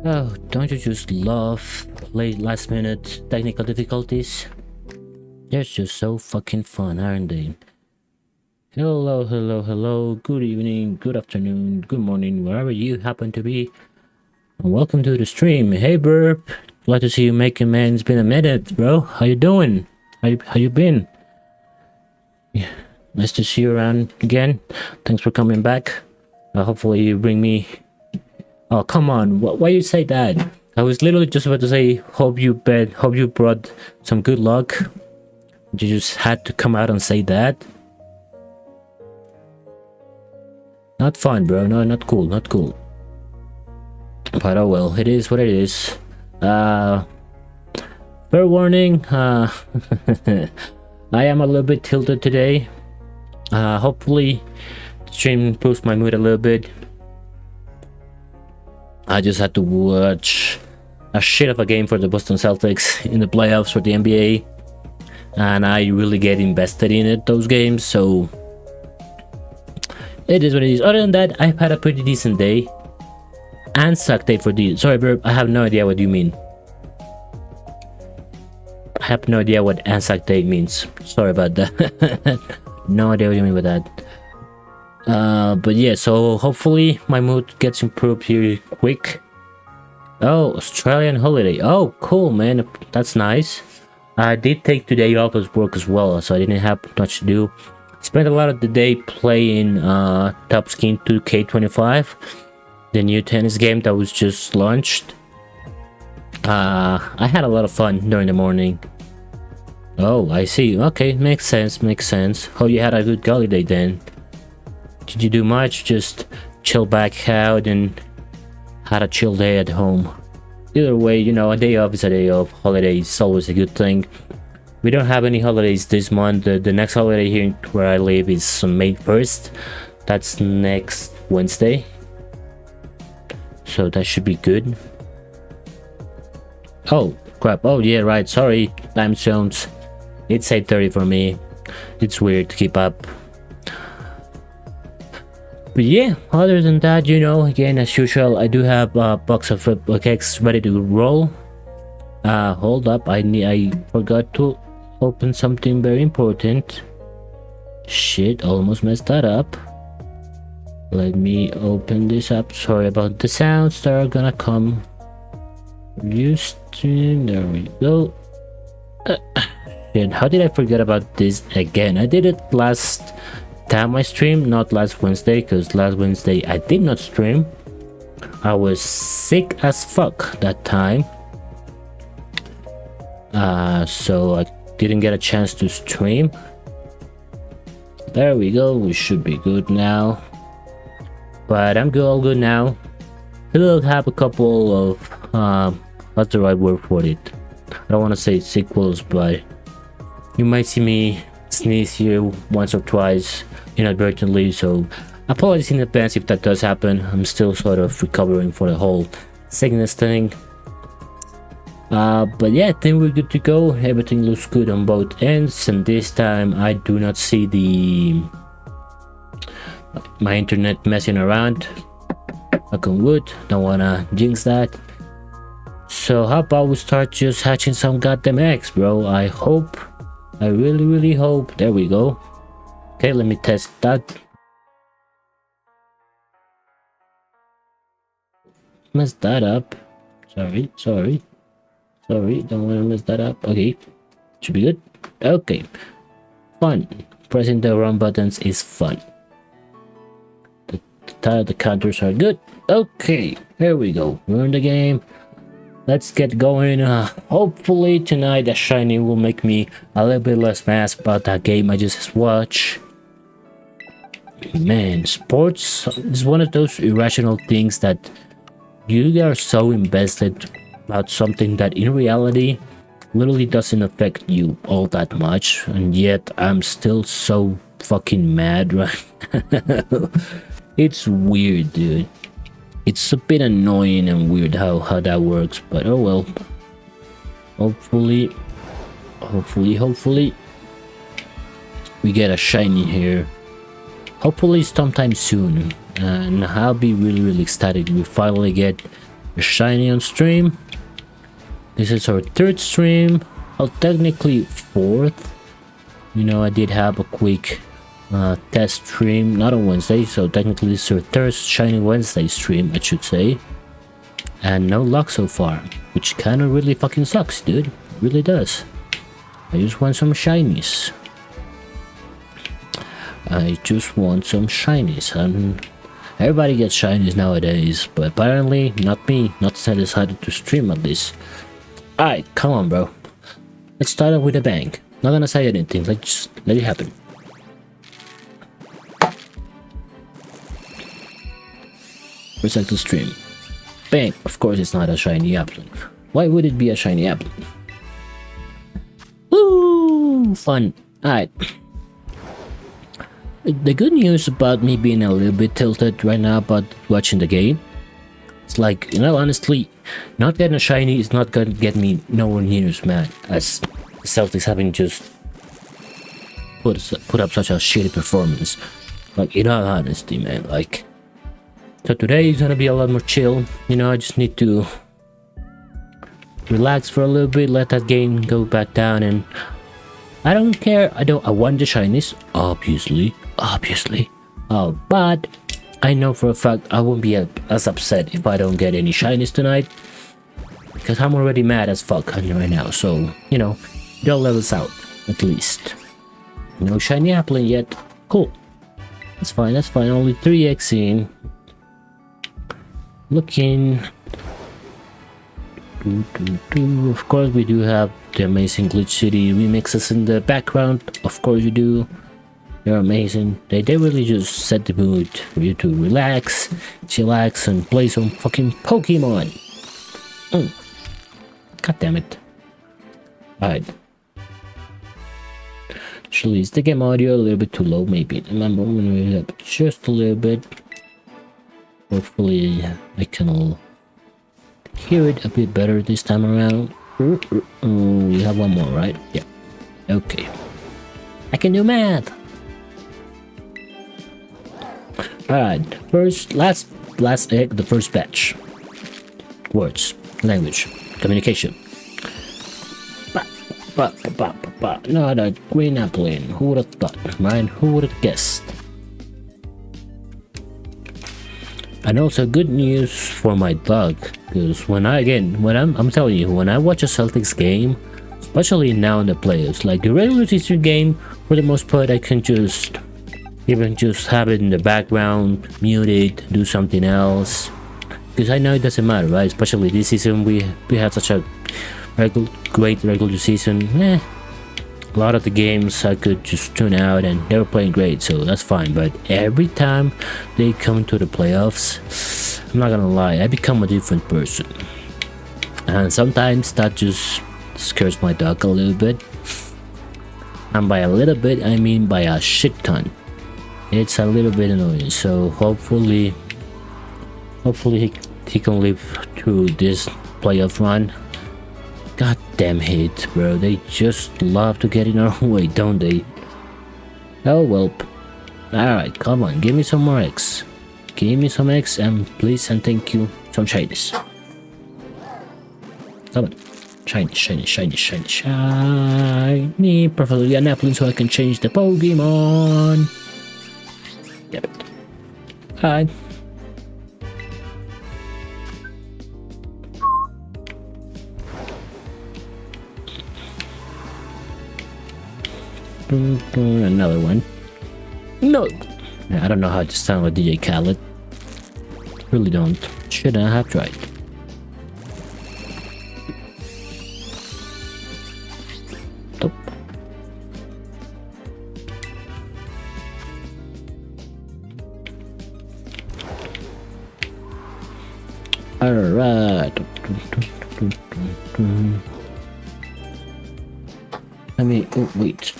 Oh, don't you just love late last minute technical difficulties? They're just so fucking fun, aren't they? Hello, hello, hello, good evening, good afternoon, good morning, wherever you happen to be. And welcome to the stream. Hey Burp, glad to see you making, man. It's been a minute, bro. How you doing? How you been? Yeah, nice to see you around again. Thanks for coming back. Hopefully you bring me... Oh, come on. Why you say that? I was literally just about to say, hope you brought some good luck. You just had to come out and say that. Not fun, bro. No, not cool. Not cool. But oh well, it is what it is. Fair warning. I am a little bit tilted today. Hopefully, the stream improves my mood a little bit. I just had to watch a shit of a game for the Boston Celtics in the playoffs for the NBA, and I really get invested in it, those games, so it is what it is. Other than that, I've had a pretty decent day. And suck day for the... Sorry, bro, I have no idea what you mean. I have no idea what Anzac Day means. Sorry about that. No idea what you mean by that. But yeah, so hopefully my mood gets improved here quick. Oh, Australian holiday. Oh, cool, man. That's nice. I did take today off as work as well, so I didn't have much to do. Spent a lot of the day playing Top Skin 2K25, the new tennis game that was just launched. I had a lot of fun during the morning. Oh, I see. Okay, makes sense, makes sense. Oh, you had a good holiday then. Did you do much? Just chill back out and had a chill day at home. Either way, you know, a day off is a day off. Holiday is always a good thing. We don't have any holidays this month. The next holiday here where I live is on May 1st. That's next Wednesday. So that should be good. Oh, crap. Oh, yeah, right. Sorry, time zones. It's 8:30 for me. It's weird to keep up. But yeah, other than that, you know, again, as usual, I do have a box of cakes ready to roll. Hold up. I forgot to open something very important. Shit, almost messed that up. Let me open this up. Sorry about the sounds that are gonna come. Stream, there we go. Shit, how did I forget about this again? I did it last time I streamed, not last Wednesday, because last Wednesday I did not stream. I was sick as fuck that time. So I didn't get a chance to stream. There we go, we should be good now. But I'm good, all good now. We'll have a couple of what's the right word for it? I don't want to say sequels, but you might see me sneeze here once or twice inadvertently, so apologies in advance if that does happen. I'm still sort of recovering for the whole sickness thing. But yeah, I think we're good to go. Everything looks good on both ends, and this time I do not see my internet messing around. Knock on wood, don't wanna jinx that. So how about we start just hatching some goddamn eggs, bro? I hope, I really hope. There we go. Okay, let me test that. Mess that up. Sorry, don't want to mess that up. Okay, should be good. Okay, fun. Pressing the wrong buttons is fun. The counters are good. Okay, here we go. We're in the game. Let's get going. Hopefully tonight the shiny will make me a little bit less mad about that game I just watched. Man, sports is one of those irrational things that you are so invested about something that in reality literally doesn't affect you all that much, and yet I'm still so fucking mad right now. It's weird, dude. It's a bit annoying and weird how that works, but oh well. Hopefully we get a shiny here. Hopefully sometime soon, and I'll be really ecstatic we finally get shiny on stream. This is our third stream. Well, technically fourth. You know, I did have a quick test stream, not on Wednesday, so technically this is our third shiny Wednesday stream, I should say. And no luck so far, which kind of really fucking sucks, dude. It really does. I just want some shinies. I just want some shinies, and everybody gets shinies nowadays, but apparently not me. Not since I decided to stream at least. Alright, come on, bro. Let's start off with a bang. Not gonna say anything, let's just let it happen. Reset to stream. Bang! Of course it's not a shiny Applin. Why would it be a shiny Applin? Woo! Fun. Alright. The good news about me being a little bit tilted right now about watching the game, it's like, you know, honestly, not getting a shiny is not gonna get me nowhere near as mad as Celtics having just put up such a shitty performance. Like, in all honesty, man, like, so today is gonna be a lot more chill. You know, I just need to relax for a little bit, let that game go back down, and I don't care. I want the shinies, obviously. But I know for a fact I won't be as upset if I don't get any shinies tonight, because I'm already mad as fuck right now. So, you know, it all levels out at least. No shiny Applin yet. Cool. That's fine. That's fine. Only 3x in. Looking. Of course, we do have the amazing Glitch City remixes in the background. Of course, you do. They're amazing. They really just set the mood for you to relax, chillax, and play some fucking Pokemon. God damn it. Alright. Actually, is the game audio a little bit too low? Maybe. Remember, I'm gonna raise it up just a little bit. Hopefully, I can hear it a bit better this time around. We have one more, right? Yeah. Okay. I can do math. Alright, last egg, the first batch. Words, language, communication. Not a green Applin. Who would have thought, right? Who would have guessed? And also good news for my dog, because I'm telling you, when I watch a Celtics game, especially now in the playoffs, like the regular season game, for the most part, I can just even just have it in the background, mute it, do something else, because I know it doesn't matter, right? Especially this season, we had such a great regular season. A lot of the games I could just tune out and they were playing great, so that's fine. But every time they come to the playoffs, I'm not gonna lie, I become a different person, and sometimes that just scares my dog a little bit. And by a little bit, I mean by a shit ton. It's a little bit annoying, so hopefully he can live through this playoff run. God damn it, bro. They just love to get in our way, don't they? Oh well. Alright, come on, give me some more X. Give me some X, and please and thank you, some shinies. Come on. Shiny. Preferably an Applin so I can change the Pokemon. Yep. Alright. Another one. No! I don't know how to sound like DJ Khaled. Really don't. Should I have tried? Nope. Alright. Let me wait.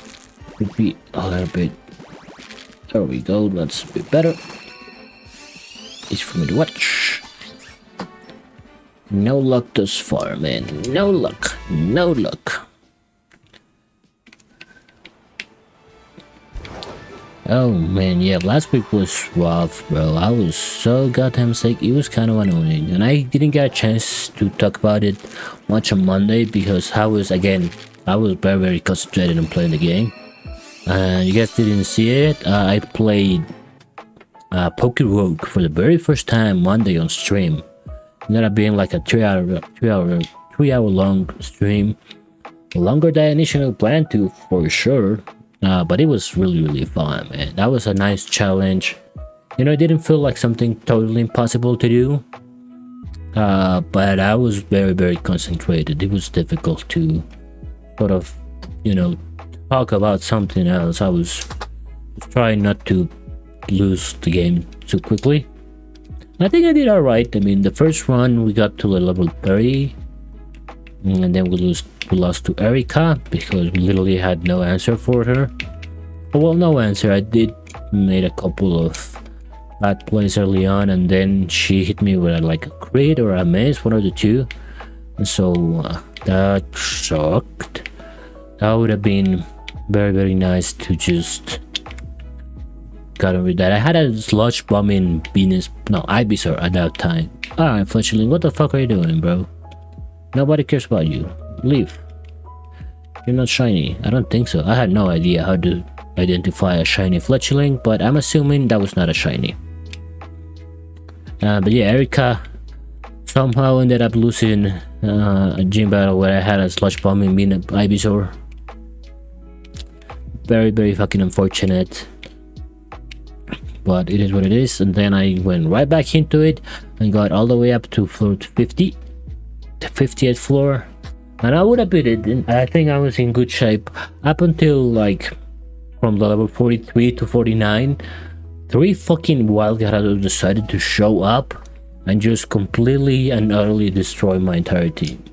Repeat a little bit. There we go, that's a bit better. It's for me to watch. No luck thus far, man. No luck. No luck. Oh man, yeah, last week was rough, bro. I was so goddamn sick. It was kind of annoying, and I didn't get a chance to talk about it much on Monday because I was very very concentrated on playing the game. And you guys didn't see it. I played Poke Rogue for the very first time Monday on stream. Ended up being like a 3 hour long stream, longer than I initially planned to for sure. But it was really really fun, man. That was a nice challenge. You know, it didn't feel like something totally impossible to do. But I was very very concentrated. It was difficult to sort of, you know, talk about something else. I was trying not to lose the game too quickly. I think I did alright. I mean, the first run we got to level 30, and then we lost to Erika because we literally had no answer for her. Well, no answer. I did made a couple of bad plays early on, and then she hit me with like a crit or a miss, one of the two. And so that sucked. That would have been very very nice to just got rid of that. I had a sludge bomb in Ivysaur at that time. Alright, Fletchling, what the fuck are you doing, bro? Nobody cares about you. Leave. You're not shiny. I don't think so. I had no idea how to identify a shiny Fletchling, but I'm assuming that was not a shiny. But yeah, Erika somehow ended up losing a gym battle where I had a sludge bomb in Ivysaur. Very very fucking unfortunate, but it is what it is. And then I went right back into it and got all the way up to floor 50, the 50th floor, and I would have beat it. And I think I was in good shape up until like from the level 43 to 49. 3 fucking wild Gyarados decided to show up and just completely and utterly destroy my entire team.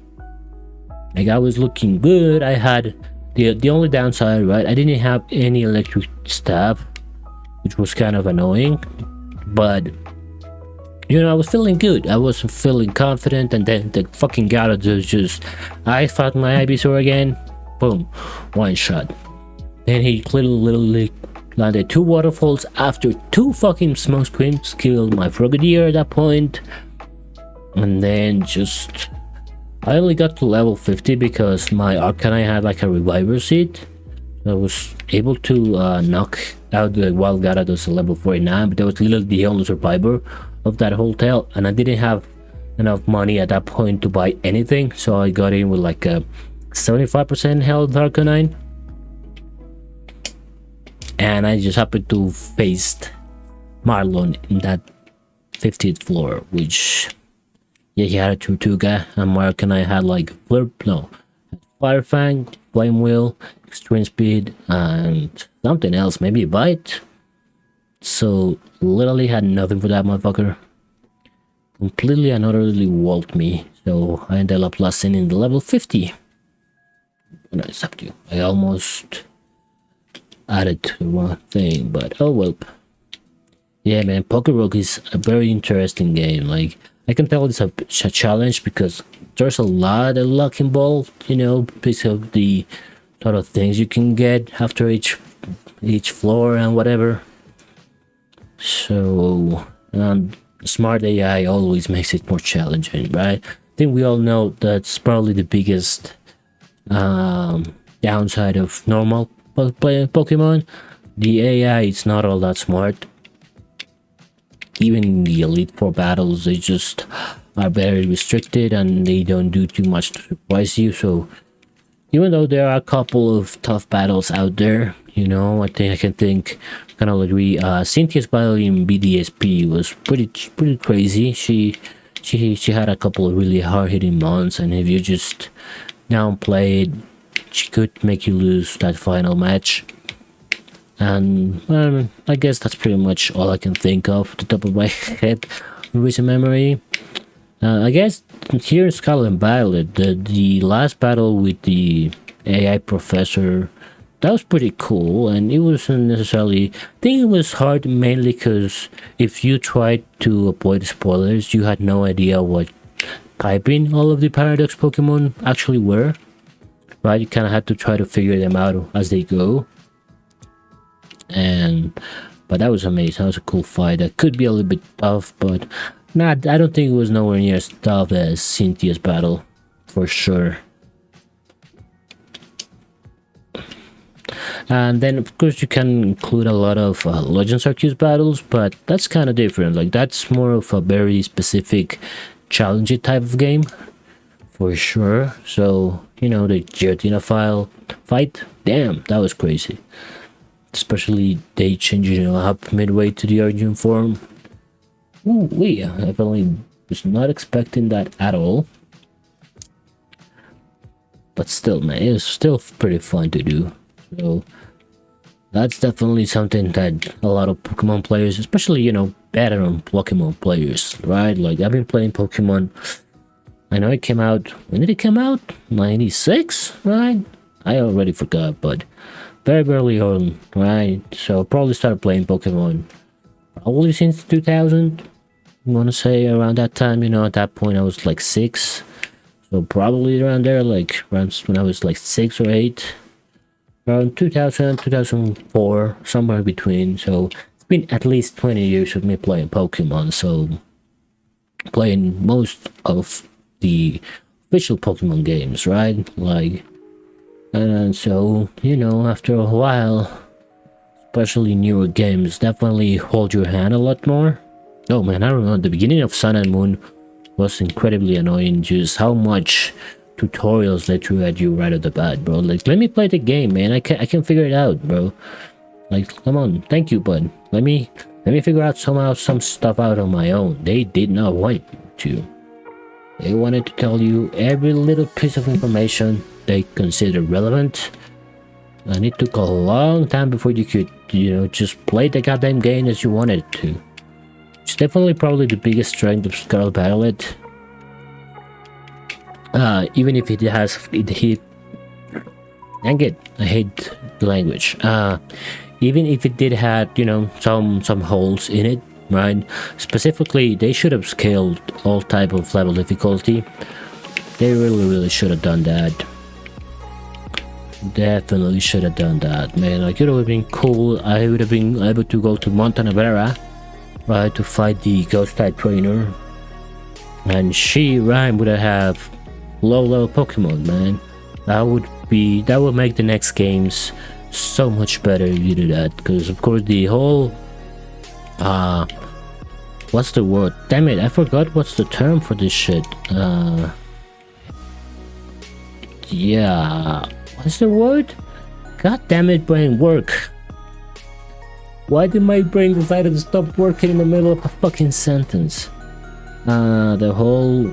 Like, I was looking good. I had the only downside, right? I didn't have any electric stab, which was kind of annoying, but you know, I was feeling good. I was feeling confident, and then the fucking Gyarados just, I fought my Ivysaur again, boom, one shot. Then he literally landed 2 waterfalls after 2 fucking smoke screens, killed my Frogadier at that point, and then just I only got to level 50 because my Arcanine had like a reviver seed. I was able to knock out the wild Gyarados at level 49, but that was literally the only survivor of that whole tale, and I didn't have enough money at that point to buy anything, so I got in with like a 75% health Arcanine, and I just happened to face Marlon in that 50th floor, which yeah, he had a Tortuga, and Arcanine had like Fire Fang, Flame Wheel, Extreme Speed, and something else, maybe Bite. So literally had nothing for that motherfucker. Completely and utterly walled me. So I ended up losing in the level 50. No, it's up to you. I almost added to one thing, but oh well. Yeah, man, Poke Rogue is a very interesting game. Like, I can tell it's a challenge because there's a lot of luck involved, you know, because of the sort of things you can get after each floor and whatever. So smart AI always makes it more challenging, right? I think we all know that's probably the biggest downside of normal Pokemon. The AI is not all that smart. Even in the Elite Four battles, they just are very restricted and they don't do too much to surprise you. So even though there are a couple of tough battles out there, you know, I can think kind of agree. Cynthia's battle in BDSP was pretty crazy. She had a couple of really hard hitting mons, and if you just downplay it, she could make you lose that final match. And I guess that's pretty much all I can think of at the top of my head in recent memory. I guess here in Scarlet and Violet, the last battle with the AI professor, that was pretty cool, and it wasn't necessarily, I think it was hard mainly because if you tried to avoid spoilers, you had no idea what typing all of the Paradox Pokemon actually were, right? You kind of had to try to figure them out as they go. But that was amazing. That was a cool fight. That could be a little bit tough, but not. I don't think it was nowhere near as tough as Cynthia's battle, for sure. And then of course you can include a lot of Legends Arceus battles, but that's kind of different. Like that's more of a very specific, challenging type of game, for sure. So you know the Giratina file fight. Damn, that was crazy. Especially they changed, you know, up midway to the Arjun form. Ooh, I definitely was not expecting that at all. But still, man, it was still pretty fun to do. So that's definitely something that a lot of Pokemon players, especially, you know, veteran Pokemon players, right? Like I've been playing Pokemon. I know it came out, when did it come out? 96, right? I already forgot, but very early on, right? So probably started playing Pokemon probably since 2000. I want to say around that time, you know, at that point I was like 6. So probably around there, like around when I was like 6 or 8. Around 2000, 2004, somewhere between. So it's been at least 20 years of me playing Pokemon. So playing most of the official Pokemon games, right? Like, and so, you know, after a while, especially newer games, definitely hold your hand a lot more. Oh man, I remember the beginning of Sun and Moon was incredibly annoying, just how much tutorials they threw at you right at the bat, bro. Like, let me play the game, man. I can figure it out, bro. Like, come on, thank you, bud. Let me figure out somehow some stuff out on my own. They did not want to. They wanted to tell you every little piece of information they considered relevant, and it took a long time before you could, you know, just play the goddamn game as you wanted to. It's definitely probably the biggest strength of Scarlet Violet. Even if it has dang it, I hate the language. Even if it did have, you know, some holes in it, right? Specifically, they should have scaled all type of level difficulty. They really should have done that. Definitely should have done that, man. Like, it would have been cool. I would have been able to go to Montanavera, right, to fight the ghost type trainer, and she, Rhyme, would have low level Pokemon, man. That would make the next games so much better if you do that, because of course the whole what's the word? Damn it, I forgot what's the term for this shit. Yeah, what's the word? God damn it, brain, work. Why did my brain decided to stop working in the middle of a fucking sentence? The whole,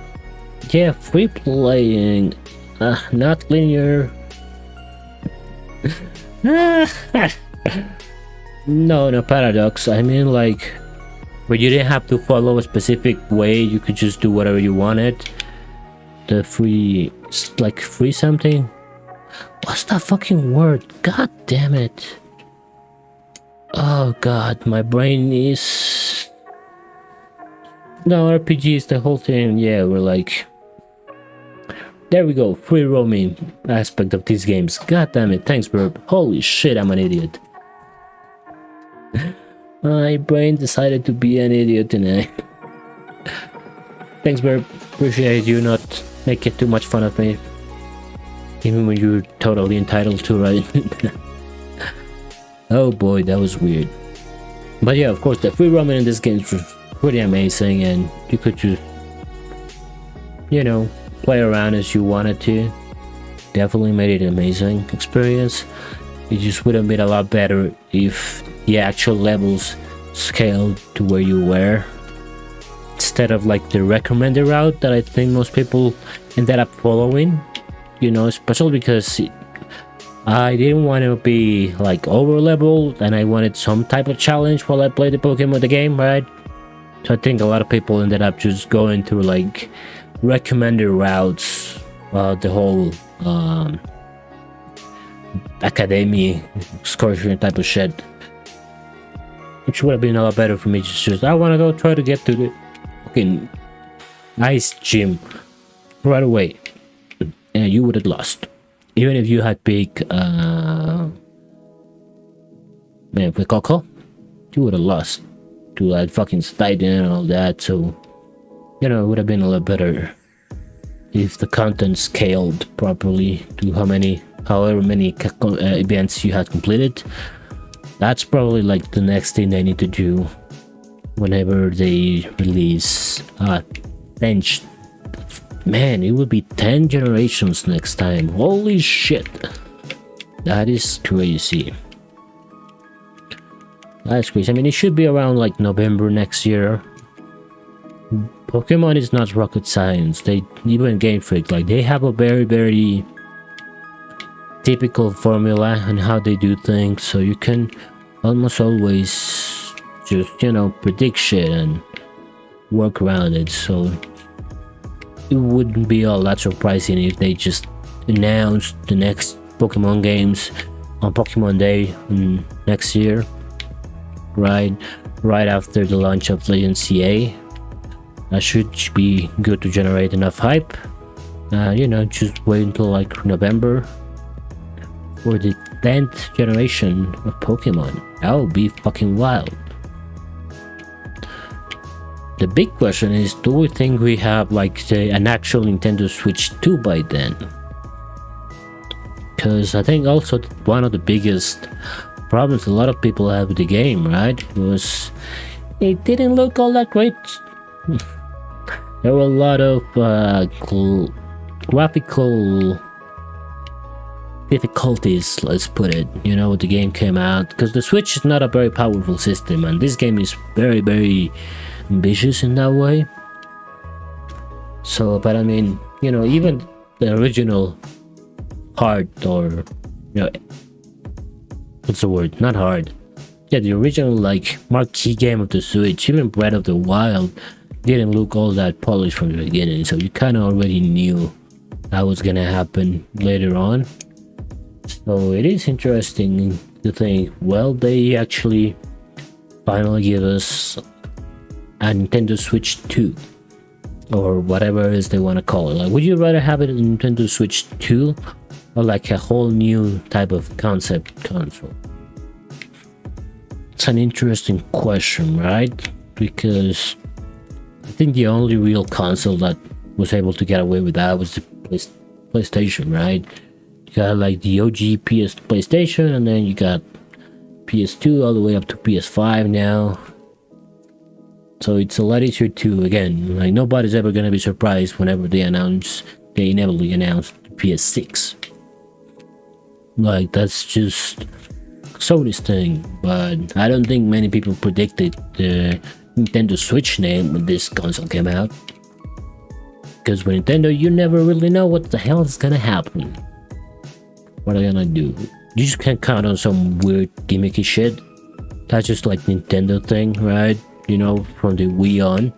yeah, free playing, not linear. No, paradox. I mean, like, where you didn't have to follow a specific way, you could just do whatever you wanted. The free, like, free something. What's that fucking word? God damn it. Oh god, my brain is... No, RPG is the whole thing. Yeah, we're like... There we go, free roaming aspect of these games. God damn it, thanks, Burp. Holy shit, I'm an idiot. My brain decided to be an idiot tonight. Thanks, Burp. Appreciate you not making too much fun of me. Even when you're totally entitled to, right? Oh boy, that was weird. But yeah, of course, the free roaming in this game is pretty amazing, and you could just, you know, play around as you wanted to. Definitely made it an amazing experience. It just would have been a lot better if the actual levels scaled to where you were, instead of like the recommended route that I think most people ended up following. You know, especially because I didn't want to be like over leveled, and I wanted some type of challenge while I played the Pokemon the game, right? So I think a lot of people ended up just going through like recommended routes, the whole academy excursion type of shit, which would have been a lot better for me. Just I want to go try to get to the fucking ice gym right away, and you would have lost. Even if you had picked Man, with Coco, you would have lost to that fucking Titan and all that. So, you know, it would have been a lot better if the content scaled properly to however many events you had completed. That's probably like the next thing they need to do whenever they release 10. Man, it would be 10 generations next time. Holy shit. That is crazy. That's crazy. I mean, it should be around like November next year. Pokemon is not rocket science. They, even Game Freak, like, they have a very typical formula on how they do things, so you can almost always just, you know, predict shit and work around it. So it wouldn't be all that surprising if they just announced the next Pokemon games on Pokemon Day next year, right after the launch of Legend CA. That should be good to generate enough hype. You know, just wait until like November for the 10th generation of Pokemon. That would be fucking wild. The big question is, do we think we have like an actual Nintendo Switch 2 by then? Because I think also one of the biggest problems a lot of people have with the game, right, was it didn't look all that great. There were a lot of graphical difficulties, let's put it, you know, when the game came out, because the Switch is not a very powerful system, and this game is very ambitious in that way. So, but I mean, you know, even the original hard, or, you know, what's the word, not hard, yeah, the original like marquee game of the Switch, even Breath of the Wild, didn't look all that polished from the beginning, so you kind of already knew that was gonna happen later on. So it is interesting to think, well, they actually finally give us a Nintendo Switch 2, or whatever it is they want to call it. Like, would you rather have it in Nintendo Switch 2 or like a whole new type of concept console? It's an interesting question, right? Because I think the only real console that was able to get away with that was the PlayStation, right? You got like the OG PlayStation, and then you got PS2 all the way up to PS5 now. So it's a lot easier to, again, like, nobody's ever gonna be surprised whenever they inevitably announce PS6. Like, that's just Sony's thing. But I don't think many people predicted the Nintendo Switch name when this console came out, because with Nintendo you never really know what the hell is gonna happen. What are they gonna do? You just can't count on some weird gimmicky shit. That's just like Nintendo thing, right? You know, from the Wii on,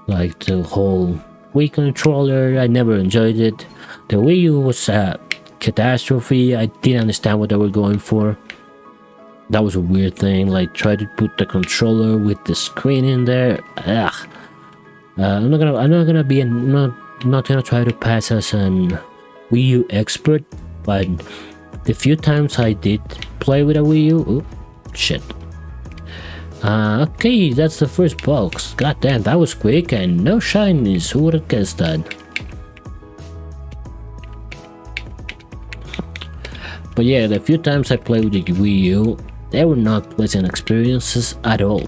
like the whole Wii controller, I never enjoyed it. The Wii U was a catastrophe. I didn't understand what they were going for. That was a weird thing, like try to put the controller with the screen in there. Ugh. I'm not gonna try to pass as an Wii U expert, but the few times I did play with a Wii U, ooh, shit. Okay, that's the first box. God damn, that was quick, and no shinies. Who would have guessed that? But yeah, the few times I played with the Wii U, they were not pleasant experiences at all.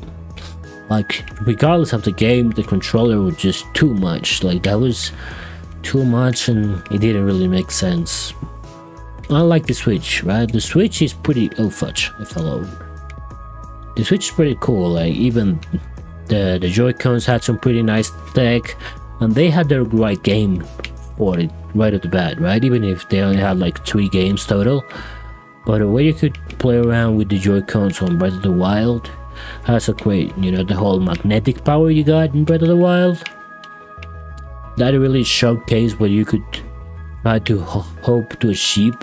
Like, regardless of the game, the controller was just too much. Like, that was too much, and it didn't really make sense. Unlike the Switch, right? The Switch is pretty... oh fudge, I fell over. The Switch is pretty cool. Like, even the Joy-Cons had some pretty nice tech, and they had their right game for it right at the bat, right? Even if they only had like 3 games total. But the way you could play around with the Joy-Cons on Breath of the Wild, that's a great, you know, the whole magnetic power you got in Breath of the Wild, that really showcased what you could try to hope to achieve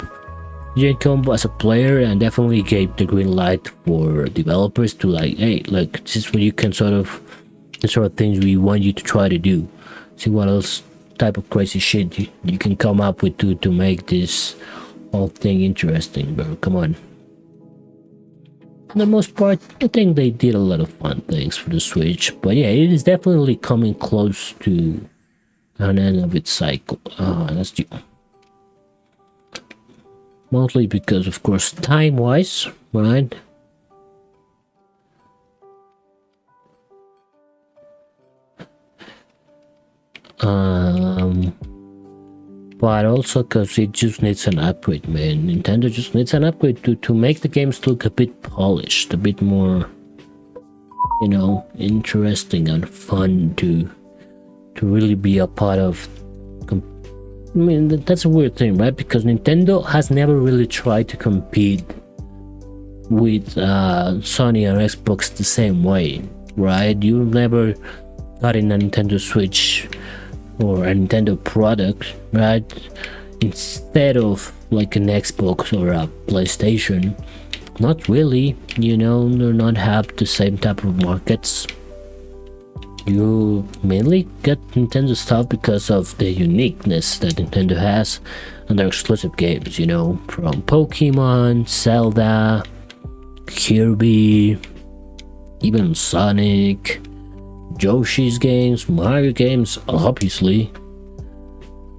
Joy-Con as a player, and definitely gave the green light for developers to, like, hey, look, this is what you can the sort of things we want you to try to do. See what else type of crazy shit you can come up with to make this whole thing interesting, bro. Come on. For the most part, I think they did a lot of fun things for the Switch. But yeah, it is definitely coming close to an end of its cycle. That's due. Mostly because, of course, time-wise, right? But also because it just needs an upgrade, man. Nintendo just needs an upgrade to make the games look a bit polished, a bit more, you know, interesting and fun to really be a part of. I mean, that's a weird thing, right? Because Nintendo has never really tried to compete with Sony or Xbox the same way, right? You never got in a Nintendo Switch or a Nintendo product, right? Instead of like an Xbox or a PlayStation. Not really, you know, they're not have the same type of markets. You mainly get Nintendo stuff because of the uniqueness that Nintendo has and their exclusive games, you know, from Pokemon, Zelda, Kirby, even Sonic, Yoshi's games, Mario games, obviously.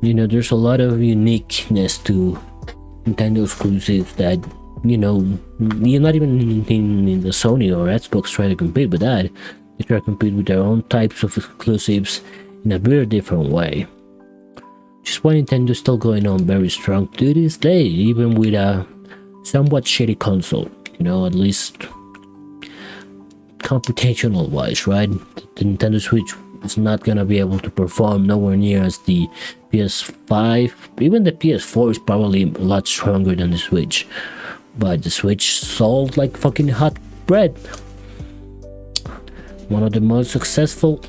You know, there's a lot of uniqueness to Nintendo exclusives that, you know, you're not even in the Sony or Xbox try to compete with that. They try to compete with their own types of exclusives in a very different way. Just why Nintendo's still going on very strong to this day, even with a somewhat shitty console, you know, at least computational wise, right? The Nintendo Switch is not gonna be able to perform nowhere near as the PS5. Even the PS4 is probably a lot stronger than the Switch, but the Switch sold like fucking hot bread. One of the most successful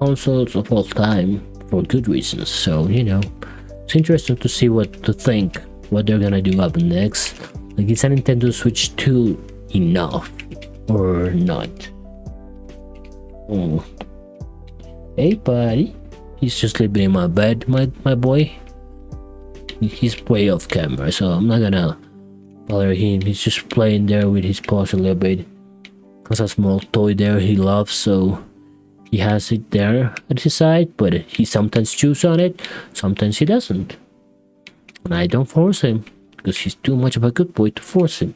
consoles of all time for good reasons. So, you know, it's interesting to see what they're gonna do up next. Like, is a Nintendo Switch 2 enough or not? Oh, hey buddy, he's just sleeping in my bed, my boy. He's way off camera, so I'm not gonna bother him. He's just playing there with his paws a little bit. There's a small toy there he loves, so he has it there at his side, but he sometimes chews on it, sometimes he doesn't. And I don't force him, because he's too much of a good boy to force him.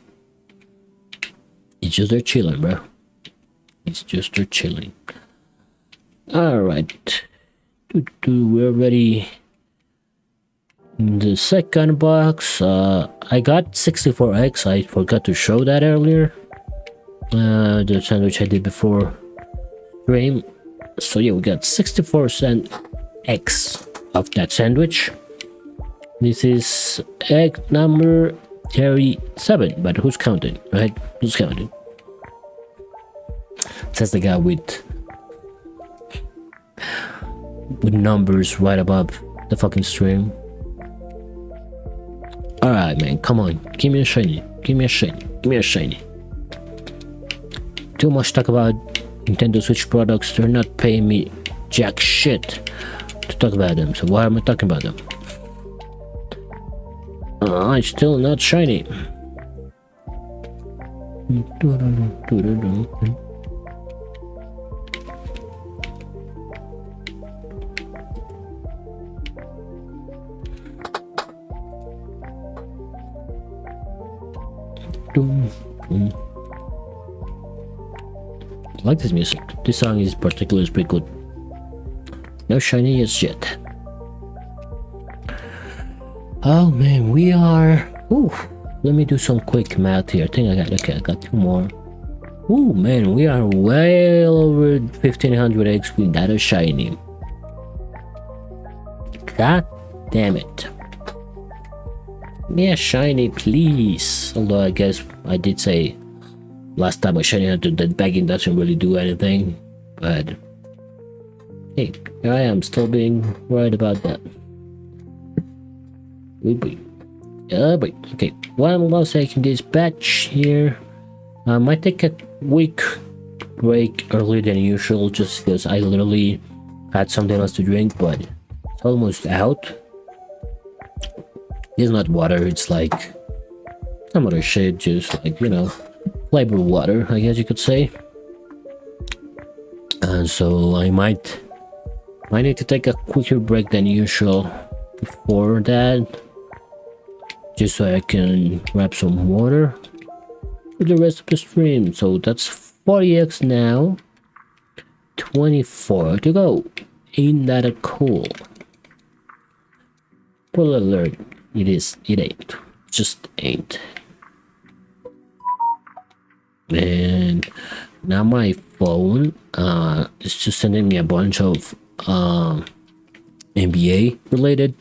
It's just they're chilling, bro. It's just they're chilling. Alright. We're ready. In the second box, I got 64X. I forgot to show that earlier. The sandwich I did before stream. So yeah, we got 64% X of that sandwich. This is egg number 37, but who's counting, right? Who's counting? Says the guy with numbers right above the fucking stream. Alright, man, come on. Give me a shiny. Give me a shiny. Give me a shiny. Too much talk about Nintendo Switch products. They're not paying me jack shit to talk about them. So why am I talking about them? It's still not shiny. I like this music. This song is particularly pretty good. No shiny as yet. Oh man, we are. Ooh, let me do some quick math here. I think I got two more. Ooh man, we are well over 1500 eggs without a shiny. God damn it. Yeah, shiny, please. Although I guess I did say last time I shiny hunted that bagging doesn't really do anything, but hey, here I am still being right about that. Wait. Okay, one more second this batch here. I might take a week break earlier than usual just because I literally had something else to drink, but it's almost out. It's not water, it's like some other shit, just like, you know, flavored water, I guess you could say. And so I might need to take a quicker break than usual before that, just so I can grab some water for the rest of the stream. So that's 40x now, 24 to go. Ain't that a cool? Spoiler alert, it ain't, just ain't. And now my phone is just sending me a bunch of NBA related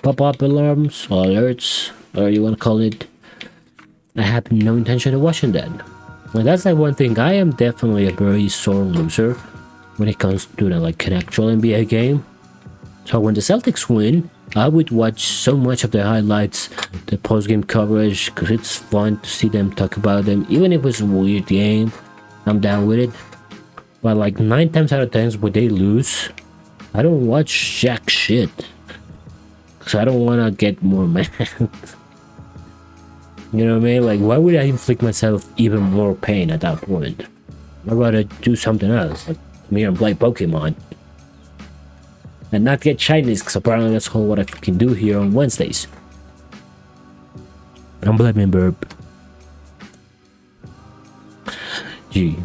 pop-up alarms or alerts, or you want to call it. I have no intention of watching that. Well, that's like one thing. I am definitely a very sore loser when it comes to like an actual NBA game. So when the Celtics win, I would watch so much of the highlights, the post-game coverage, because it's fun to see them talk about them. Even if it's a weird game, I'm down with it. But like 9 times out of 10 when they lose, I don't watch jack shit, because I don't want to get more mad. You know what I mean? Like, why would I inflict myself even more pain at that point? I'd rather do something else, like come here and play Pokemon. And not get shinies, because apparently that's what I fucking do here on Wednesdays. I'm blaming Burp. Gee.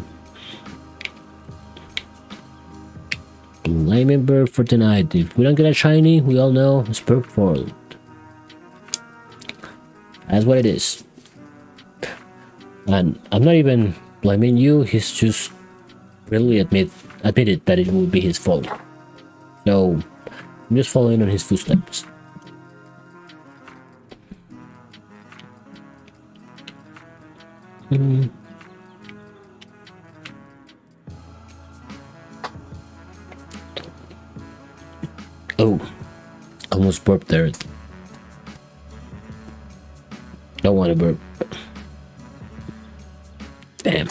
Blaming Burp for tonight. If we don't get a shiny, we all know it's Burp fault. That's what it is. And I'm not even blaming you, he's just really admitted that it would be his fault. So I'm just following on his footsteps. Oh, almost burped there. Don't want to burp. Damn.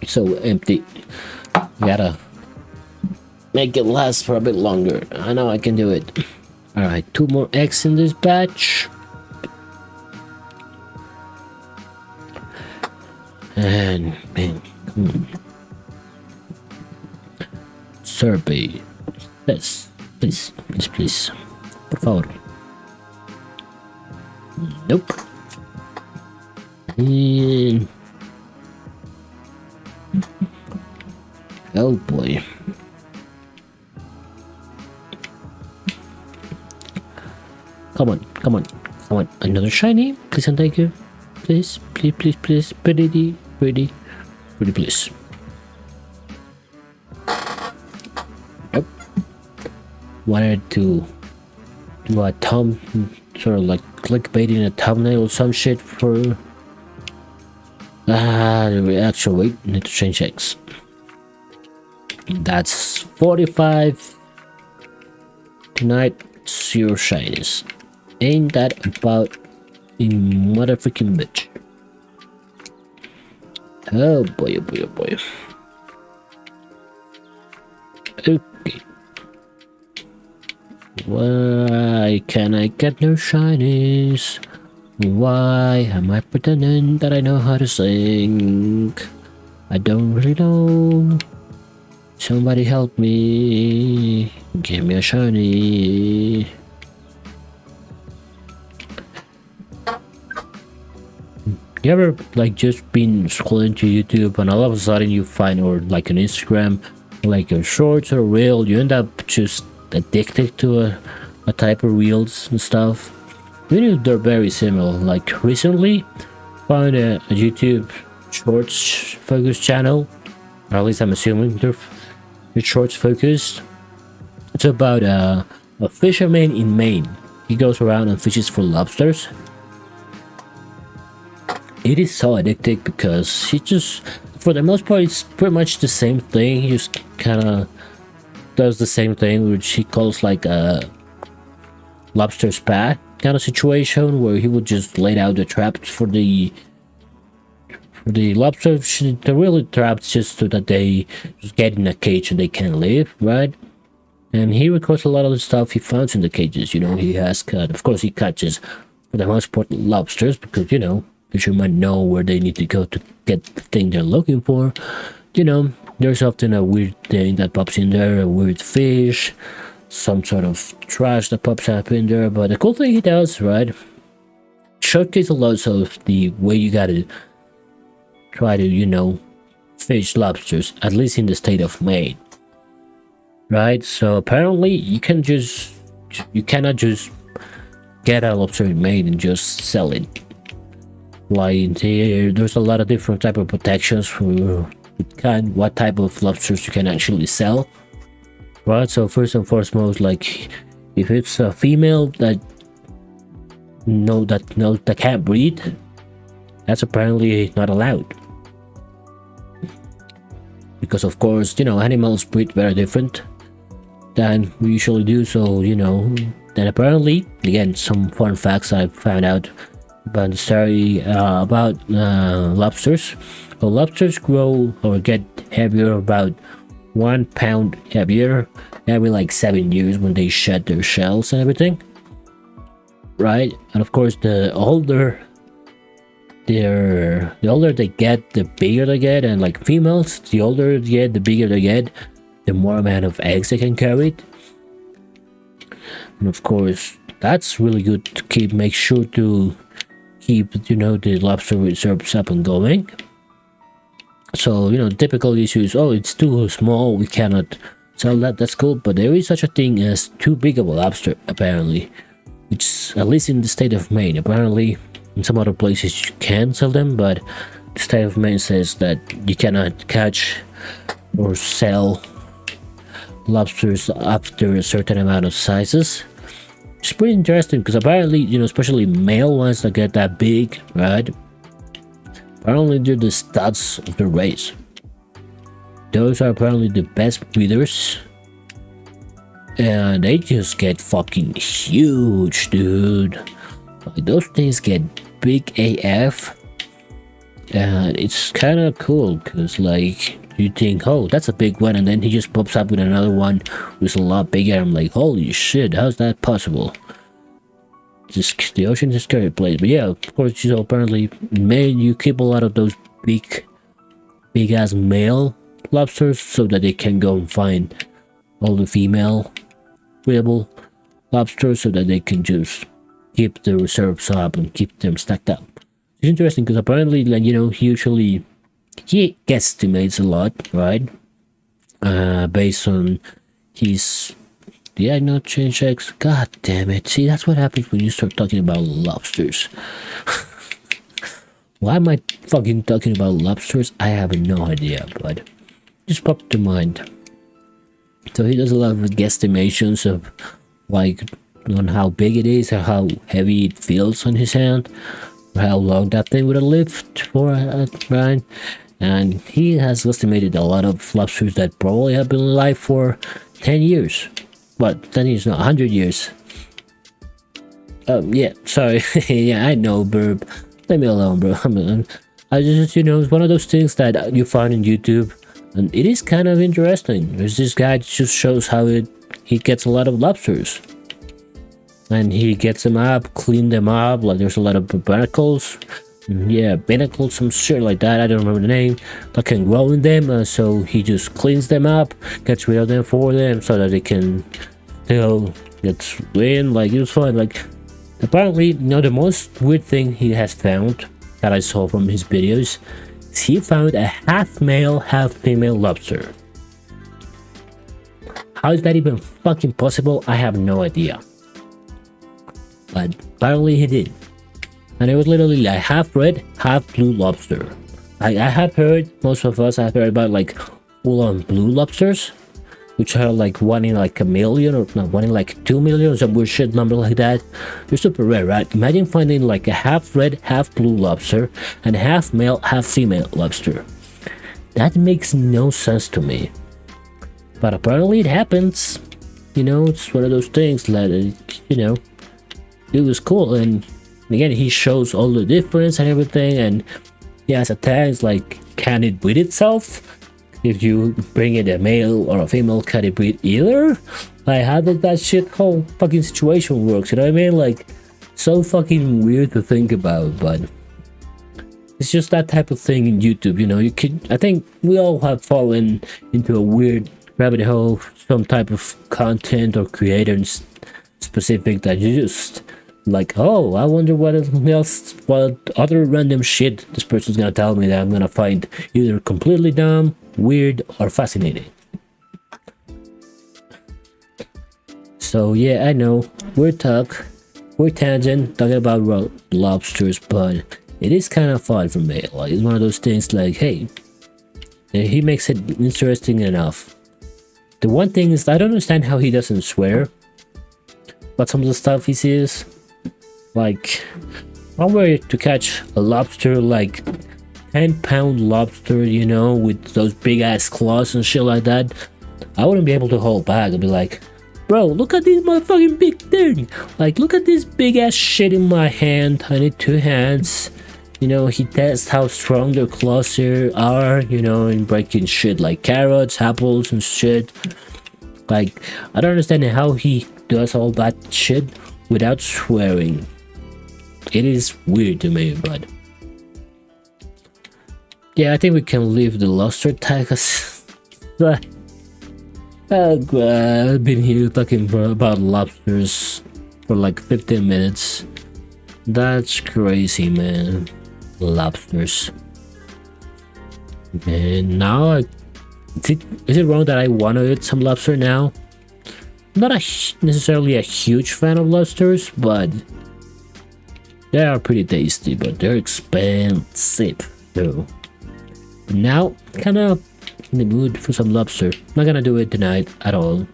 So empty. Gotta make it last for a bit longer. I know I can do it. Alright, 2 more eggs in this batch. And man, survey. Yes, please. Por favor. Nope. And oh boy. Come on. Another shiny, please and thank you. Please. Pretty, please. Nope. Wanted to do a sort of like clickbaiting a thumbnail or some shit for the reaction. Wait, need to change X. That's 45 tonight. 0 shinies. Ain't that about a motherfucking bitch? Oh boy. Okay. Why can I get no shinies? Why am I pretending that I know how to sing? I don't really know. Somebody help me. Give me a shiny. You ever like just been scrolling to YouTube and all of a sudden you find, or like on Instagram, like a shorts or reel, you end up just addicted to a type of reels and stuff. Even if they're very similar. Like recently found a YouTube shorts focused channel, or at least I'm assuming they're shorts focused. It's about a fisherman in Maine. He goes around and fishes for lobsters. It is so addictive because he just, for the most part, it's pretty much the same thing. He just kind of does the same thing, which he calls like a lobster spa kind of situation, where he would just lay out the traps for the lobsters. They're really trapped just so that they just get in a cage and they can live, right? and he records a lot of the stuff he finds in the cages. You know, he has cut, of course, he catches for the most part lobsters because, you know, fishermen know where they need to go to get the thing they're looking for. You know, there's often a weird thing that pops in there, a weird fish, some sort of trash that pops up in there. But the cool thing he does, right, showcase a lot of the way you gotta try to, you know, fish lobsters, at least in the state of Maine. Right? So apparently you cannot just get a lobster in Maine and just sell it. Like there's a lot of different type of protections for what type of lobsters you can actually sell. Right? So first and foremost, like if it's a female that can't breed, that's apparently not allowed. Because of course, you know, animals breed very different than we usually do. So, you know, then apparently, again, some fun facts I found out about the story about lobsters. Well, lobsters grow or get heavier about 1 pound heavier every like 7 years when they shed their shells and everything. Right? And of course, the older they get, the bigger they get. And like females, the older they get, the bigger they get, the more amount of eggs they can carry. And of course, that's really good to make sure to keep, you know, the lobster reserves up and going. So, you know, the typical issue is, oh, it's too small, we cannot sell that. That's cool, but there is such a thing as too big of a lobster, apparently, which, at least in the state of Maine, apparently in some other places you can sell them, but the state of Maine says that you cannot catch or sell lobsters after a certain amount of sizes. It's pretty interesting because apparently, you know, especially male ones that get that big, right, apparently they're the studs of the race. Those are apparently the best breeders, and they just get fucking huge, dude. Like, those things get big AF, and it's kind of cool because, like, you think, oh, that's a big one, and then he just pops up with another one who's a lot bigger. I'm like, holy shit, how's that possible? Just the ocean is a scary place. But yeah, of course, you know, apparently you keep a lot of those big ass male lobsters so that they can go and find all the female breedable lobsters so that they can just keep the reserves up and keep them stacked up. It's interesting because apparently, like, you know, he guesstimates a lot, right? Based on his change eggs. God damn it. See, that's what happens when you start talking about lobsters. Why am I fucking talking about lobsters? I have no idea, but just popped to mind. So he does a lot of guesstimations of, like, on how big it is, or how heavy it feels on his hand, or how long that thing would have lived for, right? And he has estimated a lot of lobsters that probably have been alive for 10 years. But 10 years, not 100 years. Yeah, sorry. Yeah, I know, bro. Leave me alone, bro. I just, you know, it's one of those things that you find on YouTube, and it is kind of interesting. There's this guy that just shows how he gets a lot of lobsters. And he gets them up, clean them up, like there's a lot of barnacles. Yeah, barnacles, some shit like that, I don't remember the name, that can grow in them. So he just cleans them up, gets rid of them for them so that they can still get in. Like, it was fun. Like, apparently, you know, the most weird thing he has found that I saw from his videos is he found a half male, half female lobster. How is that even fucking possible? I have no idea. But apparently he did. And it was literally like half red, half blue lobster. I have heard, most of us have heard about like full-on blue lobsters, which are like one in like a million, or not, one in like 2 million, some weird shit number like that. They're super rare, right? Imagine finding like a half red, half blue lobster, and half male, half female lobster. That makes no sense to me. But apparently it happens. You know, it's one of those things that, you know, it was cool. And again, he shows all the difference and everything, and he has a tag like, can it breed itself? If you bring it a male or a female, can it breed either? Like, how does that shit whole fucking situation works? You know what I mean? Like, so fucking weird to think about, but it's just that type of thing in YouTube. You know, you could. I think we all have fallen into a weird rabbit hole, some type of content or creator specific that you just like. Oh, I wonder what else, what other random shit this person's gonna tell me that I'm gonna find either completely dumb, weird, or fascinating. So yeah, I know we're tangent talking about lobsters, but it is kind of fun for me. Like, it's one of those things like, hey, he makes it interesting enough. The one thing is, I don't understand how he doesn't swear, but some of the stuff he says, like, I were to catch a lobster, like 10-pound lobster, you know, with those big ass claws and shit like that, I wouldn't be able to hold back. I'd be like, bro, look at this motherfucking big thing. Like, look at this big ass shit in my hand. I need 2 hands. You know, he tests how strong their claws are, you know, in breaking shit like carrots, apples, and shit. Like, I don't understand how he does all that shit without swearing. It is weird to me, but yeah, I think we can leave the lobster tag. I've been here talking about lobsters for like 15 minutes. That's crazy, man. Lobsters. And now, is it wrong that I want to eat some lobster now? I'm not necessarily a huge fan of lobsters, but they are pretty tasty, but they're expensive. So now, kind of in the mood for some lobster. Not gonna do it tonight at all,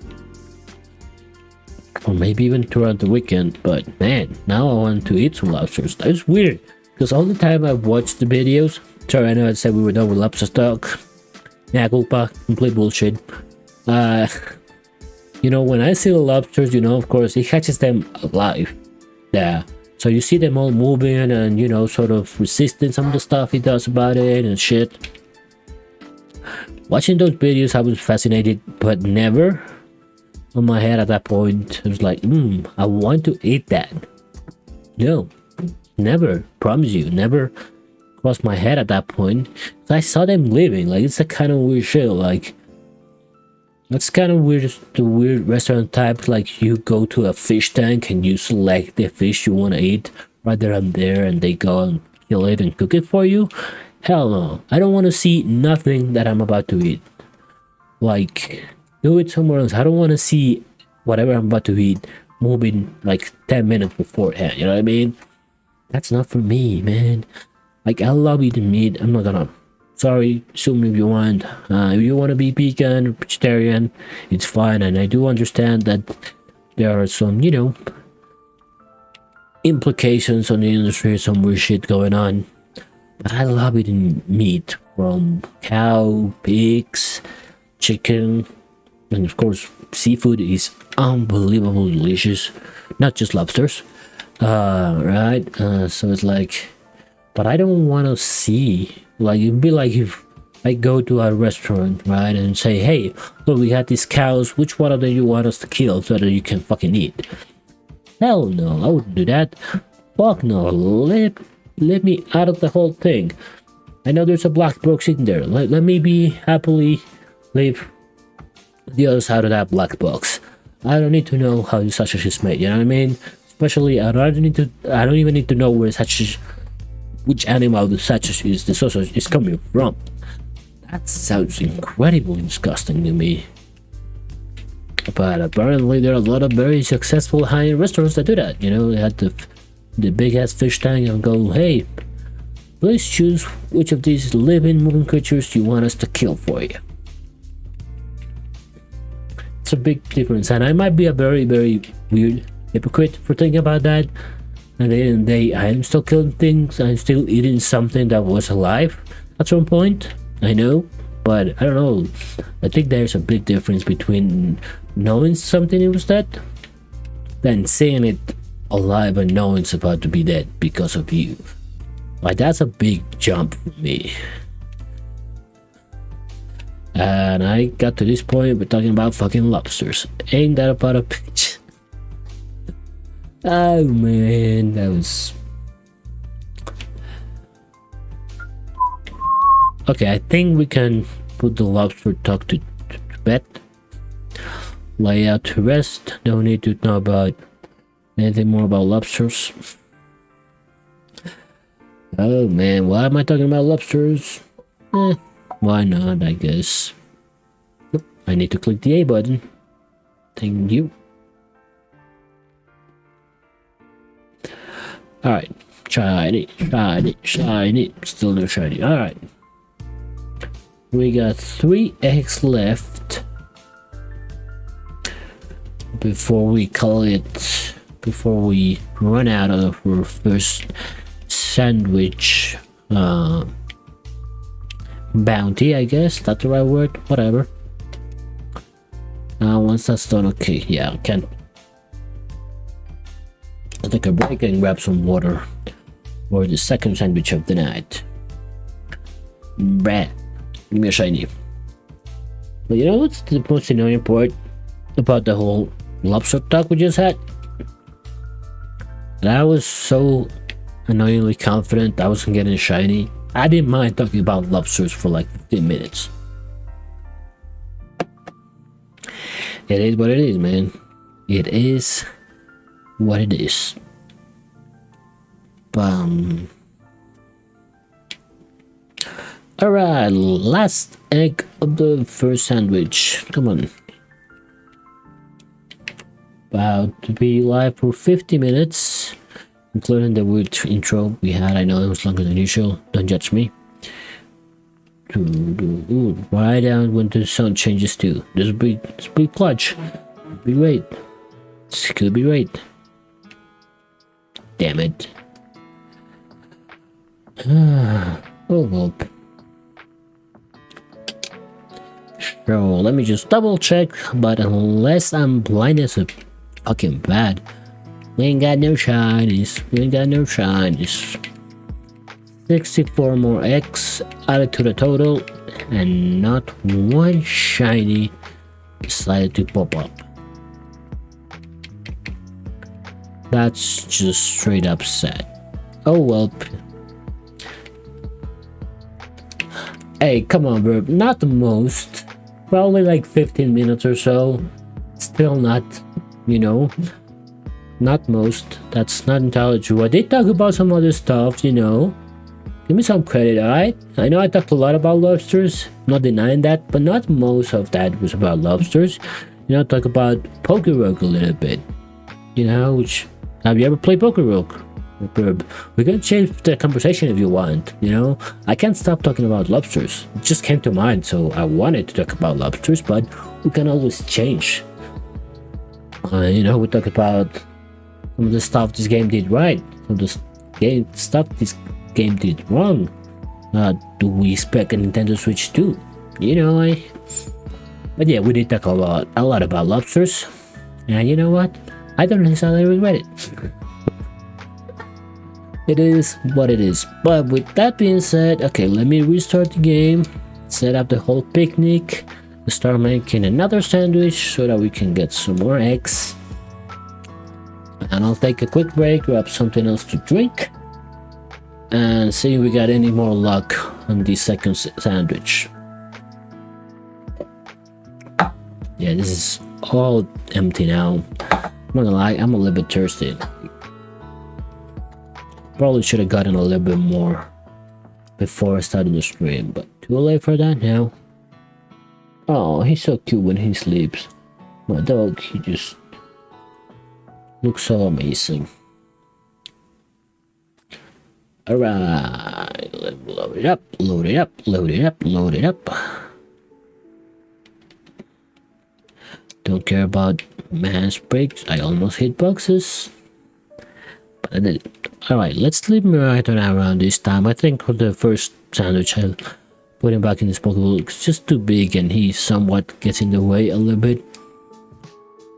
or maybe even throughout the weekend, but man, now I want to eat some lobsters. That's weird, because all the time I've watched the videos, sorry, I know I said we were done with lobster stock, yeah, culpa, complete bullshit. You know, when I see the lobsters, you know, of course he catches them alive, yeah, so you see them all moving and, you know, sort of resisting some of the stuff he does about it and shit. Watching those videos, I was fascinated, but never on my head at that point. I was like, I want to eat that. No, never. Promise you, never crossed my head at that point. I saw them living. Like, it's a kind of weird shit. Like, that's kind of weird. The weird restaurant type. Like, you go to a fish tank and you select the fish you want to eat right there and there, and they go and kill it and cook it for you. Hell no, I don't want to see nothing that I'm about to eat. Like, do it somewhere else. I don't want to see whatever I'm about to eat moving like 10 minutes beforehand, you know what I mean? That's not for me, man. Like, I love eating meat. I'm not gonna, sorry, sue me if you want. If you want to be vegan or vegetarian, it's fine. And I do understand that there are some, you know, implications on the industry, some weird shit going on. But I love eating meat from cow, pigs, chicken, and of course seafood is unbelievably delicious. Not just lobsters, right? So it's like, but I don't want to see, like, it'd be like if I go to a restaurant, right, and say, hey, look, we had these cows, which one of them you want us to kill so that you can fucking eat? Hell no, I wouldn't do that. Fuck no, let me out of the whole thing. I know there's a black box in there. Let me be happily leave the other side of that black box. I don't need to know how the sausage is made, you know what I mean? Especially, I don't even need to know where sausage, which animal the sausage is coming from. That sounds incredibly disgusting to me. But apparently there are a lot of very successful high-end restaurants that do that. You know, they had the big ass fish tank and go, hey, please choose which of these living, moving creatures you want us to kill for you. It's a big difference, and I might be a very, very weird hypocrite for thinking about that. At the end of the day, I am still killing things. I'm still eating something that was alive at some point. I know, but I don't know. I think there's a big difference between knowing something was dead than seeing it alive and knowing it's about to be dead because of you. Like, that's a big jump for me. And I got to this point, we're talking about fucking lobsters. Ain't that about a pitch? Oh man, that was... Okay, I think we can put the lobster talk to bed. Lay out to rest. Don't need to know about anything more about lobsters. Oh man, why am I talking about lobsters? Why not, I guess. Yep, I need to click the A button. Thank you. Alright, shiny, shiny, shiny. Still no shiny. Alright. We got 3 eggs left before we call it, before we run out of our first sandwich bounty, I guess that's the right word. Whatever. Once that's done, okay, yeah, I can take a break and grab some water for the second sandwich of the night. Bruh, give me a shiny. But you know what's the most annoying part about the whole lobster talk we just had? That I was so annoyingly confident I wasn't getting shiny. I didn't mind talking about lobsters for like 15 minutes. It is what it is, man. It is what it is. Bum. Alright, last egg of the first sandwich. Come on. About to be live for 50 minutes. Including the weird intro we had. I know it was longer than usual. Don't judge me. Right down when the sun changes too. This will be clutch. Be great. This could be great. Damn it. Oh well. So let me just double check. But unless I'm blind as a fucking bad, we ain't got no shinies. We ain't got no shinies. 64 more eggs added to the total, and not one shiny decided to pop up. That's just straight up sad. Oh well. Hey, come on, bro. Not the most. Probably like 15 minutes or so. Still not, you know. Not most. That's not entirely true. I did talk about some other stuff, you know. Give me some credit, alright? I know I talked a lot about lobsters. Not denying that, but not most of that was about lobsters. You know, talk about Poke Rogue a little bit. You know, which... Have you ever played Poke Rogue? We can change the conversation if you want, you know? I can't stop talking about lobsters. It just came to mind, so I wanted to talk about lobsters, but we can always change. You know, we talk about some of the stuff this game did right, some of the stuff this game did wrong. Do we expect a Nintendo Switch 2? You know, but yeah, we did talk a lot about lobsters, and you know what? I don't necessarily regret it. It is what it is. But with that being said, okay, let me restart the game, set up the whole picnic, start making another sandwich so that we can get some more eggs. And I'll take a quick break, grab something else to drink, and see if we got any more luck on the second sandwich. Yeah, this is all empty now. I'm not gonna lie, I'm a little bit thirsty. Probably should have gotten a little bit more before I started the stream, but too late for that now. Oh, he's so cute when he sleeps. My dog, he just looks so amazing. Alright, let's load it up, load it up, load it up, load it up. Don't care about man's breaks. I almost hit boxes, but I did. Alright, let's leave Murata around this time. I think for the first sandwich I'll put him back in this Pokeball. It's just too big and he somewhat gets in the way a little bit.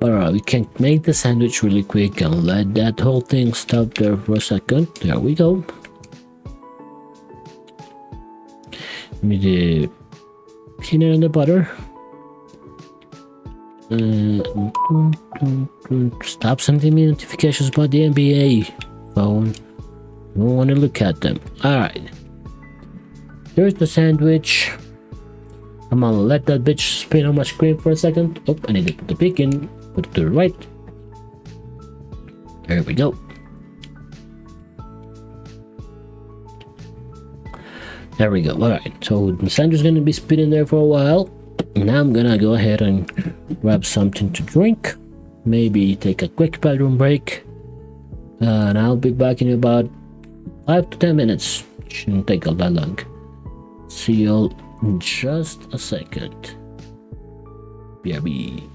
Alright, we can make the sandwich really quick and let that whole thing stop there for a second. There we go. Give me the peanut and the butter. Stop sending me notifications about the NBA phone. I don't want to look at them. Alright. Here's the sandwich. I'm gonna let that bitch spin on my screen for a second. Oh, I need to put the pick in. Put it to the right. There we go. There we go. Alright, so the sandwich is gonna be spinning there for a while. Now I'm gonna go ahead and grab something to drink. Maybe take a quick bathroom break. And I'll be back in about 5 to 10 minutes. Shouldn't take all that long. See y'all in just a second. BRB.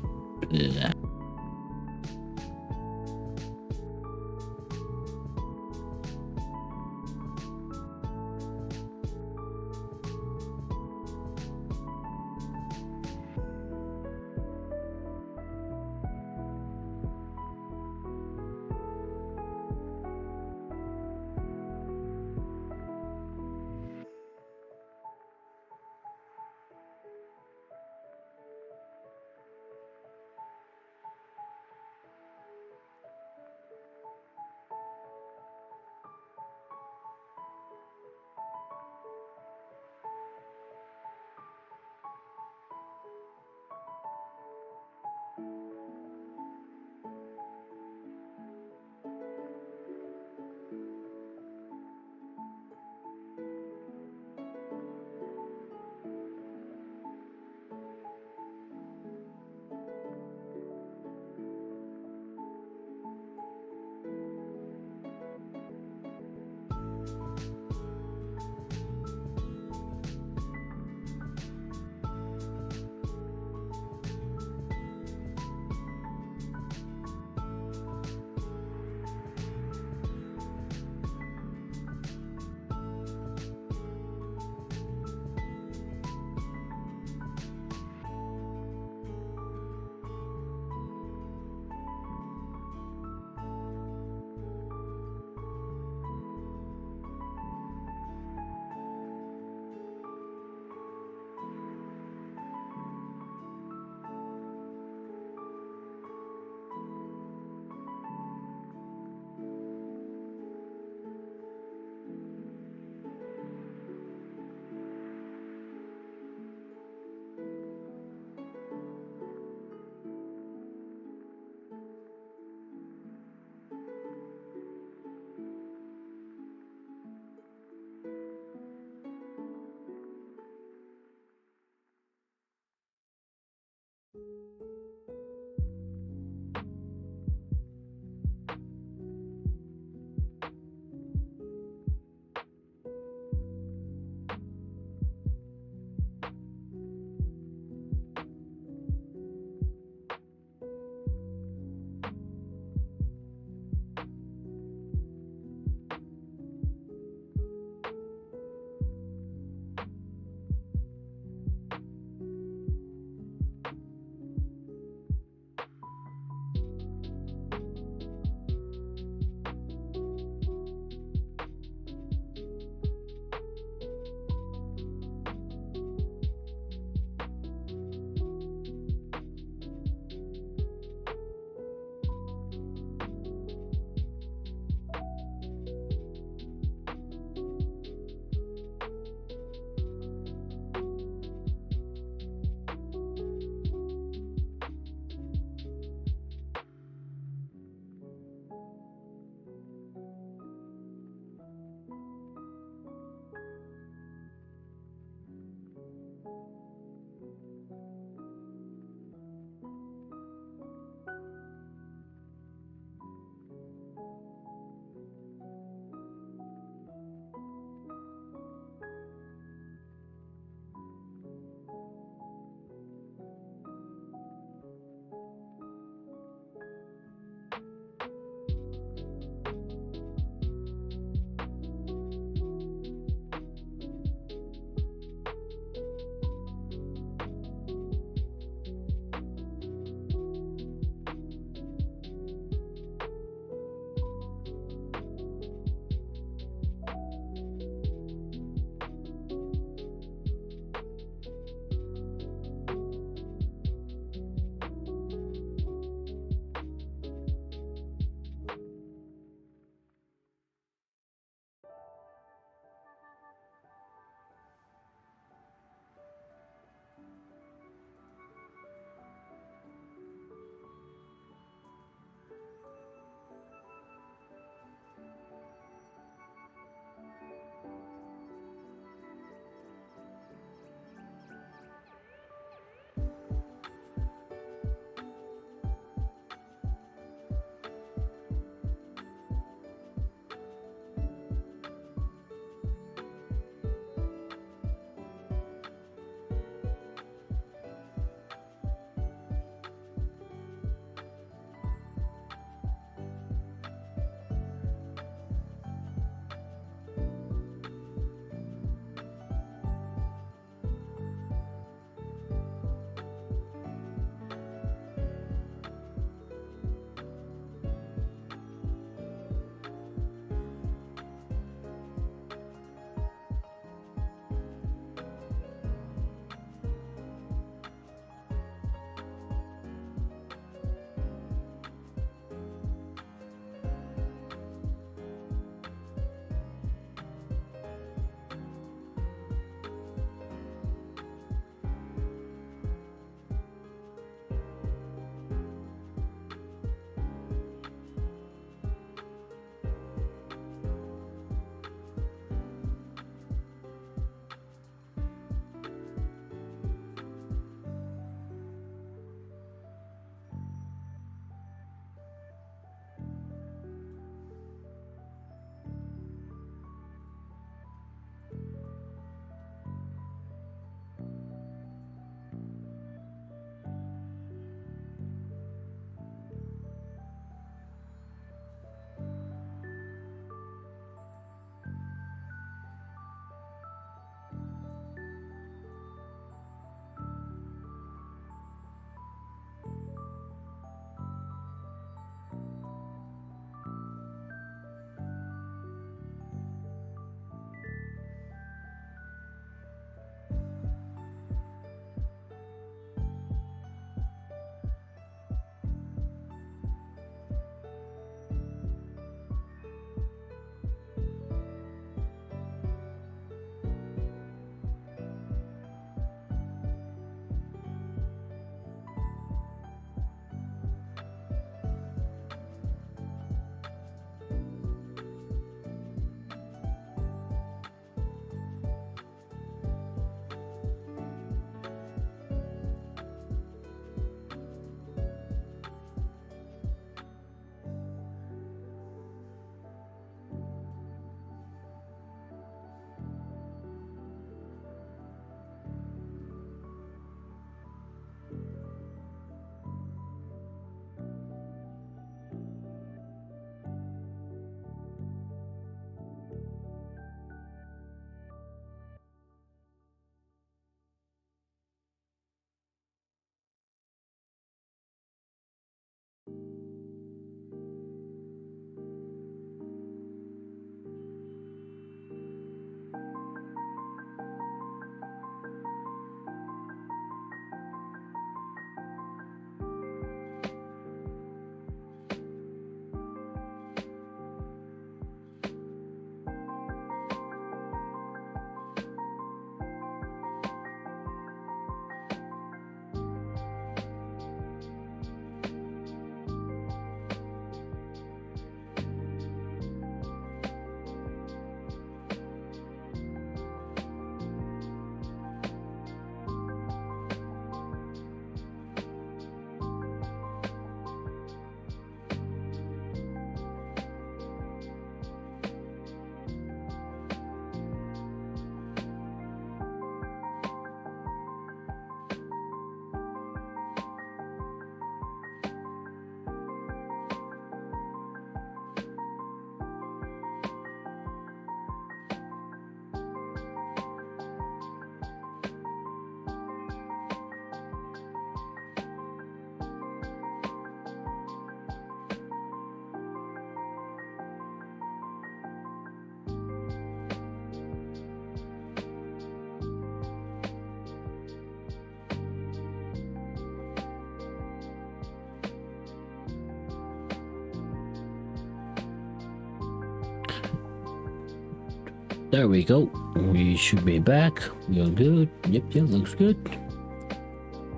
There we go. We should be back. We are good. Yep, looks good.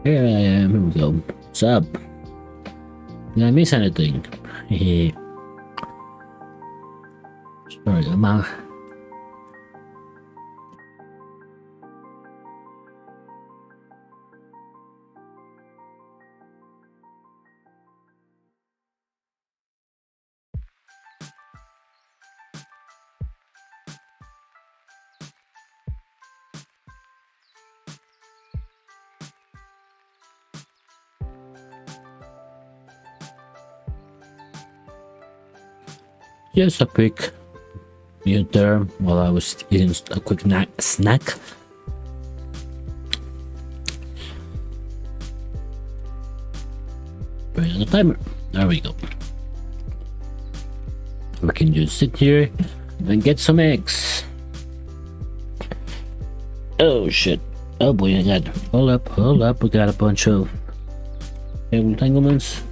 Here I am. Here we go. What's up? Did I miss anything? Sorry, I'm out. Just a quick mute there while I was eating a quick snack. Right on the timer. There we go. We can just sit here and get some eggs. Oh shit. Oh boy, I got. Hold up. We got a bunch of entanglements.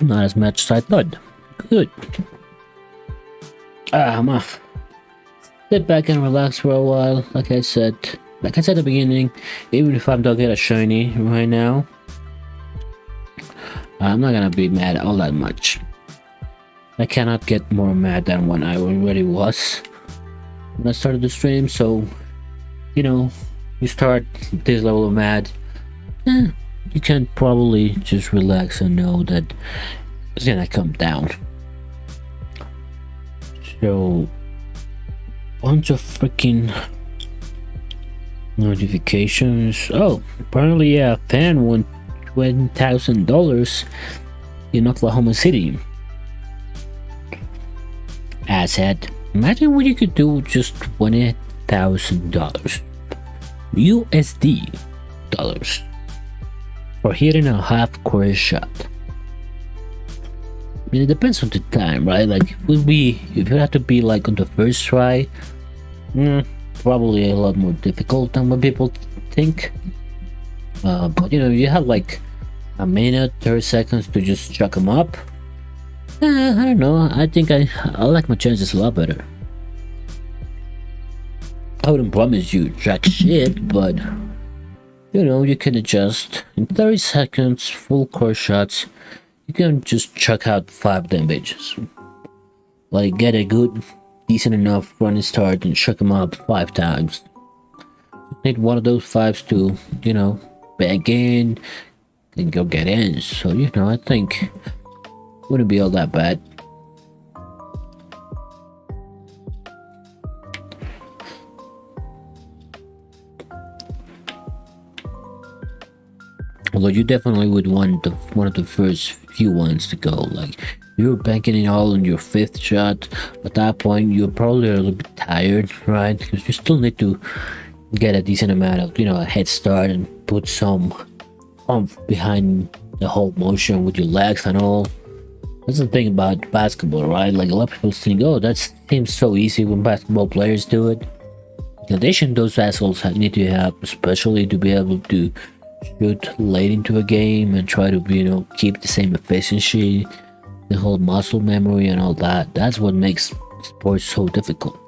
Not as much as I thought. Good. I'm off. Sit back and relax for a while. Like I said at the beginning, even if I don't get a shiny right now, I'm not gonna be mad all that much. I cannot get more mad than when I already was when I started the stream. So, you know, you start this level of mad, you can probably just relax and know that it's gonna come down. So, bunch of freaking notifications. Oh, apparently a fan won $20,000 in Oklahoma City. Asshead. Imagine what you could do with just $20,000 USD dollars for hitting a half-court shot. I mean, it depends on the time, right? Like, if it had to be like on the first try, probably a lot more difficult than what people think. But you know, you have like a minute, 30 seconds to just chuck them up. I don't know. I think I like my chances a lot better. I wouldn't promise you jack shit, but you know, you can adjust in 30 seconds, full court shots. You can just chuck out 5 damages. Like, get a good, decent enough running start and chuck them up 5 times. You need one of those 5s to, you know, bank in and go get in. So, you know, I think it wouldn't be all that bad. Although you definitely would want one of the first few ones to go. Like, you're banking it all on your 5th shot. At that point, you're probably a little bit tired, right? Because you still need to get a decent amount of, you know, a head start and put some oomph behind the whole motion with your legs and all. That's the thing about basketball, right? Like, a lot of people think, oh, that seems so easy when basketball players do it. In addition, those assholes need to have, especially to be able to shoot late into a game and try to, you know, keep the same efficiency, the whole muscle memory and all that. That's what makes sports so difficult,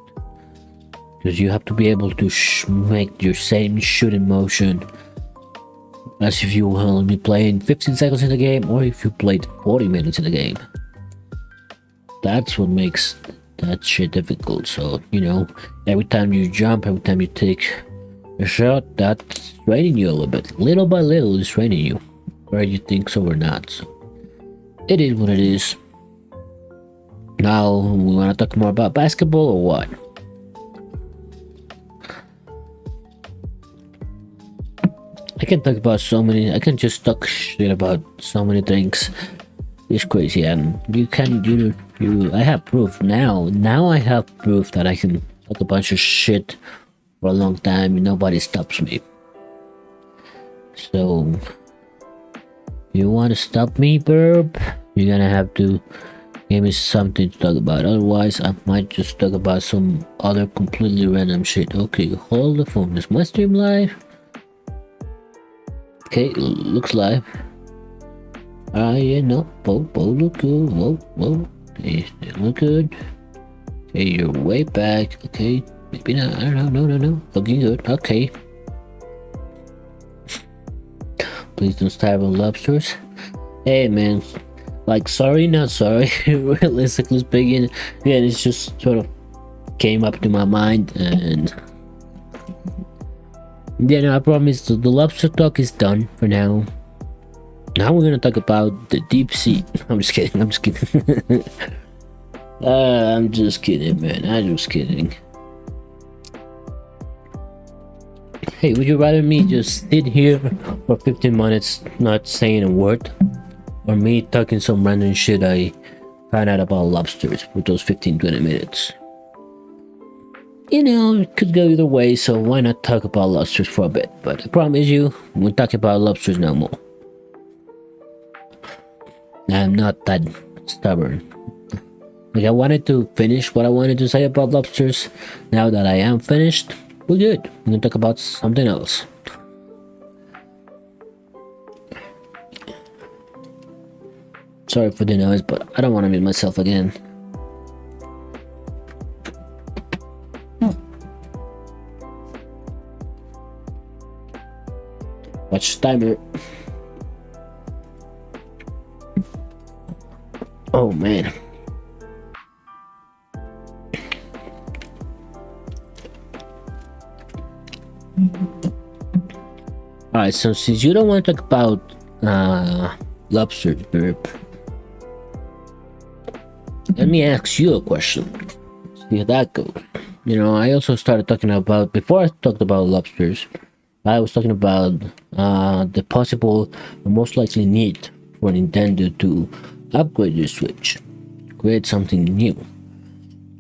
because you have to be able to make your same shooting motion as if you were only playing 15 seconds in the game, or if you played 40 minutes in the game. That's what makes that shit difficult. So, you know, every time you jump, every time you take a shot, that's training you a little bit. Little by little, it's training you, whether you think so or not. So it is what it is. Now, we want to talk more about basketball or what? I can talk about so many. I can just talk shit about so many things. It's crazy, and I have proof now. Now I have proof that I can talk a bunch of shit for a long time and nobody stops me. So, you want to stop me, Burb? You're gonna have to give me something to talk about. Otherwise, I might just talk about some other completely random shit. Okay, hold the phone. Is my stream live? Okay, looks live. Yeah, no. Both look good. Whoa. They look good. Okay, you're way back. Okay, Maybe not. I don't know. No. Looking good. Okay. Please don't starve on lobsters. Hey, man. Like, sorry, not sorry. Realistically speaking, yeah, it's just sort of came up to my mind, and yeah, no, I promise the lobster talk is done for now. Now we're gonna talk about the deep sea. I'm just kidding. I'm just kidding. I'm just kidding, man. I'm just kidding. Hey, would you rather me just sit here for 15 minutes not saying a word, or me talking some random shit I found out about lobsters for those 15-20 minutes? You know, it could go either way, so why not talk about lobsters for a bit? But I promise you, we'll talk about lobsters no more. I'm not that stubborn. Like, I wanted to finish what I wanted to say about lobsters. Now that I am finished, we're good. We're gonna talk about something else. Sorry for the noise, but I don't want to mute myself again. Watch timer. Oh man. Alright, so since you don't want to talk about lobsters, burp, let me ask you a question. See how that goes. You know, I also started talking about, before I talked about lobsters, I was talking about the possible or most likely need for Nintendo to upgrade your Switch, create something new.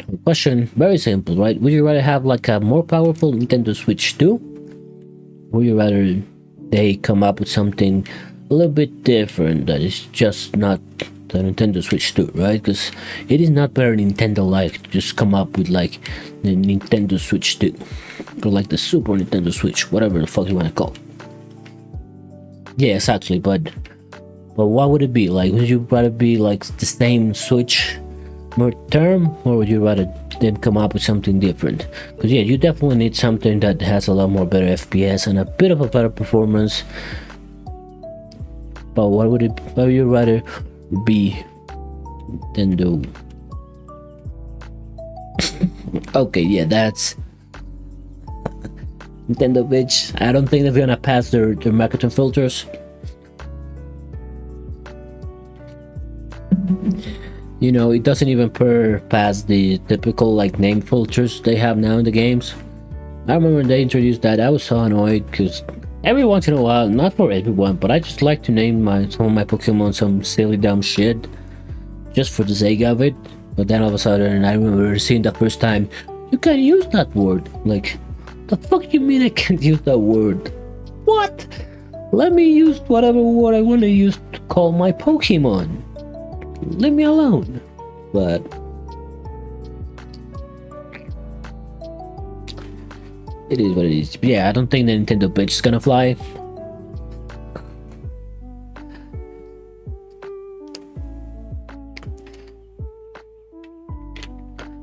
The question, very simple, right? Would you rather have like a more powerful Nintendo Switch 2? Would you rather they come up with something a little bit different that is just not the Nintendo Switch 2, right? Because it is not very Nintendo-like to just come up with like the Nintendo Switch 2 or like the Super Nintendo Switch, whatever the fuck you want to call it. Yeah, exactly, but what would it be? Like, would you rather be like the same Switch more term, or would you rather them come up with something different? Because yeah, you definitely need something that has a lot more better FPS and a bit of a better performance. But what would you rather be Nintendo? Okay, yeah, that's Nintendo bitch. I don't think they're gonna pass their marketing filters. You know, it doesn't even pass the typical like name filters they have now in the games. I remember when they introduced that, I was so annoyed because every once in a while, not for everyone, but I just like to name some of my Pokemon some silly dumb shit just for the sake of it. But then all of a sudden, I remember seeing the first time, you can't use that word. Like, the fuck you mean I can't use that word? What? Let me use whatever word I want to use to call my Pokemon. Leave me alone. But it is what it is. But yeah, I don't think the Nintendo bitch is gonna fly.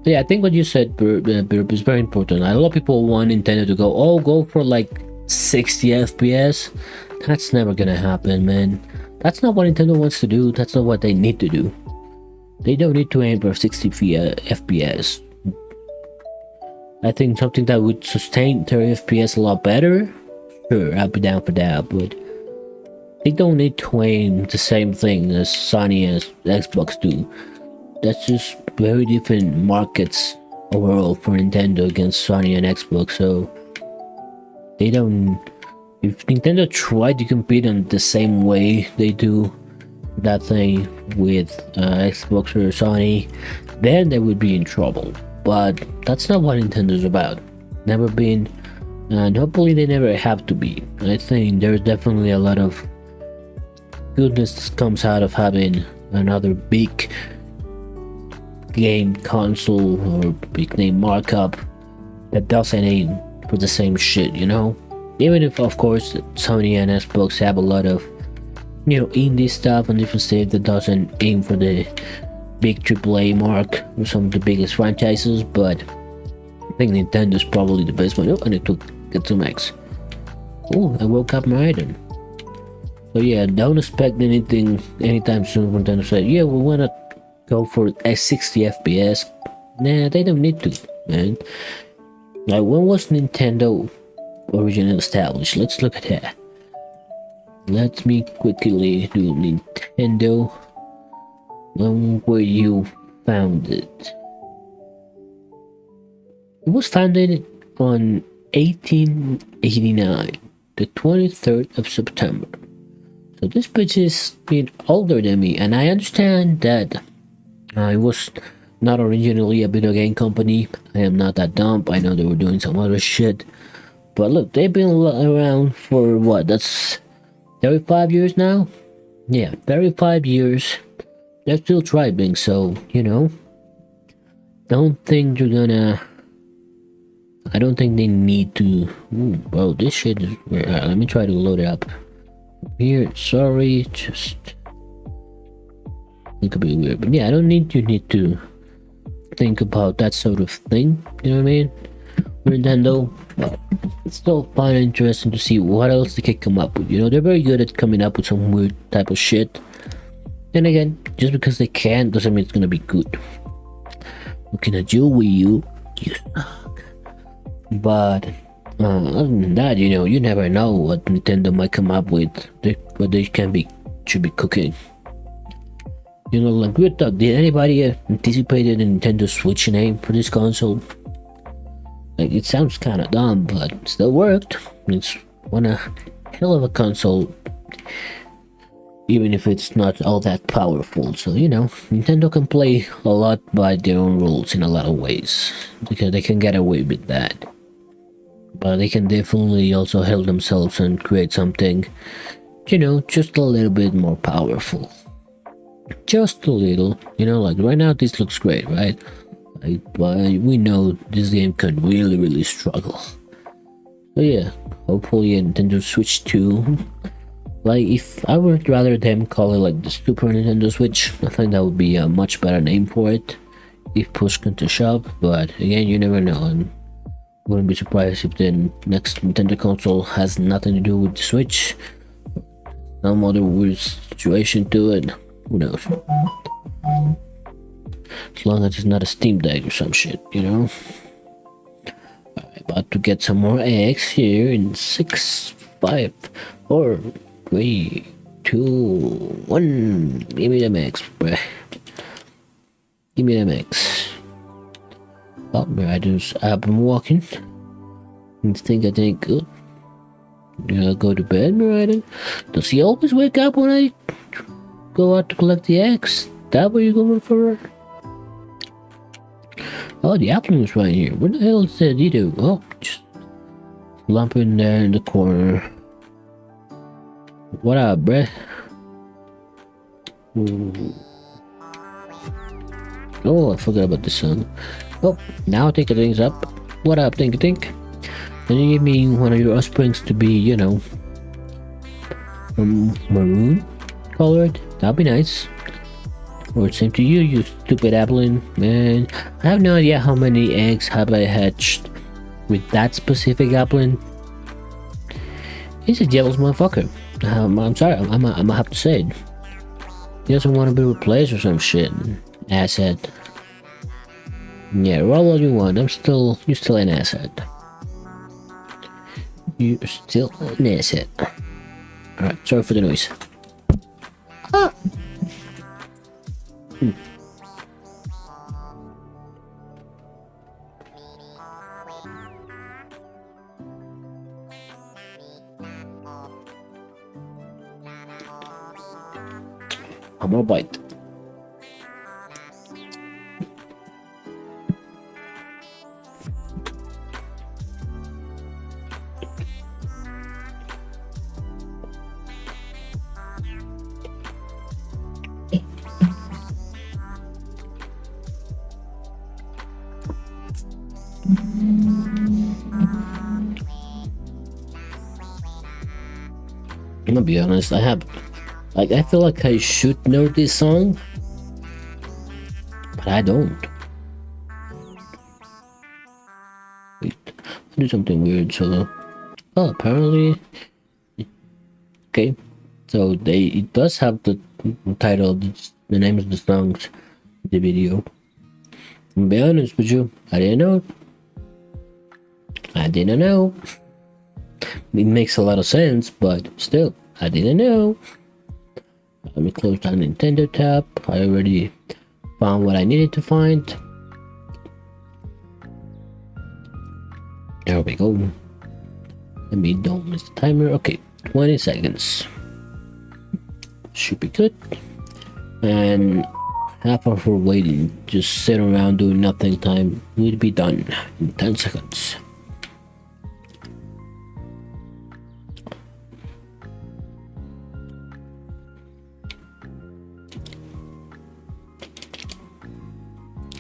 Yeah, I think what you said, Burp, is very important. A lot of people want Nintendo to go for like 60 FPS. That's never gonna happen, man. That's not what Nintendo wants to do. That's not what they need to do. They don't need to aim for 60 FPS. I think something that would sustain 30 FPS a lot better, sure, I'd be down for that, but they don't need to aim the same thing as Sony and Xbox do. That's just very different markets overall for Nintendo against Sony and Xbox, so they don't... If Nintendo tried to compete in the same way they do that thing with Xbox or Sony, then they would be in trouble. But that's not what Nintendo's about. Never been, and hopefully they never have to be. I think there's definitely a lot of goodness that comes out of having another big game console or big name markup that doesn't aim for the same shit, you know? Even if, of course, Sony and Xbox have a lot of, you know, indie stuff and different stuff that doesn't aim for the big AAA mark or some of the biggest franchises, but think Nintendo's probably the best one. Oh, I need to get some eggs. Oh, I woke up my item. So yeah, don't expect anything anytime soon. Nintendo said, yeah, we wanna go for a 60 FPS. Nah, they don't need to, man. Like, when was Nintendo originally established? Let's look at that. Let me quickly do Nintendo. When were you founded? It was founded on 1889, the 23rd of September. So this bitch is been older than me, and I understand that it was not originally a video game company. I am not that dumb. I know they were doing some other shit. But look, they've been around for what? That's 35 years now? Yeah, 35 years. They're still thriving, so, you know. Don't think you're gonna... I don't think they need to... Ooh, bro, this shit is... let me try to load it up. Here, sorry, just... It could be weird, but yeah, I don't need to think about that sort of thing, you know what I mean? Nintendo, but it's still fun and interesting to see what else they can come up with. You know, they're very good at coming up with some weird type of shit. And again, just because they can doesn't mean it's gonna be good. Looking at you, Wii U, you suck. But other than that, you know, you never know what Nintendo might come up with. What they should be cooking. You know, like weird talk. Did anybody anticipated a Nintendo Switch name for this console? Like, it sounds kind of dumb, but it still worked. It's one a hell of a console, even if it's not all that powerful. So, you know, Nintendo can play a lot by their own rules in a lot of ways, because they can get away with that. But they can definitely also help themselves and create something, you know, just a little bit more powerful. Just a little, you know, like right now this looks great, right? Like, but we know this game can really struggle. So yeah, hopefully Nintendo Switch 2. Like, if I would rather them call it like the Super Nintendo Switch, I think that would be a much better name for it if push comes to shove. But again, you never know, and wouldn't be surprised if the next Nintendo console has nothing to do with the Switch, some other weird situation to it. Who knows? As long as it's not a Steam Deck or some shit, you know? Alright, about to get some more eggs here in 6, 5, 4, 3, 2, 1. Give me them eggs, bruh. Give me them eggs. Oh, I've been walking. Tinkatink, good. Go to bed, Miranda. Does he always wake up when I go out to collect the eggs? That what you're going for? Oh, the Applin was right here. Where the hell is that Dito? Oh, just lumping there in the corner. What up, bruh? Ooh. Oh, I forgot about the sun. Oh, now Tinkatink's up. What up, Tinkatink? Can you give me one of your offsprings to be, you know, maroon colored? That'd be nice. Or same to you, you stupid Applin. Man, I have no idea how many eggs have I hatched with that specific Applin. He's a jealous motherfucker. I'm sorry, I'm gonna have to say it. He doesn't want to be replaced or some shit. Asset. Yeah, roll all you want. You're still an asset. You're still an asset. Alright, sorry for the noise. Ah. I'm gonna bite. I'm gonna be honest, I feel like I should know this song, but I don't. do something weird. So, oh, apparently, okay. So it does have the title, the name of the songs, the video. To be honest with you, I didn't know. I didn't know. It makes a lot of sense, but still, I didn't know. Let me close down Nintendo tab. I already found what I needed to find. There we go. Let me don't miss the timer. Okay, 20 seconds. Should be good. And half of her waiting, just sit around doing nothing time will be done in 10 seconds.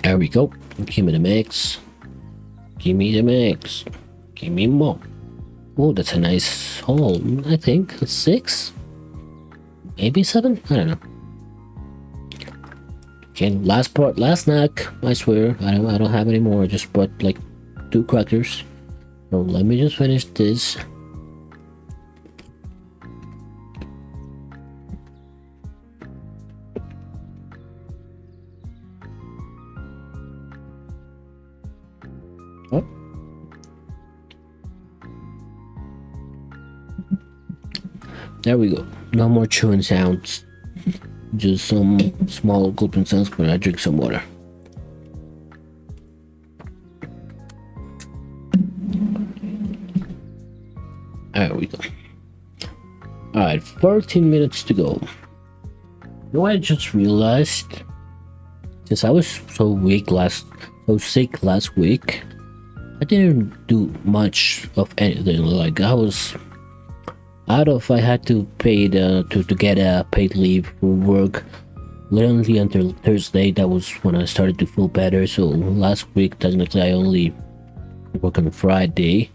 There we go. Give me the mix. Give me the mix. Give me more. Oh, that's a nice haul. I think it's 6, maybe 7. I don't know. Okay, last snack. I swear, I don't have any more. I just bought like 2 crackers. So let me just finish this. Oh. There we go. No more chewing sounds. Just some small gulping sounds when I drink some water. There we go. Alright, 14 minutes to go. You know what I just realized? Since I was so sick last week, I didn't do much of anything. Like I had to pay to get a paid leave for work literally until Thursday. That was when I started to feel better. So last week technically I only work on Friday,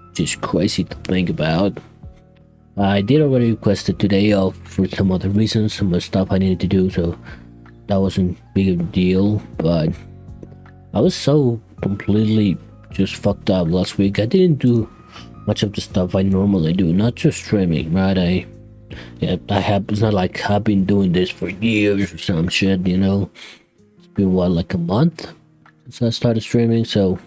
which is crazy to think about. I did already request it today off for some other reasons, some other stuff I needed to do, so that wasn't big of a deal. But I was so completely just fucked up last week. I didn't do much of the stuff I normally do, not just streaming, right? It's not like I've been doing this for years or some shit, you know. It's been like a month since I started streaming, so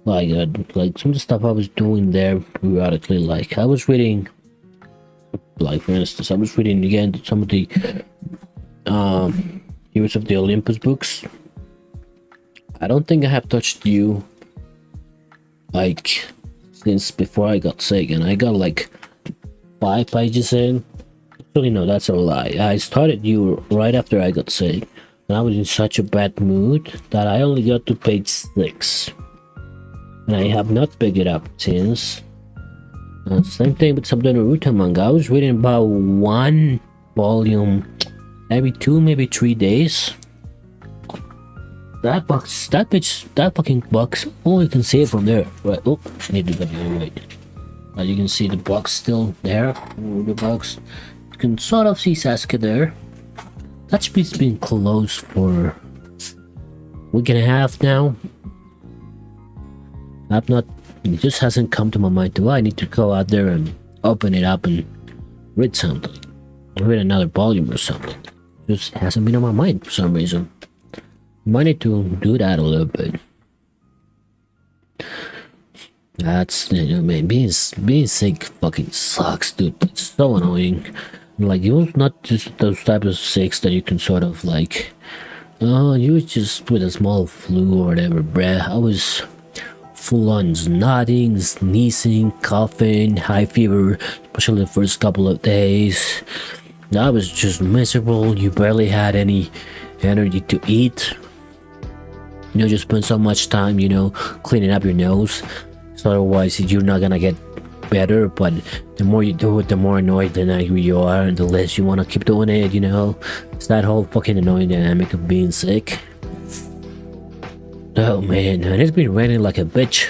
like some of the stuff I was doing there periodically, like I was reading, like for instance, I was reading again some of the Heroes of the Olympus books. I don't think I have touched you like since before I got sick, and I got like 5 pages in. Actually, no, that's a lie. I started you right after I got sick, and I was in such a bad mood that I only got to page 6, and I have not picked it up since. Same thing with some of the Naruto manga. I was reading about 1 volume every 2, maybe 3 days. That fucking box. Oh, you can see it from there. Right. Oh, I need to get it right. You can see the box still there. The box. You can sort of see Sasuke there. That has been closed for a week and a half now. It just hasn't come to my mind. Do I need to go out there and open it up and read something? Read another volume or something. It just hasn't been on my mind for some reason. Might need to do that a little bit. That's, you know, man, being sick fucking sucks, dude. It's so annoying. Like, it was not just those types of sicks that you can sort of like, oh, you was just with a small flu or whatever, bruh. I was full on nodding, sneezing, coughing, high fever, especially the first couple of days. I was just miserable. You barely had any energy to eat. You know, just spend so much time, you know, cleaning up your nose. So otherwise, you're not gonna get better. But the more you do it, the more annoyed and angry you are, and the less you want to keep doing it, you know. It's that whole fucking annoying dynamic of being sick. Oh man, and it's been raining like a bitch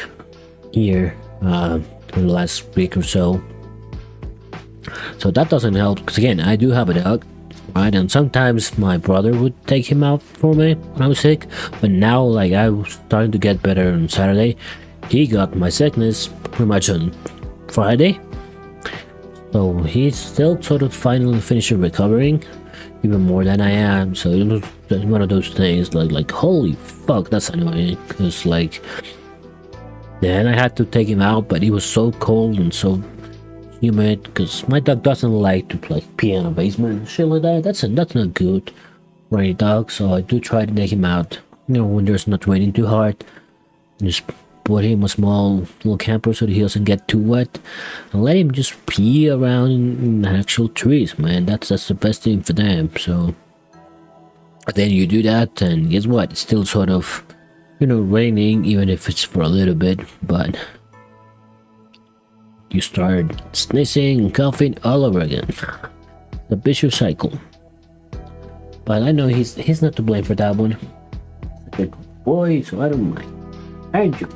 here in the last week or so. So that doesn't help, because again, I do have a dog. Right, and sometimes my brother would take him out for me when I was sick, but now, like, I was starting to get better on Saturday. he got my sickness pretty much on Friday. So he's still sort of finally finishing recovering, even more than I am. So it was one of those things like holy fuck, that's annoying. Cause like then I had to take him out, but it was so cold and so humid. Cause my dog doesn't like to like pee in a basement and shit like that. That's not good for any dog. So I do try to take him out, you know, when there's not raining too hard. Just put him a small little camper so that he doesn't get too wet, and let him just pee around in actual trees, man. That's the best thing for them. So then you do that, and guess what? It's still sort of, you know, raining, even if it's for a little bit, but you start sneezing and coughing all over again. The vicious cycle. But I know he's not to blame for that one. He's a good boy, so I don't mind. Aren't you?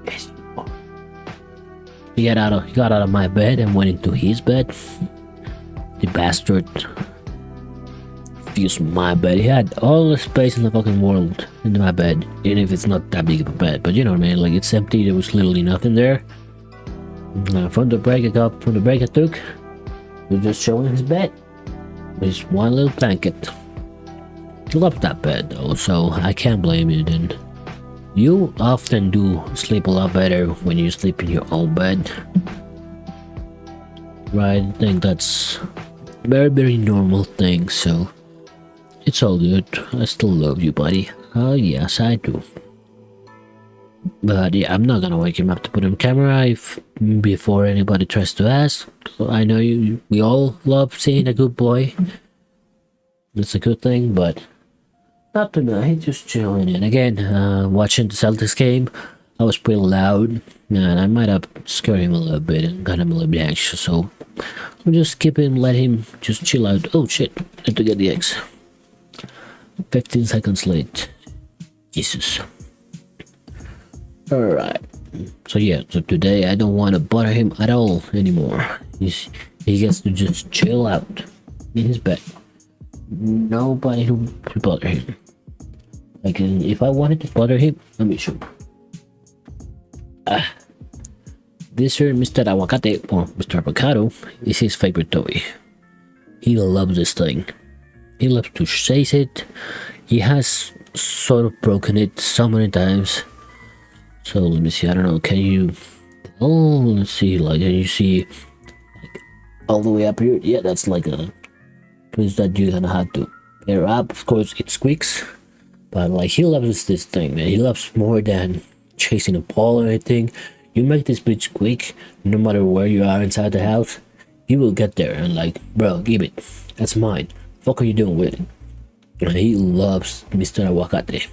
Yes, you are. He got out of my bed and went into his bed. The bastard used my bed. He had all the space in the fucking world in my bed, even if it's not that big of a bed. But you know what I mean? Like, it's empty. There was literally nothing there. From the break I took, he was just showing his bed. With one little blanket. He loves that bed though, so I can't blame you then. You often do sleep a lot better when you sleep in your own bed. Right? I think that's very, very normal thing, so it's all good. I still love you, buddy. Oh yes, I do. But yeah, I'm not gonna wake him up to put him camera before anybody tries to ask. I know we all love seeing a good boy. It's a good thing, but not tonight. Just chilling. And again, watching the Celtics game, I was pretty loud, and I might have scared him a little bit and got him a little bit anxious. So I'm just let him just chill out. Oh shit! I had to get the eggs. 15 seconds late. Jesus. Alright, so yeah, so today I don't want to bother him at all anymore. He gets to just chill out in his bed. Nobody to bother him. Like, if I wanted to bother him, let me show you. This here Mr. Aguacate, or Mr. Avocado, is his favorite toy. He loves this thing. He loves to chase it. He has sort of broken it so many times. So let me see, I don't know, can you, oh, let's see, like, can you see, like, all the way up here? Yeah, that's like a place that you're gonna have to pair up. Of course, it squeaks, but like, he loves this thing, man. He loves more than chasing a ball or anything. You make this bitch squeak, no matter where you are inside the house, he will get there and like, bro, give it, that's mine. Fuck are you doing with it? And he loves Mr. Aguacate.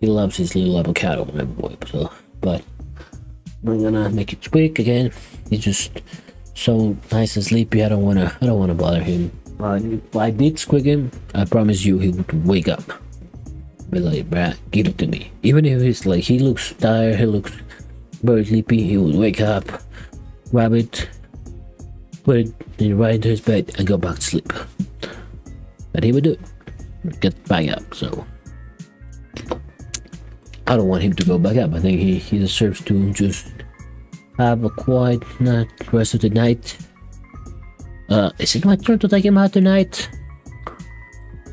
He loves his little avocado, my boy. So, but I'm gonna make it quick again. He's just so nice and sleepy. I don't wanna bother him. If I did squeak him, I promise you he would wake up. Be like, bruh, give it to me. Even if he's like, he looks tired, he looks very sleepy, he would wake up, grab it, put it right into his bed, and go back to sleep. But he would do it. Get back up. So I don't want him to go back up. I think he deserves to just have a quiet night, rest of the night. Is it my turn to take him out tonight?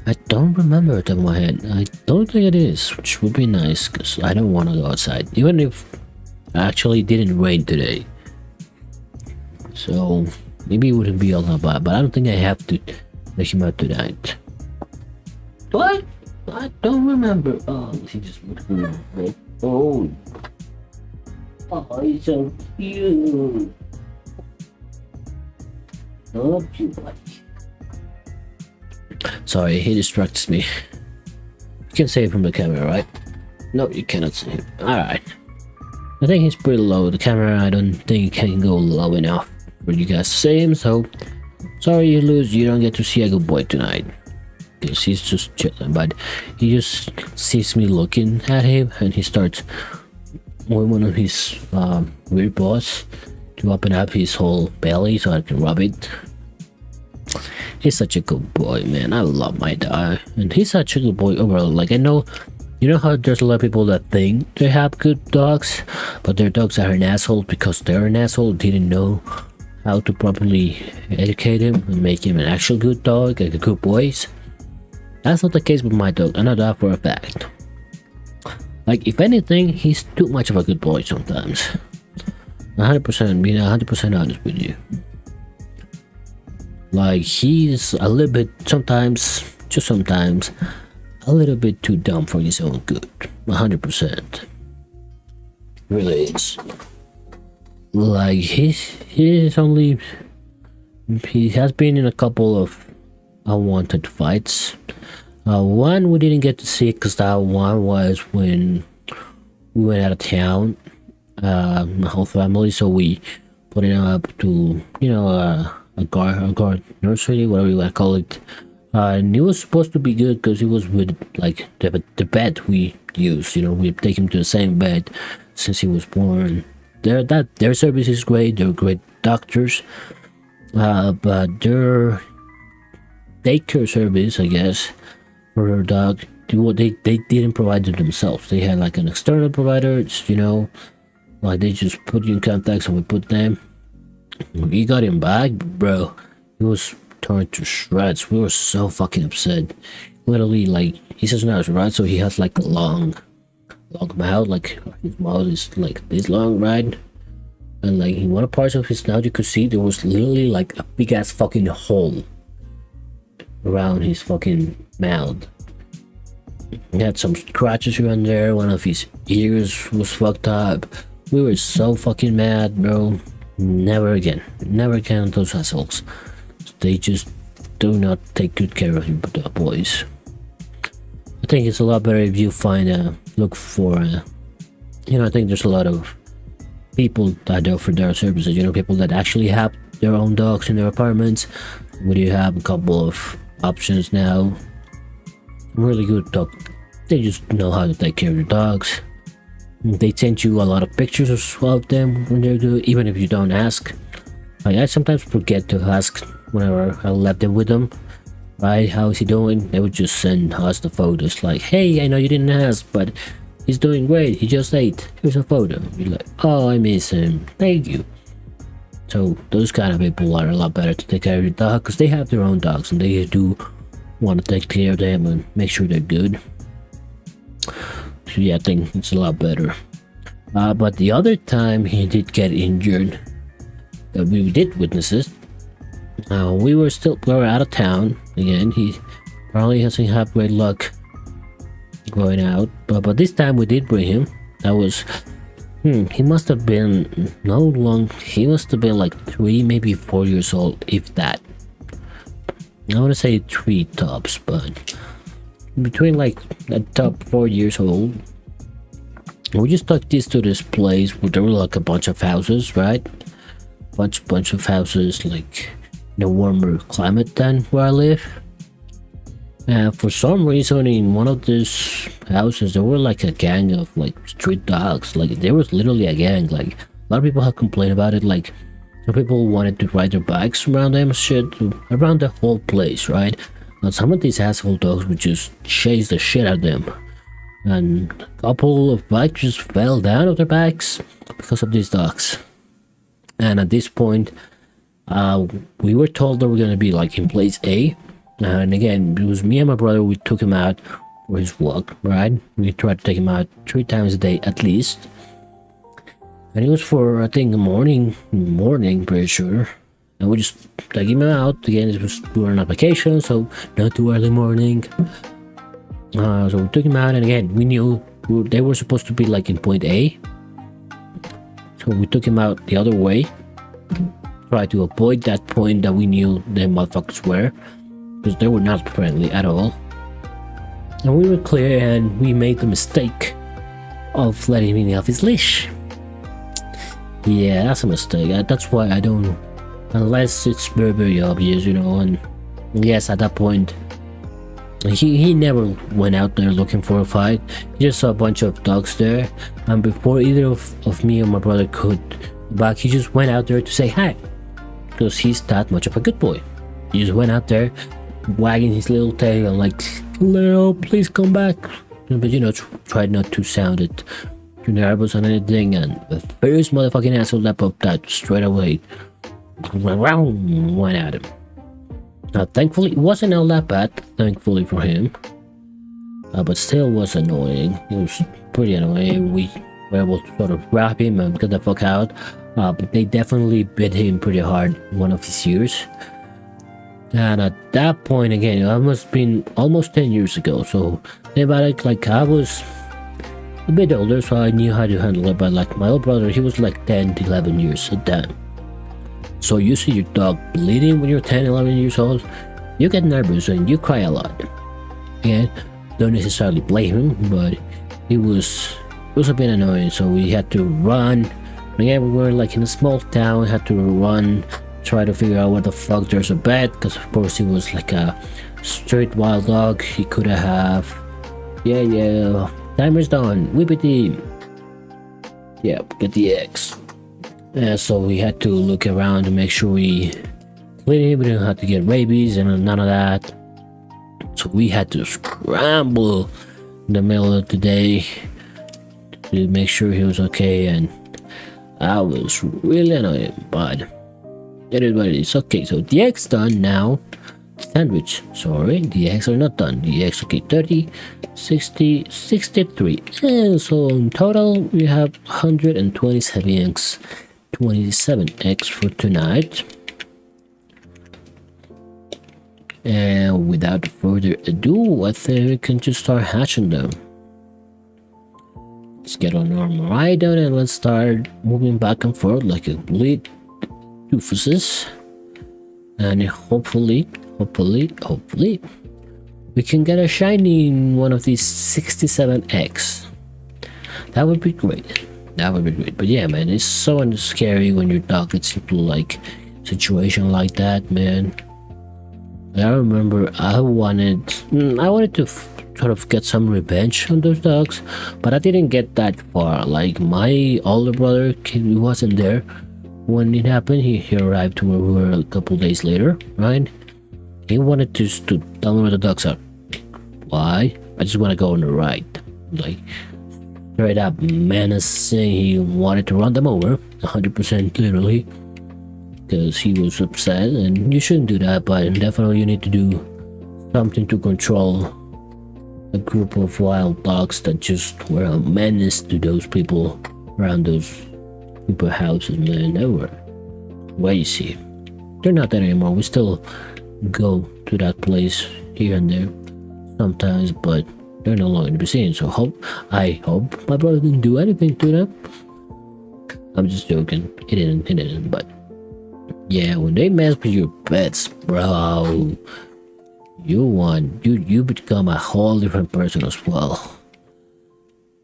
I don't remember it on my head. I don't think it is, which would be nice, because I don't want to go outside. Even if it actually didn't rain today. So maybe it wouldn't be all that bad, but I don't think I have to take him out tonight. What? I don't remember. Oh, he just went through. Oh, he's so cute. Love you, buddy. Sorry, he distracts me. You can see it from the camera, right? No, you cannot see him. Alright. I think he's pretty low. The camera, I don't think it can go low enough for you guys to see him, so sorry you lose. You don't get to see a good boy tonight. Because he's just chilling, but he just sees me looking at him and he starts with one of his weird paws to open up his whole belly so I can rub it. He's such a good boy, man. I love my dog, and he's such a good boy overall. Like, I know You know how there's a lot of people that think they have good dogs, but their dogs are an asshole because they're an asshole, didn't know how to properly educate him and make him an actual good dog, like a good boy. That's not the case with my dog. I know that for a fact. Like, if anything, he's too much of a good boy sometimes. 100%, being 100% honest with you. Like, he's a little bit, sometimes, just sometimes, a little bit too dumb for his own good. 100%. Really is. Like, he has been in a couple of unwanted fights. One we didn't get to see because that one was when we went out of town, my whole family, so we put him up to, you know, a guard nursery, whatever you want to call it. And it was supposed to be good because he was with like the bed we use, you know, we take him to the same bed since he was born. Their service is great, they're great doctors, but their daycare service, I guess, for her dog, they didn't provide it themselves. They had like an external provider, you know, like they just put you in contacts and we put them. We got him back, bro. He was torn to shreds. We were so fucking upset. Literally, like, he says not right, so he has like a long mouth, like his mouth is like this long, right? And like in one part of his mouth, you could see there was literally like a big ass fucking hole around his fucking mouth. He had some scratches around there. One of his ears was fucked up. We were so fucking mad, bro. Never again those assholes. They just do not take good care of you, boys. I think it's a lot better if you find look for you know, I think there's a lot of people that offer their services, you know, people that actually have their own dogs in their apartments. We do have a couple of options now. Really good dog. They just know how to take care of their dogs. They send you a lot of pictures of them when they're good, even if you don't ask. Like, I sometimes forget to ask whenever I left them with them, right? How is he doing? They would just send us the photos like, hey, I know you didn't ask, but he's doing great, he just ate, here's a photo. You're like, oh, I miss him, thank you. So those kind of people are a lot better to take care of your dog because they have their own dogs and they do want to take care of them and make sure they're good. So yeah, I think it's a lot better. But the other time he did get injured, that we did witness it. We were out of town again. He probably hasn't had great luck going out, but this time we did bring him. That was he must have been he must have been like 3, maybe 4 years old, if that. I want to say 3 tops, but between like the top 4 years old. We just took this to this place where there were like a bunch of houses, right? Bunch of houses, like in a warmer climate than where I live. And for some reason, in one of these houses, there were like a gang of like street dogs. Like, there was literally a gang. Like, a lot of people have complained about it. Like, some people wanted to ride their bikes around them, shit, around the whole place, right? And some of these asshole dogs would just chase the shit out of them. And a couple of bikes just fell down of their bikes because of these dogs. And at this point, we were told that we're gonna be like in place A. And again, it was me and my brother. We took him out for his walk, right? We tried to take him out 3 times a day at least. And it was for, I think, morning, pretty sure. And we just take him out. Again, it was, we were on a vacation, so not too early morning. So we took him out, and again, we knew they were supposed to be like in point A. So we took him out the other way. Tried to avoid that point that we knew the motherfuckers were, because they were not friendly at all. And we were clear, and we made the mistake of letting him off his leash. Yeah, that's a mistake. That's why I don't, unless it's very, very obvious, you know. And yes, at that point, he never went out there looking for a fight. He just saw a bunch of dogs there, and before either of me or my brother could back, he just went out there to say hi, because he's that much of a good boy. He just went out there wagging his little tail and like, Leo, please come back. but try not to sound it too nervous on anything. And the first motherfucking asshole that popped out straight away, went at him. Now, thankfully, it wasn't all that bad. Thankfully for him, but still was annoying. It was pretty annoying. We were able to sort of grab him and get the fuck out. But they definitely bit him pretty hard in one of his ears. And at that point, again, it must have been almost 10 years ago. So think about it, like I was a bit older, so I knew how to handle it. But like my old brother, he was like 10 to 11 years at that. So you see your dog bleeding when you're 10, 11 years old, you get nervous and you cry a lot. And don't necessarily blame him, but it was a bit annoying. So we had to run. Again, we were like in a small town, we had to run, try to figure out where the fuck there's a bed, because of course he was like a straight wild dog. He could have, yeah, timer's done, whippity. Yeah, get the eggs. So we had to look around to make sure we clean him. We didn't have to get rabies and none of that. So we had to scramble in the middle of the day to make sure he was okay, and I was really annoyed, but it is what it is. Okay, so the eggs done now. Sandwich, sorry, the eggs are not done. The eggs, okay, 30, 60, 63. And so in total, we have 127 eggs. 27 eggs for tonight. And without further ado, I think we can just start hatching them. Let's get on our right down and let's start moving back and forth like a complete doofuses. And hopefully, we can get a shiny in one of these 67 eggs. That would be great. That would be great. But yeah, man, it's so scary when your dog gets into like a situation like that, man. I remember I wanted to sort of get some revenge on those dogs, but I didn't get that far. Like my older brother, he wasn't there when it happened. He arrived to where we were a couple days later, right? He wanted to tell me where the dogs are. Why? I just want to go on the ride. Like straight up menacing. He wanted to run them over, 100% literally, because he was upset. And you shouldn't do that, but definitely you need to do something to control a group of wild dogs that just were a menace to those people around those people's houses, man. They were crazy. They're not there anymore. We still go to that place here and there sometimes, but they're no longer to be seen. So I hope my brother didn't do anything to them. I'm just joking. He didn't. But yeah, when they mess with your pets, bro, you become a whole different person as well.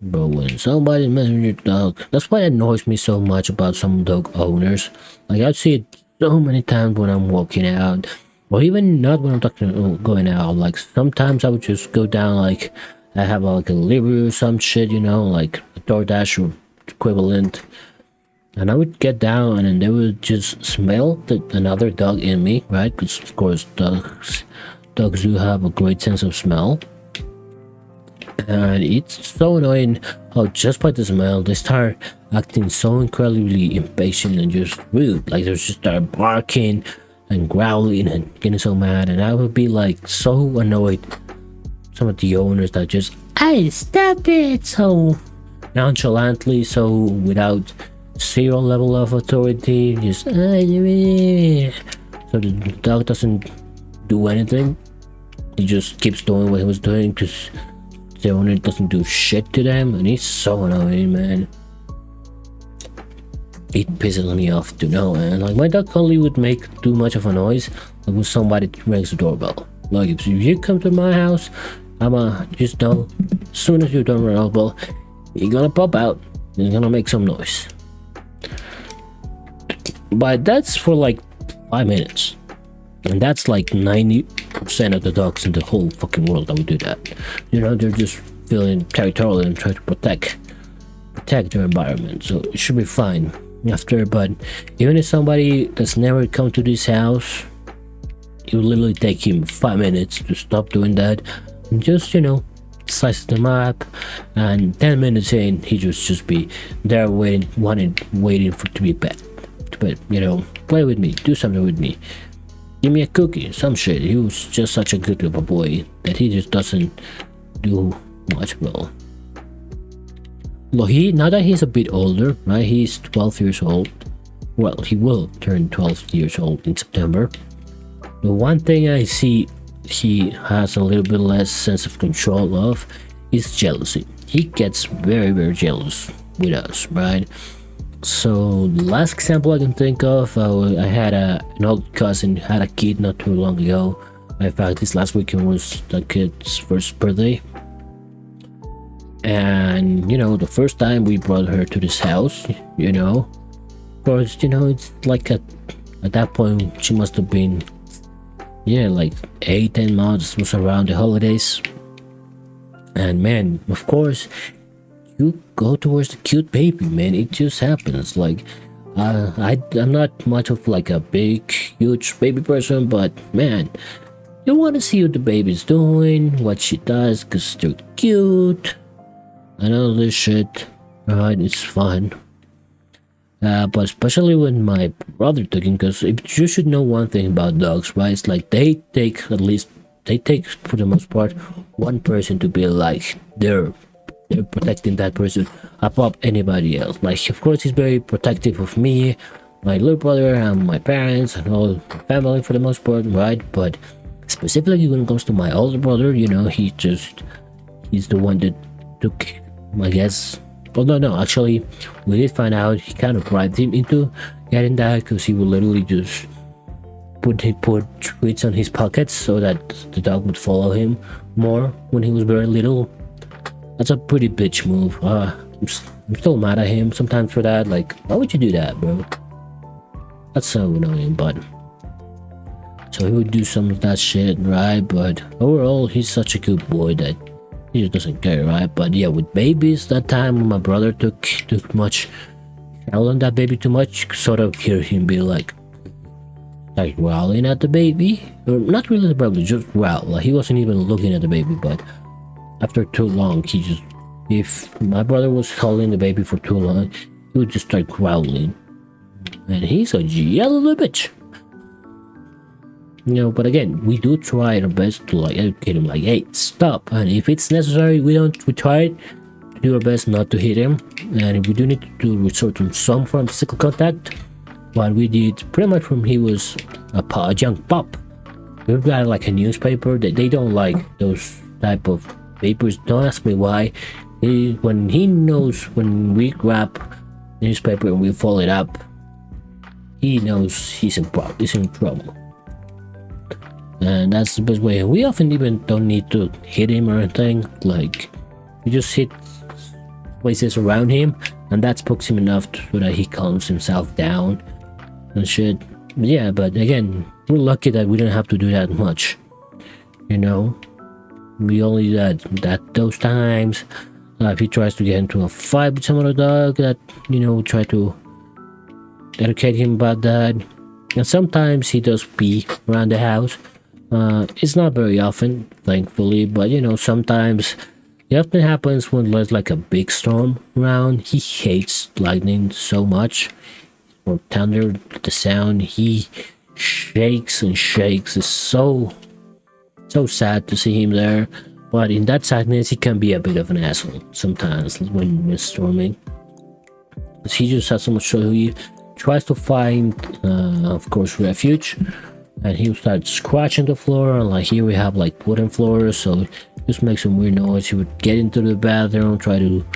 Bro, when somebody messes with your dog, that's why it annoys me so much about some dog owners. Like I see it so many times when I'm walking out, or even not when I'm going out. Like sometimes I would just go down, like I have like a delivery or some shit, like a DoorDash or equivalent, and I would get down and then they would just smell another dog in me, right? Because of course dogs do have a great sense of smell. And it's so annoying how just by the smell they start acting so incredibly impatient and just rude. Like they just start barking and growling and getting so mad, and I would be like so annoyed. Some of the owners that just, hey, stop it, so nonchalantly, so without zero level of authority, just so the dog doesn't do anything. He just keeps doing what he was doing because the owner doesn't do shit to them, and it's so annoying, man. It pisses me off to know, man. Like my dog only would make too much of a noise like when somebody rings the doorbell. Like if you come to my house, just know as soon as you don't ring the doorbell, you're gonna pop out. You're gonna make some noise. But that's for like 5 minutes, and that's like 90% of the dogs in the whole fucking world that would do that. They're just feeling territorial and trying to protect their environment, so it should be fine after. But even if somebody that's never come to this house, it will literally take him 5 minutes to stop doing that and just slices them up, and 10 minutes in, he just be there waiting for to be pet. But play with me, do something with me, give me a cookie, some shit. He was just such a good little boy that he just doesn't do much. Well, now that he's a bit older, right? He's 12 years old. Well, he will turn 12 years old in September. The one thing I see he has a little bit less sense of control of is jealousy. He gets very, very jealous with us, right? So the last example I can think of, I had an old cousin had a kid not too long ago. In fact, this last weekend was the kid's first birthday. And the first time we brought her to this house, of course, it's like at that point she must have been like 8-10 months, was around the holidays. And man, of course, you go towards the cute baby, man. It just happens. Like I'm not much of like a big huge baby person, but man, you want to see what the baby's doing, what she does, because they're cute and all this shit, right? It's fun. But especially when my brother took him, because you should know one thing about dogs, right? It's like they take for the most part one person to be like they're protecting that person above anybody else. Like, of course, he's very protective of me, my little brother, and my parents, and all the family for the most part, right? But specifically when it comes to my older brother, he's the one that took, I guess. Although no, actually, we did find out he kind of bribed him into getting that, because he would literally just put treats on his pockets so that the dog would follow him more when he was very little. That's a pretty bitch move. I'm still mad at him sometimes for that. Like, why would you do that, bro? That's so annoying. But so he would do some of that shit, right? But overall, he's such a good boy that he just doesn't care, right? But yeah, with babies, that time when my brother took much hell on that baby too much, sort of hear him be like growling at the baby, or not really, probably just growl. Like, he wasn't even looking at the baby, but after too long, if my brother was holding the baby for too long, he would just start growling, and he's a yellow little bitch. But again, we do try our best to like educate him, like, hey, stop. And if it's necessary, we try to do our best not to hit him. And if we do need to resort to some form of physical contact, what we did pretty much from he was a young pup, we've got like a newspaper that they don't like those type of papers. Don't ask me why. When he knows, when we grab the newspaper and we fold it up, he knows he's in trouble. And that's the best way. And we often even don't need to hit him or anything. Like, we just hit places around him, and that spooks him enough so that he calms himself down and shit. Yeah, but again, we're lucky that we don't have to do that much. We only that those times. If he tries to get into a fight with some other dog, that we try to educate him about that. And sometimes he does pee around the house. It's not very often, thankfully, but sometimes it often happens when there's like a big storm around. He hates lightning so much, or thunder, the sound. He shakes and shakes. It's so sad to see him there. But in that sadness, he can be a bit of an asshole sometimes when storming. Because he just has so much, so he tries to find, of course, refuge. And he would start scratching the floor, and like here we have like wooden floors, so just make some weird noise. He would get into the bathroom, try to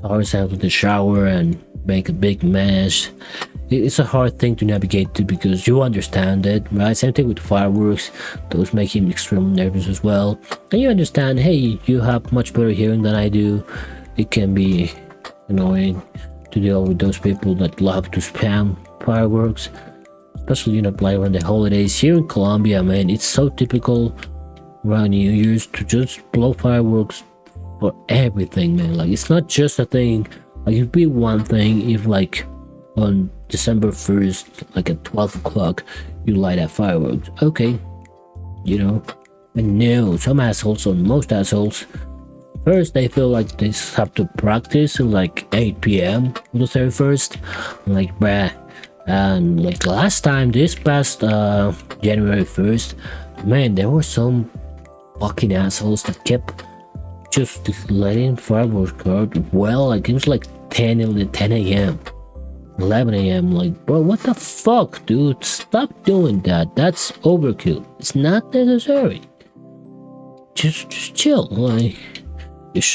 power himself with the shower, and make a big mess. It's a hard thing to navigate to, because you understand it, right? Same thing with fireworks; those make him extremely nervous as well. And you understand, hey, you have much better hearing than I do. It can be annoying to deal with those people that love to spam fireworks. Especially like around the holidays. Here in Colombia, man, it's so typical around New Year's to just blow fireworks for everything, man. Like, it's not just a thing. Like, it'd be one thing if like on December 1st, like at 12 o'clock, you light up fireworks. Okay, but no, some assholes, or most assholes, First, they feel like they have to practice at like 8 p.m. on the 31st. I'm like, bruh. And like last time, this past January 1st, man, there were some fucking assholes that kept just letting fireworks go out. Well, like it was like 10 a.m. 11 a.m. Like, bro, what the fuck, dude? Stop doing that. That's overkill. It's not necessary. Just chill. Like,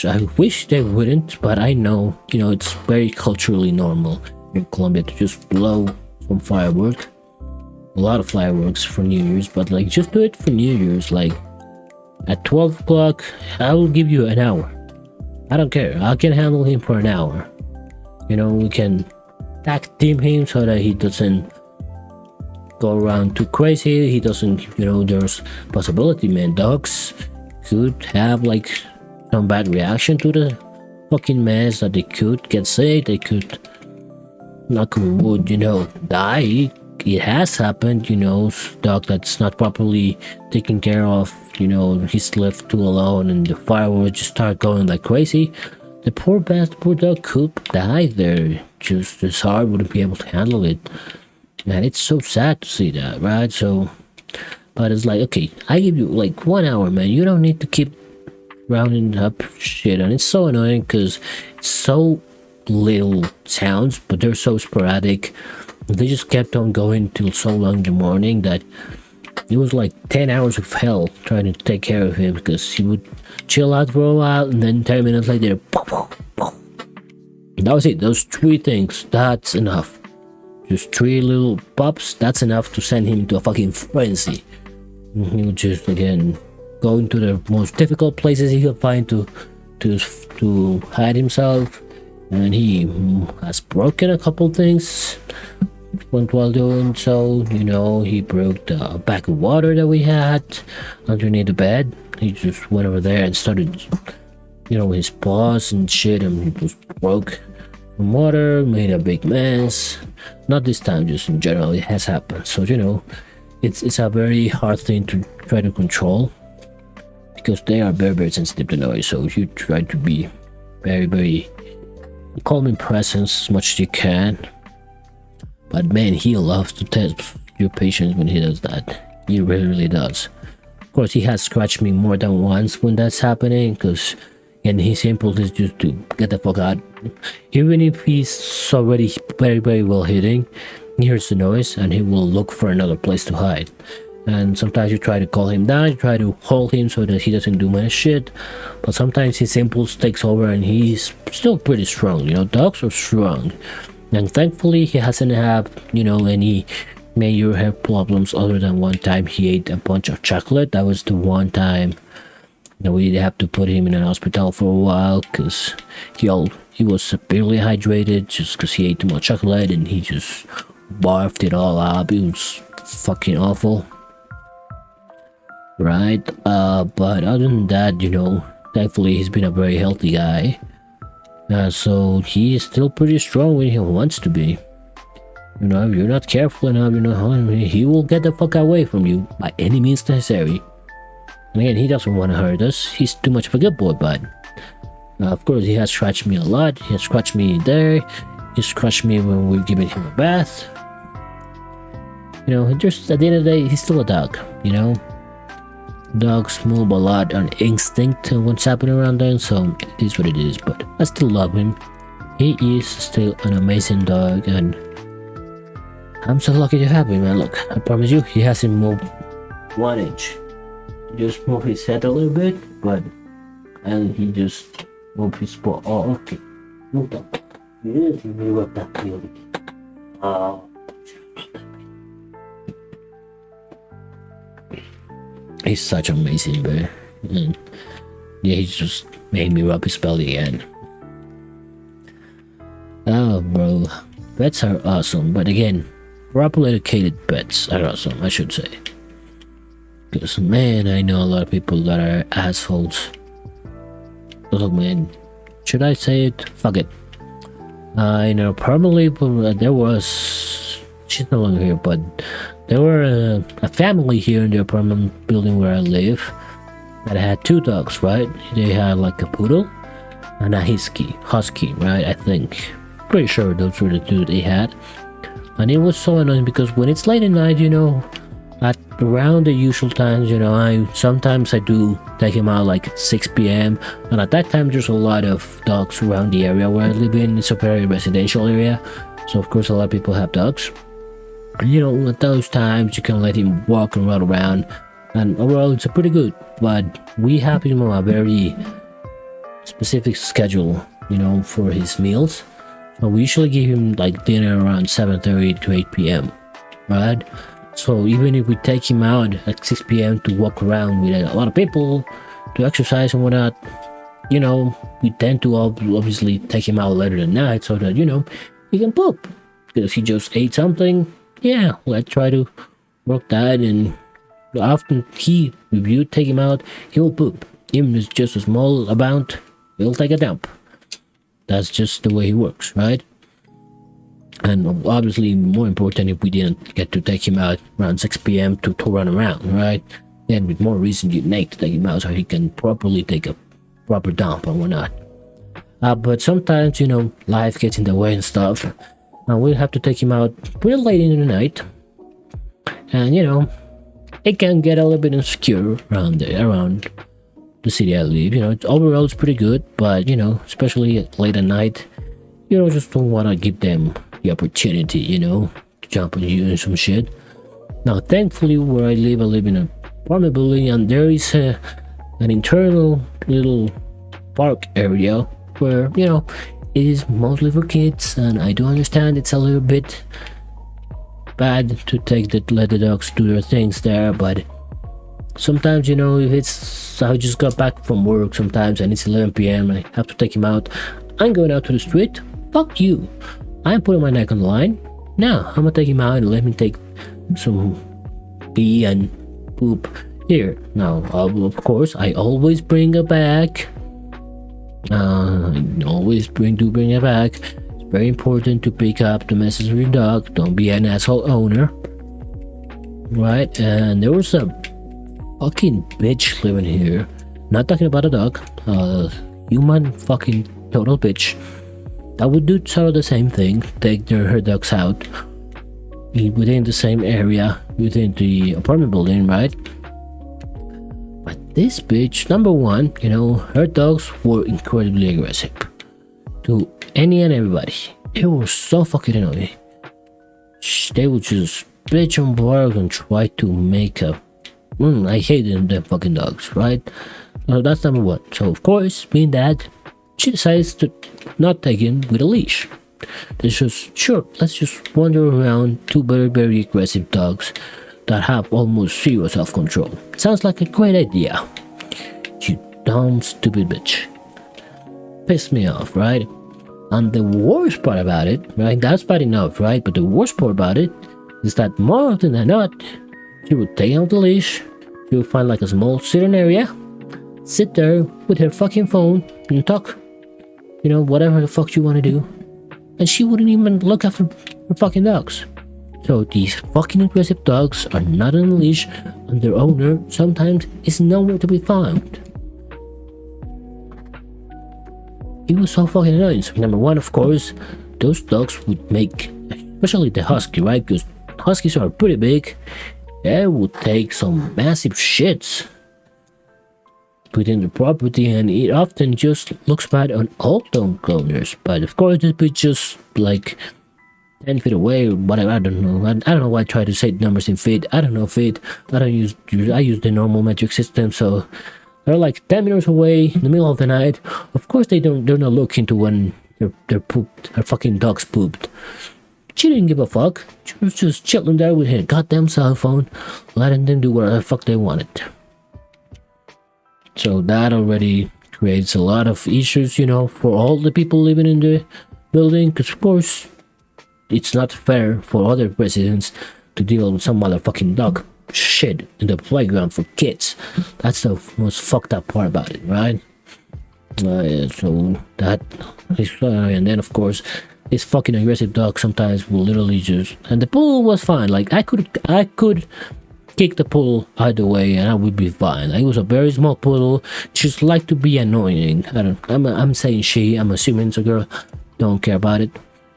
I wish they wouldn't, but I know, it's very culturally normal in Colombia to just blow some firework. A lot of fireworks for New Year's, but like, just do it for New Year's. Like, at 12 o'clock, I will give you an hour. I don't care. I can handle him for an hour. We can tag team him so that he doesn't go around too crazy. He doesn't, there's possibility, man. Dogs could have like some bad reaction to the fucking mess, that they could get sick, they could, knock on wood, die. It has happened, dog that's not properly taken care of, he's left too alone and the fireworks just start going like crazy. The poor dog could die there. Just his heart wouldn't be able to handle it. And it's so sad to see that, right? So, but it's like, okay, I give you like 1 hour, man. You don't need to keep rounding up shit. And it's so annoying because it's so little sounds, but they're so sporadic. They just kept on going till so long in the morning that it was like 10 hours of hell trying to take care of him, because he would chill out for a while and then 10 minutes later, that was it. Those 3 things, that's enough. Just 3 little pops, that's enough to send him into a fucking frenzy. He would just, again, go into the most difficult places he could find to hide himself. And he has broken a couple things while doing so. He broke the bag of water that we had underneath the bed. He just went over there and started, his paws and shit, and he just broke some water, made a big mess. Not this time, just in general, it has happened. So, it's a very hard thing to try to control, because they are very, very sensitive to noise. So you try to be very, very calming presence as much as you can. But man, he loves to test your patience when he does that. He really, really does. Of course, he has scratched me more than once when that's happening, because his impulse is just to get the fuck out. Even if he's already very, very well hitting, he hears the noise and he will look for another place to hide. And sometimes you try to call him down, you try to hold him so that he doesn't do much shit, but sometimes his impulse takes over and he's still pretty strong. Dogs are strong, and thankfully he hasn't had any major health problems, other than one time he ate a bunch of chocolate. That was the one time that we did have to put him in an hospital for a while, because he was severely hydrated just because he ate too much chocolate and he just barfed it all up. It was fucking awful. Right, but other than that, thankfully he's been a very healthy guy, so he is still pretty strong when he wants to be. If you're not careful enough, he will get the fuck away from you by any means necessary. And again, he doesn't want to hurt us. He's too much of a good boy, but of course he has scratched me a lot. He has scratched me there, he scratched me when we're giving him a bath. Just at the end of the day, he's still a dog. Dogs move a lot on instinct and what's happening around them, so it is what it is. But I still love him. He is still an amazing dog, and I'm so lucky to have him, man. Look, I promise you, he hasn't moved 1 inch. He just moved his head a little bit, and he just moved his paw. Oh, okay. Move up. Yes, move up that field. He's such an amazing bear. And yeah, he just made me rub his belly again. Oh, bro. Pets are awesome, but again, properly educated pets are awesome, I should say. Because, man, I know a lot of people that are assholes. Oh, man. Should I say it? Fuck it. Probably there was... She's no longer here, but there were a family here in the apartment building where I live, that had two dogs, right? They had like a poodle and a husky, right? I think. Pretty sure those were the two they had. And it was so annoying because when it's late at night, at around the usual times, I sometimes I do take him out like at 6 p.m. and at that time there's a lot of dogs around the area where I live in. It's a very residential area, so of course a lot of people have dogs. And at those times you can let him walk and run around, and overall it's a pretty good. But we have him on a very specific schedule, for his meals. So we usually give him like dinner around 7:30 to 8 p.m. right? So even if we take him out at 6 p.m. to walk around with a lot of people to exercise and whatnot, we tend to obviously take him out later than night so that he can poop because he just ate something. Yeah, let's try to work that. And often if you take him out, he'll poop. Even if it's just a small amount, he'll take a dump. That's just the way he works, right? And obviously more important if we didn't get to take him out around 6 p.m. to run around, right? Then with more reason you'd make to take him out so he can properly take a proper dump and whatnot. But sometimes, life gets in the way and stuff, and we have to take him out pretty late in the night. And it can get a little bit insecure around the city I live. Overall it's pretty good, but especially late at night, just don't want to give them the opportunity, to jump on you and some shit. Now, thankfully, where I live in an apartment building, and there is an internal little park area where, it is mostly for kids, and I do understand it's a little bit bad to let the dogs do their things there, but sometimes, if it's, I just got back from work sometimes and it's 11 p.m. I have to take him out, I'm going out to the street, fuck you. I'm putting my neck on the line. Now, I'm gonna take him out and let him take some pee and poop here. Now, of course, I always bring a bag. Bring a bag. It's very important to pick up the messes of your dog. Don't be an asshole owner. Right? And there was a fucking bitch living here. Not talking about a dog. Human fucking total bitch. I would do sort of the same thing, take her dogs out within the same area, within the apartment building, right? But this bitch, number one, her dogs were incredibly aggressive to any and everybody. They were so fucking annoying. They would just bitch and bark and try to make a... I hate them fucking dogs, right? So that's number one. So of course, being that, she decides to not take him with a leash. Let's just wander around two very, very aggressive dogs that have almost zero self-control. Sounds like a great idea. You dumb, stupid bitch. Pissed me off, right? And the worst part about it, right? That's bad enough, right? But the worst part about it is that more often than not, she would take out the leash, she would find like a small sitting area, sit there with her fucking phone and talk. Whatever the fuck you want to do. And she wouldn't even look after her fucking dogs. So these fucking aggressive dogs are not on a leash, and their owner sometimes is nowhere to be found. It was so fucking annoying. So number one, of course, those dogs would make, especially the husky, right? Because huskies are pretty big. They would take some massive shits within the property, and it often just looks bad on all dog owners. But of course, it'd be just like 10 feet away or whatever. I don't know. I don't know why I try to say numbers in feet. I don't know feet. I use the normal metric system, so they're like 10 meters away in the middle of the night. Of course, they're not looking to when their fucking dogs pooped. She didn't give a fuck. She was just chilling there with her goddamn cell phone, letting them do whatever the fuck they wanted. So that already creates a lot of issues, for all the people living in the building. Because of course, it's not fair for other residents to deal with some motherfucking dog shit in the playground for kids. That's the most fucked up part about it, right? So that is, and then of course, this fucking aggressive dog sometimes will literally just, and the pool was fine. Like I could kick the poodle out of the way and I would be fine. Like, it was a very small poodle, just like to be annoying. I'm saying she, I'm assuming it's a girl, don't care about it.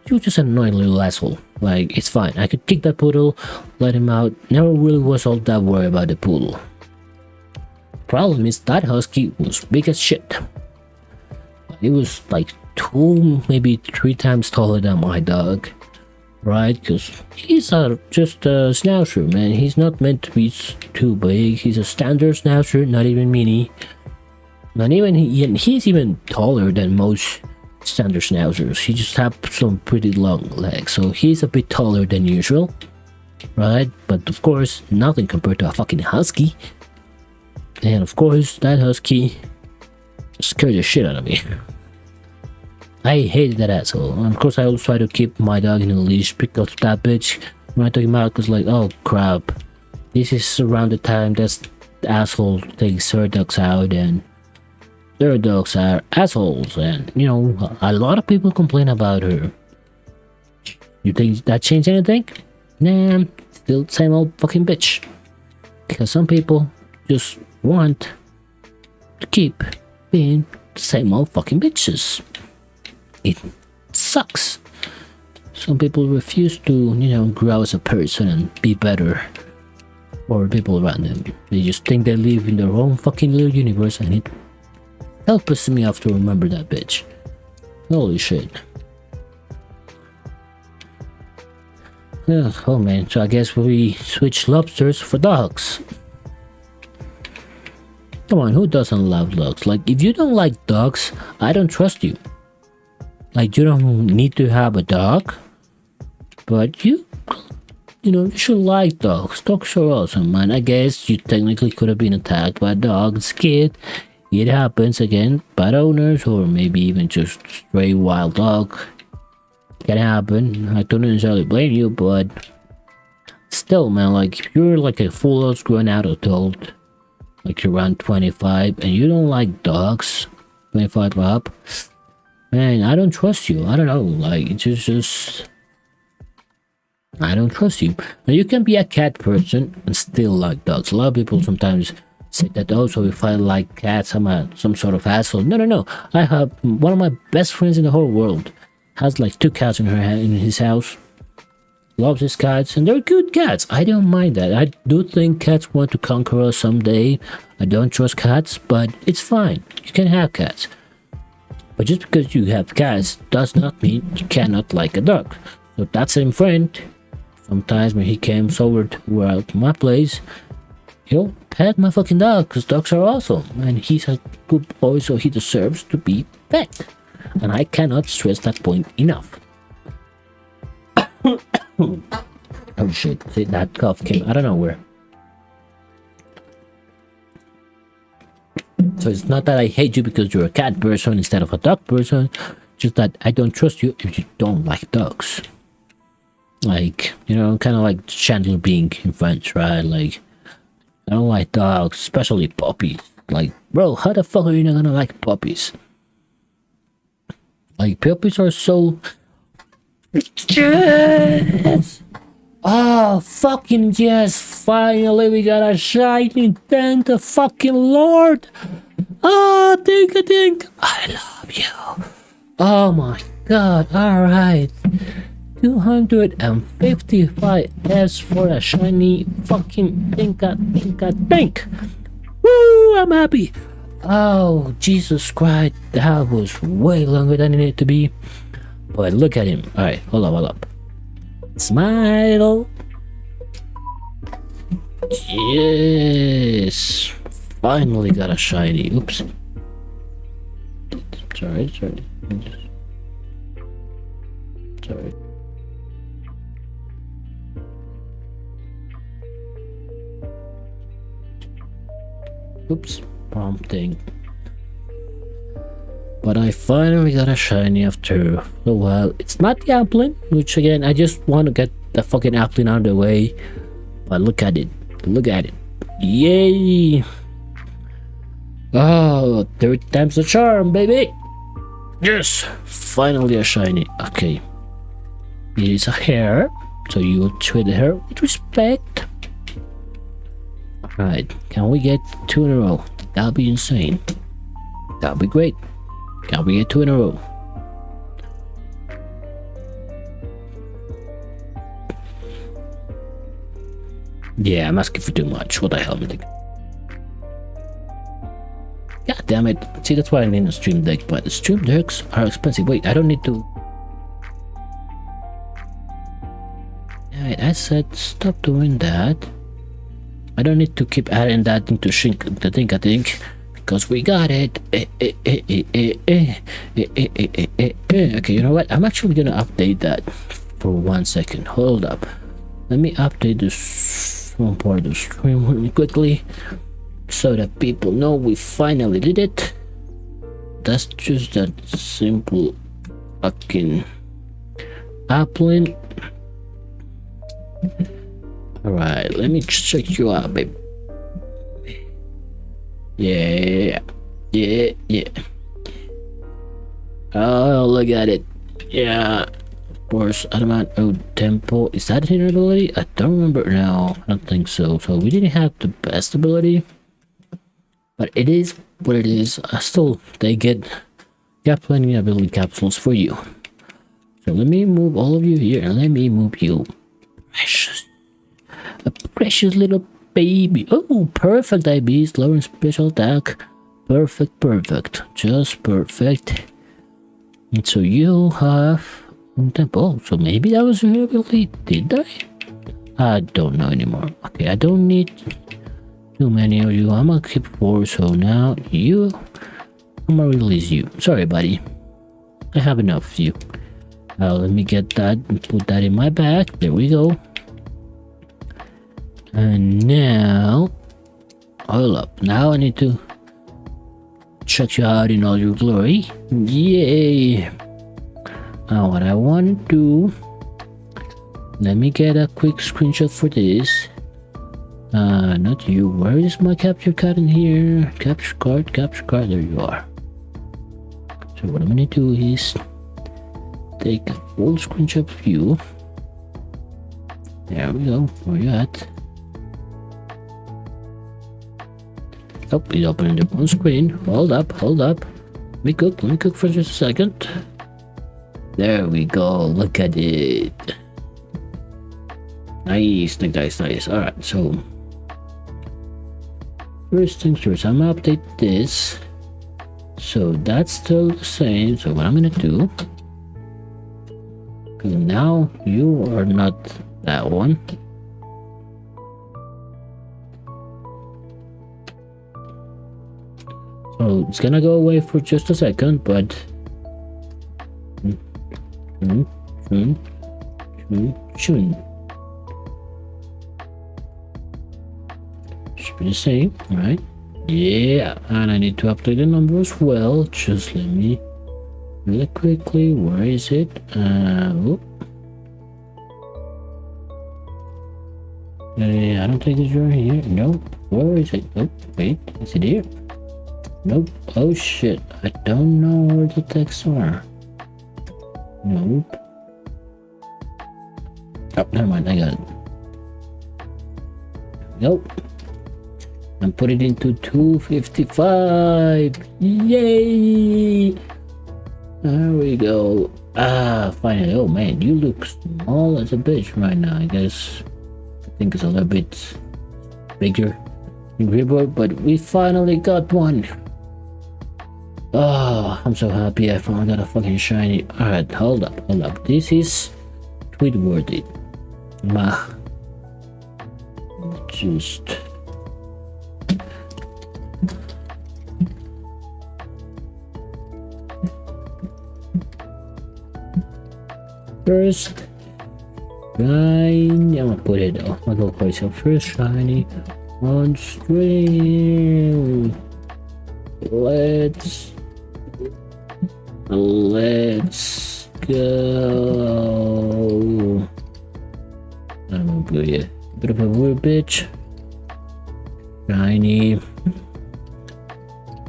She was just an annoying little asshole. Like, it's fine, I could kick that poodle, let him out, never really was all that worried about the poodle. Problem is that husky was big as shit. It was like 2, maybe 3 times taller than my dog. Right, because he's just a schnauzer, man. He's not meant to be too big. He's a standard schnauzer, not even mini. Not even he's even taller than most standard schnauzers. He just have some pretty long legs, so he's a bit taller than usual, right? But of course, nothing compared to a fucking husky. And of course, that husky scared the shit out of me. I hated that asshole. And of course, I always try to keep my dog in a leash because that bitch, when I took him out, was like, oh crap, this is around the time that the asshole takes her dogs out, and their dogs are assholes, and you know, a lot of people complain about her. You think that changed anything? Nah, still the same old fucking bitch. Because some people just want to keep being the same old fucking bitches. It sucks. Some people refuse to, you know, grow as a person and be better for people around them. They just think they live in their own fucking little universe, and it pisses me off to remember that bitch. Holy shit. Oh man, so I guess we switch lobsters for dogs. Come on, who doesn't love dogs? Like, if you don't like dogs, I don't trust you. Like, you don't need to have a dog, but you know, you should like dogs. Dogs are awesome, man. I guess you technically could have been attacked by a dog as a kid. It happens again, bad owners, or maybe even just stray wild dog. Can happen. I don't necessarily blame you, but still, man, like, if you're like a full grown out adult, like you're around 25, and you don't like dogs, 25 up, man, I don't trust you. I don't know, like, it's just I don't trust you. Now, you can be a cat person and still like dogs. A lot of people sometimes say that, oh, so if I like cats, I'm some sort of asshole. No. I have one of my best friends in the whole world has like 2 cats in his house. Loves his cats, and they're good cats. I don't mind that. I do think cats want to conquer us someday. I don't trust cats, but it's fine. You can have cats. But just because you have cats does not mean you cannot like a dog. So that same friend, sometimes when he comes over to my place, he'll pet my fucking dog because dogs are awesome. And he's a good boy, so he deserves to be pet. And I cannot stress that point enough. Oh shit, see, that cough came out of nowhere. So it's not that I hate you because you're a cat person instead of a dog person, just that I don't trust you if you don't like dogs. Like, you know, kind of like Chandler Bing in French, right? Like, I don't like dogs, especially puppies. Like, bro, how the fuck are you not gonna like puppies? Like, puppies are so... Yes! Oh, fucking yes! Finally, we got a shiny, thank the fucking Lord! Ah, Tinkatink! I love you! Oh my god, alright. 255 S for a shiny fucking Tinkatink! Woo! I'm happy! Oh, Jesus Christ, that was way longer than it needed to be. But look at him. Alright, hold up. Smile! Yes! Finally got a shiny. Oops. Sorry. Oops. Prompting. But I finally got a shiny after a while. It's not the Applin, which again, I just want to get the fucking Applin out of the way. But look at it. Yay! Oh, 3 times the charm, baby! Yes! Finally a shiny. Okay. It is a hare, so you will treat her with respect. Right, can we get 2 in a row? That'll be insane. That'll be great. Can we get 2 in a row? Yeah, I'm asking for too much. What the hell, man? God damn it. See, that's why I need a stream deck, but the stream decks are expensive. Wait, I don't need to... Alright, I said stop doing that. I don't need to keep adding that into the Tinkatink, because we got it. Okay, you know what? I'm actually gonna update that for 1 second. Hold up. Let me update this one part of the stream really quickly, so that people know we finally did it. That's just that simple fucking Applin. Alright, let me check you out, babe. Yeah. Oh, look at it. Yeah. Of course, Adamant Tempo. Is that an ability? I don't remember now. I don't think so. So we didn't have the best ability. But it is what it is. Still, they got plenty of ability capsules for you. So let me move all of you here, and let me move you. Precious. A precious little baby. Oh, perfect IBs, lowering special attack. Perfect. Just perfect. And so you have tempo. So maybe that was your ability. Did I don't know anymore. Okay, I don't need too many of you. I'm gonna keep 4. So now you, I'm gonna release you. Sorry, buddy. I have enough of you. Let me get that and put that in my bag. There we go. And now, hold up. Now I need to check you out in all your glory. Yay! Now what I want to do, let me get a quick screenshot for this. Not you. Where is my capture card in here? Capture card. There you are. So what I'm gonna do is take a full screenshot of you. There we go. Where you at? Oh, it's opening the one screen. Hold up. Let me cook for just a second. There we go. Look at it. Nice. Alright, so first things first, I'm gonna update this. So that's still the same. So what I'm gonna do, now you are not that one. So it's gonna go away for just a second, but should be the same, right? Yeah, and I need to update the number as well. Just let me really quickly. Where is it? I don't think it's right here. Nope. Where is it? Oh, wait, is it here? Nope. Oh shit, I don't know where the texts are. Nope. Oh, never mind, I got it. Nope. And put it into 255. Yay! There we go. Finally. Oh man, you look small as a bitch right now. I guess I think it's a little bit bigger in Gribor, but we finally got one. Oh, I'm so happy I finally got a fucking shiny. Alright, hold up. This is tweet worthy. Just first shiny. I'm gonna put it. Oh my god, so first shiny on stream. Let's go. I'm gonna give you a bit of a weird bitch. Shiny.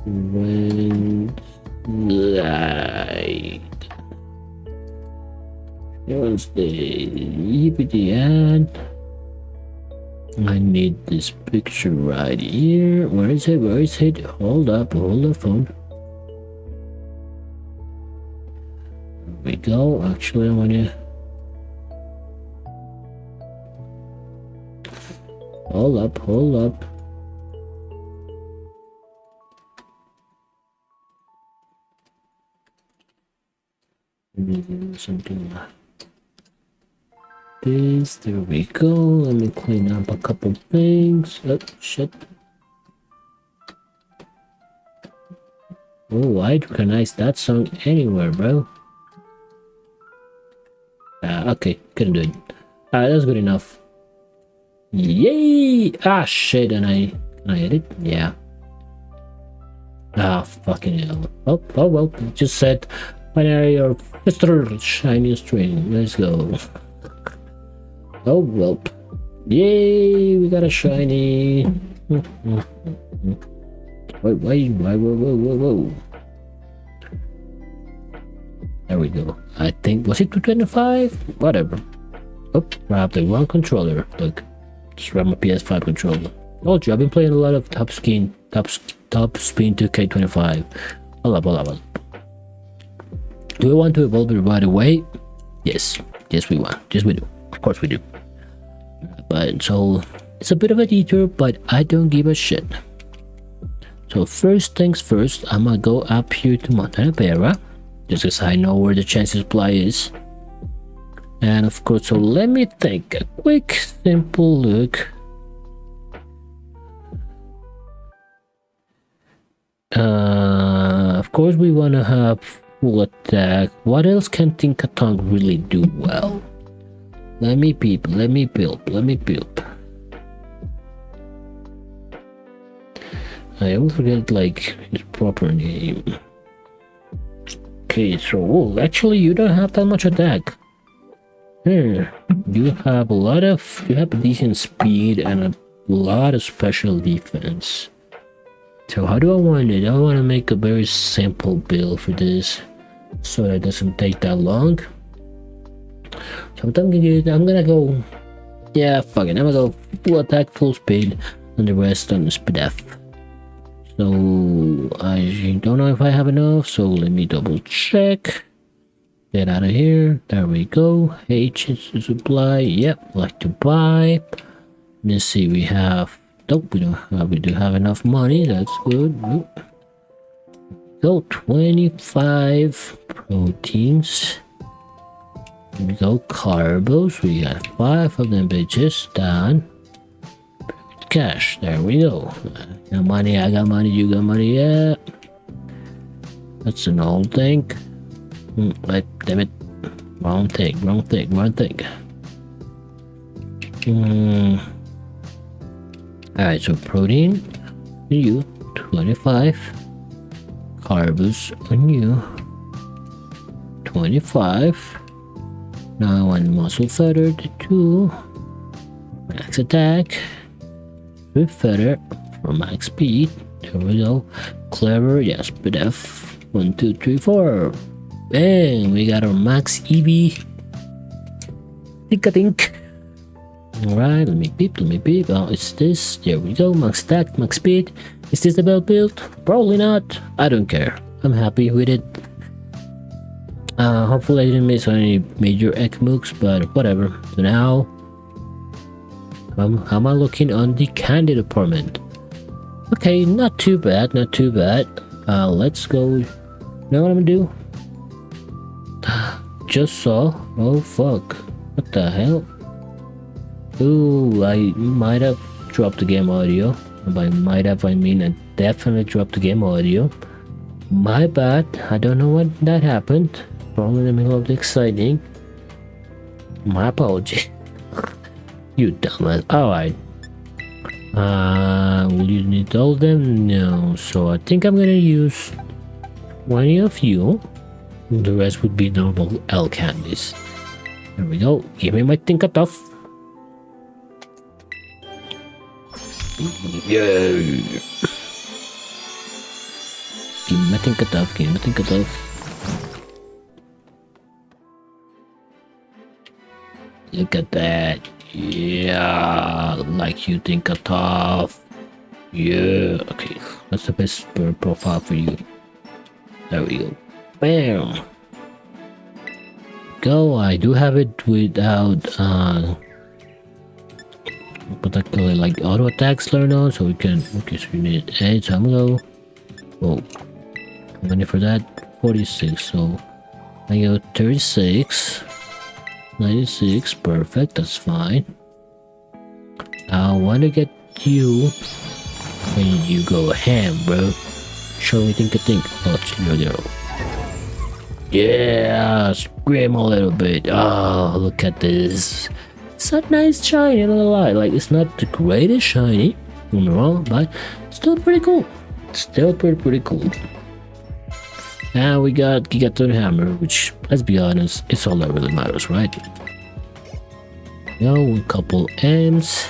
When light. Wednesday. Yippity and I need this picture right here. Where is it? Where is it? Hold up, phone. There we go. Actually, I want to. Hold up. Something like this. There we go. Let me clean up a couple things. Oh, shit. Oh, I recognize that song anywhere, bro. Okay, couldn't do it. Alright, that's good enough. Yay! Ah, shit, and can I edit? Yeah. Ah, fucking hell. Oh, well, just said binary or Mr. Shiny String. Let's go. Oh, well. Yay, we got a shiny. Wait, whoa. There we go. I think, was it 225? Whatever. Oh, I have the wrong controller. Look, just grab my PS5 controller. Oh, I've been playing a lot of Top Spin 2K25. Hold up. Do we want to evolve it right away? Yes, we want. Yes, we do. Of course we do. But so it's a bit of a detour, but I don't give a shit. So first things first, I'm gonna go up here to Montana Vera, just because I know where the chance supply is. And of course, so let me take a quick, simple look. Of course, we want to have full attack. What else can Tinkatink really do well? Let me build. I always forget like his proper name. Okay, so actually you don't have that much attack. You have a decent speed and a lot of special defense. So how do I want it? I want to make a very simple build for this, so that it doesn't take that long. So I'm gonna go. Yeah, fuck it. I'm gonna go full attack, full speed, and the rest on speed F. So I don't know if I have enough, so let me double check. Get out of here. There we go. H is to supply. Yep, like to buy. Let's see, we have. Nope, we do have enough money. That's good. Nope. Go 25 proteins. Here we go, carbos. We got 5 of them bitches done. Cash. There we go. I got money. You got money. Yeah. That's an old thing. Wait, damn it. Wrong thing. Alright, so protein on you, 25. Carbs on you, 25. Now I want muscle feather to 2. Max attack. With feather for max speed. There we go. Clever, yes, but F. 1, 2, 3, 4. Bang! We got our max EV. Tinkatink. Alright, let me peep. Oh, it's this. There we go. Max attack, max speed. Is this the belt build? Probably not. I don't care. I'm happy with it. Hopefully I didn't miss any major egg mooks, but whatever. So now, how am I looking on the candy department? Okay, not too bad. Let's go. You know what I'm gonna do? Just saw. Oh fuck. What the hell? Ooh, I might have dropped the game audio. By might have, I mean I definitely dropped the game audio. My bad. I don't know what that happened. Probably in the middle of the exciting. My apology. You dumbass. Alright. Will you need all of them? No. So I think I'm gonna use 20 of you. The rest would be normal L candies. There we go. Give me my Tinkatink. Yeah. Give me my Tinkatink. Look at that. Yeah, like you think a tough. Yeah, okay. That's the best bird profile for you. There we go. Bam. Go. I do have it without particularly like auto attacks learned on, so we can. Okay, so we need 8. So I'm gonna go. Whoa. How many for that? 46. So I go 36. 96. Perfect. That's fine. I want to get you. When you go ham, bro. Show me Tinkatink. Oh, it's 0. Yeah, scream a little bit. Oh, look at this. It's a nice shiny, I'm not gonna lie. Like, it's not the greatest shiny, don't get me wrong, but still pretty cool. Still pretty cool. Now we got Gigaton Hammer, which, let's be honest, it's all that really matters, right? Yo, a couple M's.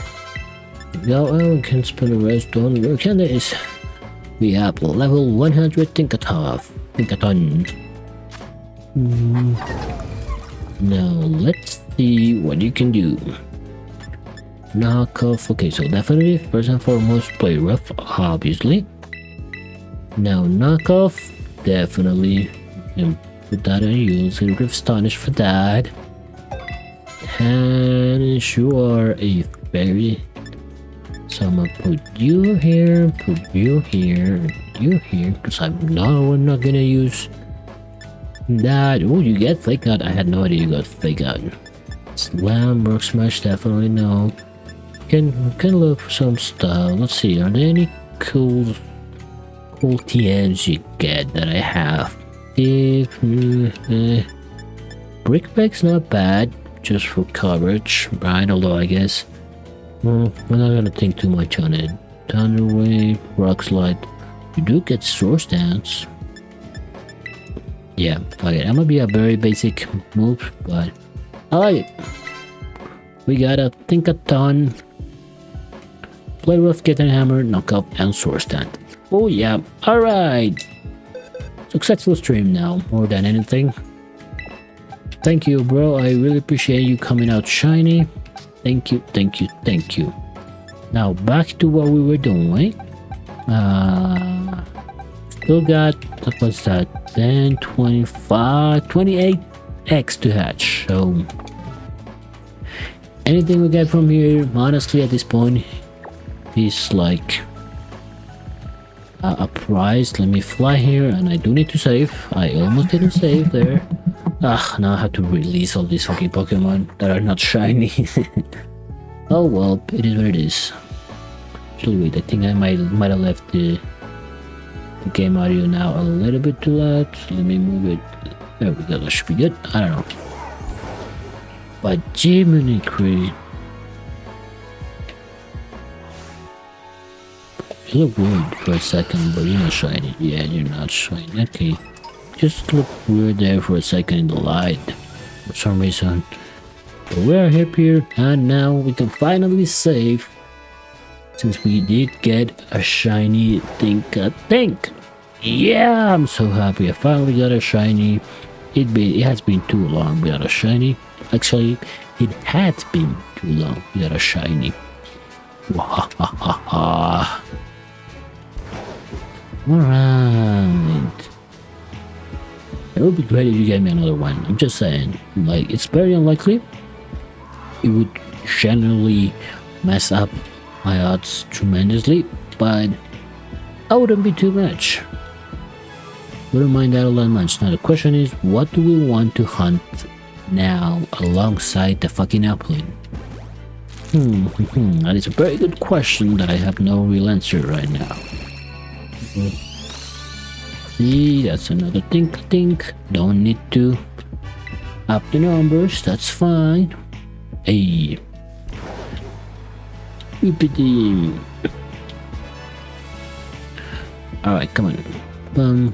Go, we can spend the rest on your candidates. We have level 100 Tinkaton. Now let's see what you can do. Knockoff. Okay, so definitely first and foremost play rough, obviously. Now knockoff, definitely. And put that on you. So you're astonished for that. And you are a fairy. So I'm gonna put you here, you here, because we're not gonna use that. Oh, you get fake out. I had no idea you got fake out. Slam, rock smash, definitely no. Can look for some stuff. Let's see, are there any cool TNs you get that I have? If Brickback's not bad, just for coverage, right? Although I guess we're not gonna think too much on it. Thunder Wave, Rock Slide. You do get Source Dance. Yeah, fuck it. I'm gonna be a very basic move, but I like it. We got a Tinkaton, Play Rough, Get a Hammer, Knockoff, and Source Dance. Oh yeah, alright. Successful stream now, more than anything. Thank you, bro. I really appreciate you coming out shiny. Thank you. Now back to what we were doing. Still got, what was that? 10, 25, 28 eggs to hatch. So anything we get from here, honestly, at this point, is like a prize. Let me fly here, and I do need to save. I almost didn't save there. Now I have to release all these fucking Pokemon that are not shiny. Oh well, it is what it is. Actually, wait, I think I might have left the game audio now a little bit too loud. So let me move it. There we go, that should be good. I don't know. But Jiminy Creed. You look weird for a second, but you're not shiny. Yeah, you're not shiny. Okay. Just look weird there for a second in the light. For some reason. But we're here, and now we can finally save. Since we did get a shiny Tinkatink. Yeah, I'm so happy I finally got a shiny. It has been too long without a shiny. Actually, it had been too long without a shiny. Wahahaha. Alright. It would be great if you get me another one. I'm just saying. Like, it's very unlikely. It would generally mess up my odds tremendously, but I wouldn't be too much. Wouldn't mind that all that much. Now the question is, what do we want to hunt now alongside the fucking Applin? That is a very good question that I have no real answer right now. See, that's another Tinkatink. Don't need to up the numbers, that's fine. Hey. Whippity. Alright, come on.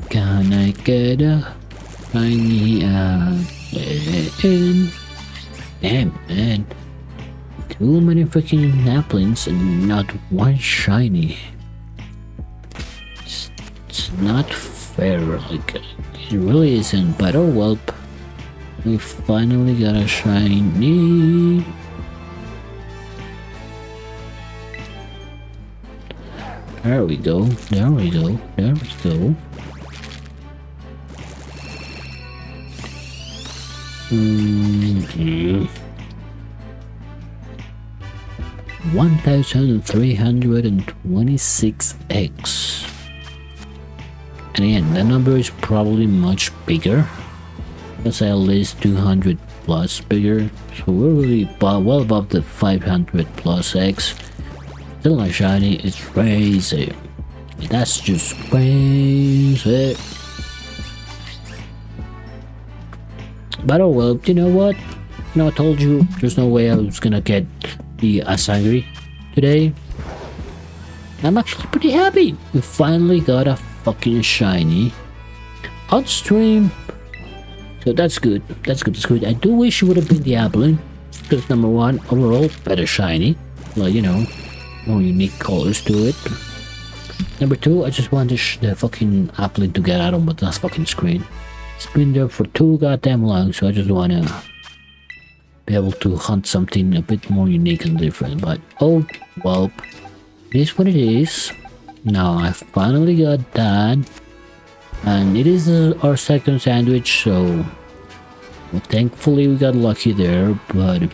Can I get a shiny Applin? Damn, man. Too many freaking Applins and not one shiny. It's not fair, like, it really isn't, but oh well. We finally got a shiny. There we go. There we go. There we go. Mm-hmm. 1326x. And again, that number is probably much bigger. Let's say at least 200 plus bigger. So we're really well above the 500 plus x. Still not shiny, it's crazy. That's just crazy. But oh well, you know what? I told you there's no way I was gonna be as angry today. I'm actually pretty happy. We finally got a fucking shiny on stream. So that's good. That's good. That's good. I do wish it would have been the Applin. Because number one, overall, better shiny. Like, more unique colors to it. Number two, I just want the fucking Applin to get out of that fucking screen. It's been there for too goddamn long, so I just want to be able to hunt something a bit more unique and different. But, oh, well, it is what it is. Now, I finally got that. And it is our second sandwich, so well, thankfully we got lucky there. But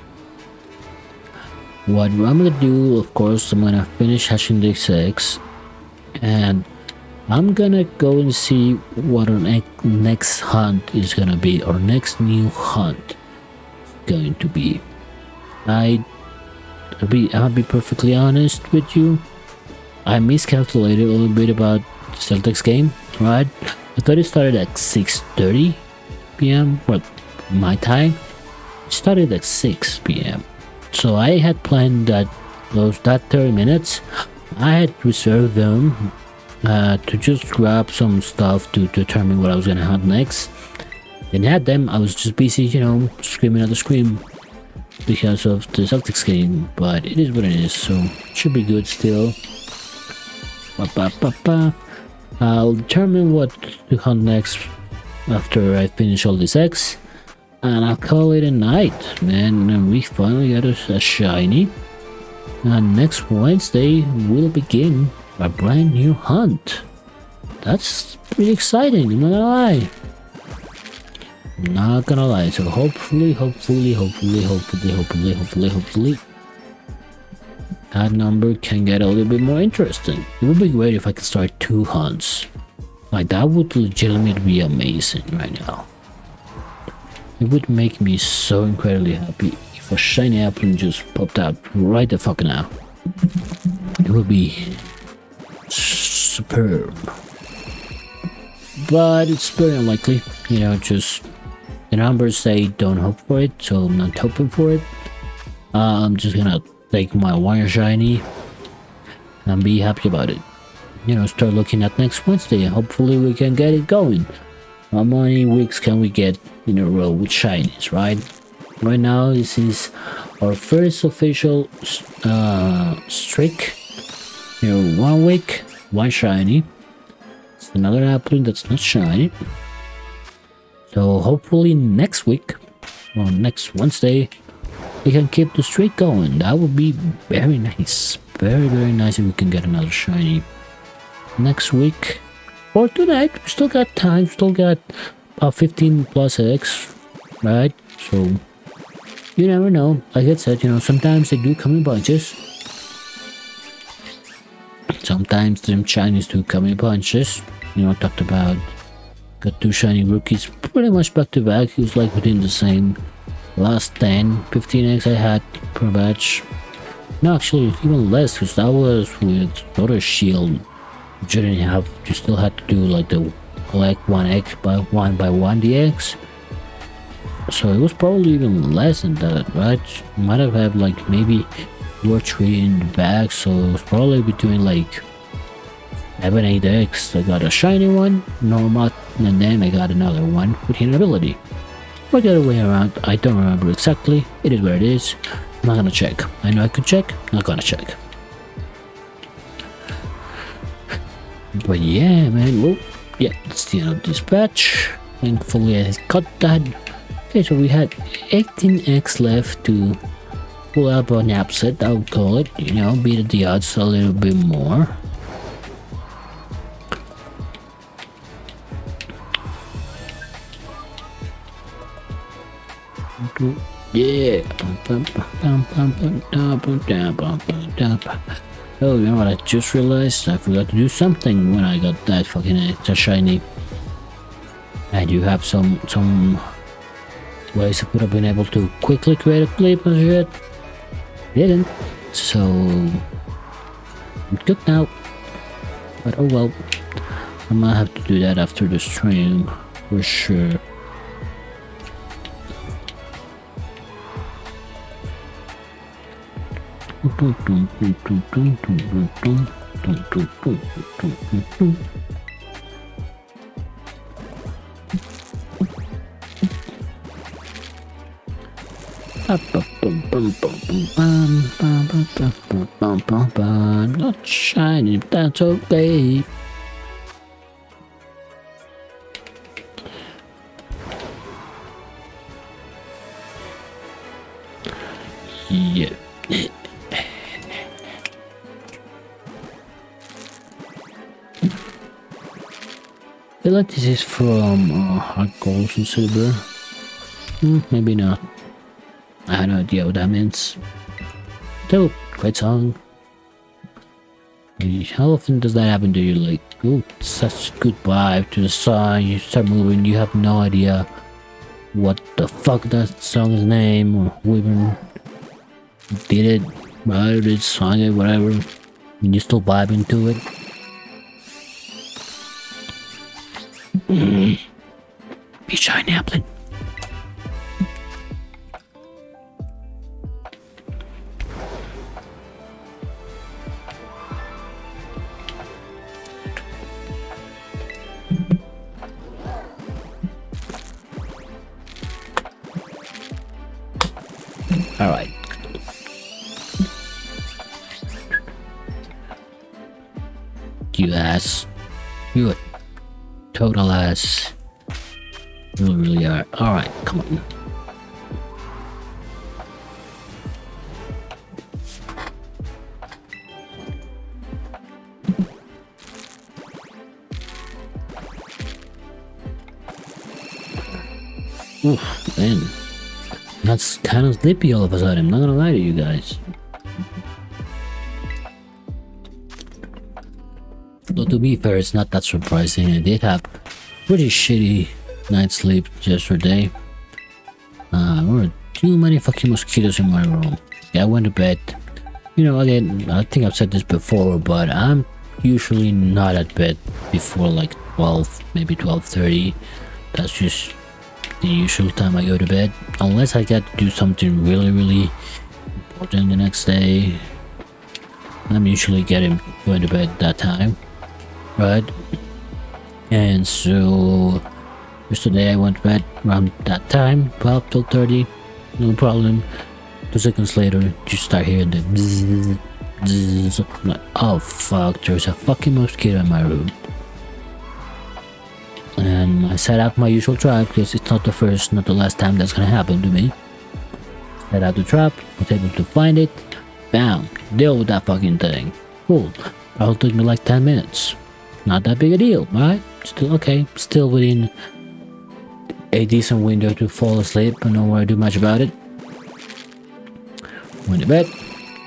what I'm gonna do, of course, I'm gonna finish hatching this eggs, and I'm gonna go and see what our next hunt is gonna be. Our next new hunt is going to be. I'll be perfectly honest with you. I miscalculated a little bit about Celtics game. Right, I thought it started at 6:30 p.m. Well, my time. It started at 6 p.m. So I had planned that 30 minutes. I had reserved them to just grab some stuff to determine what I was gonna hunt next. Didn't have them. I was just busy, screaming at the screen because of the Celtics game. But it is what it is. So it should be good still. I'll determine what to hunt next after I finish all these eggs, and I'll call it a night, man. And we finally got a shiny, and next Wednesday we'll begin a brand new hunt. That's pretty exciting, I'm not gonna lie. So hopefully that number can get a little bit more interesting. It would be great if I could start 2 hunts. Like, that would legitimately be amazing right now. It would make me so incredibly happy if a shiny Applin just popped out right the fuck now. It would be superb. But it's very unlikely. Just the numbers say don't hope for it, so I'm not hoping for it. I'm just gonna take my wire shiny and be happy about it. Start looking at next Wednesday, and hopefully we can get it going. How many weeks can we get in a row with shinies, right? Right now, this is our first official streak. 1 week, 1 shiny. It's another Applin that's not shiny. So hopefully next week, or next Wednesday, we can keep the streak going. That would be very nice. Very, very nice if we can get another shiny next week or tonight. We still got time. We still got about 15 plus eggs, right? So you never know. Like I said, sometimes they do come in bunches. Sometimes them shinies do come in bunches. Talked about got 2 shiny rookies pretty much back to back. It was like within the same last 10-15 eggs I had per batch. No, actually even less, because that was with other shield, which you didn't have. You still had to do like the collect 1 egg by one the eggs. So it was probably even less than that, right? Might have had like maybe 2 or 3 in the bag, so it was probably between like 7-8 eggs. I got a shiny one, normal, and then I got another one with hidden ability. Or the other way around, I don't remember exactly. It is where it is. I'm not gonna check. I know I could check, not gonna check. But yeah, man, well, yeah, that's the end of this batch. Thankfully I got that Okay, so we had 18x left to pull up an upset, I would call it. You know, beat the odds a little bit more. Yeah. Oh, you know what I just realized? I forgot to do something when I got that fucking extra shiny. I do have some ways I could have been able to quickly create a clip and shit. Didn't. So I'm good now. But oh well. I might have to do that after the stream for sure. Not shiny, but that's okay. Yeah. I feel like this is from Hard Gold and Silver. Maybe not. I have no idea what that means. Still, great song. How often does that happen to you? Like, oh, such a good vibe to the song, you start moving, you have no idea what the fuck that song's name or who even did it, wrote it, sung it, whatever, and you still vibing to it. Be shiny, Applin. All right. You ass. You a total ass. You really are. All right, come on. Oof, man. That's kind of sleepy all of a sudden, I'm not gonna lie to you guys. Though to be fair, it's not that surprising. I did have pretty shitty night's sleep yesterday. There were too many fucking mosquitoes in my room. Yeah, I went to bed. You know, again, I think I've said this before, but I'm usually not at bed before like 12, maybe 12:30. That's just the usual time I go to bed, unless I got to do something really important the next day. I'm usually going to bed that time, right? And so yesterday I went to bed around that time, 12 till 30, no problem. 2 seconds later, you start hearing the bzzz, bzzz. I'm like, oh fuck, there's a fucking mosquito in my room. And I set out my usual trap because it's not the first, not the last time that's gonna happen to me. Set out the trap, was able to find it, bam, deal with that fucking thing. Cool. That'll take me like 10 minutes. Not that big a deal, right? Still okay, still within a decent window to fall asleep and not worry too much about it. Went to bed,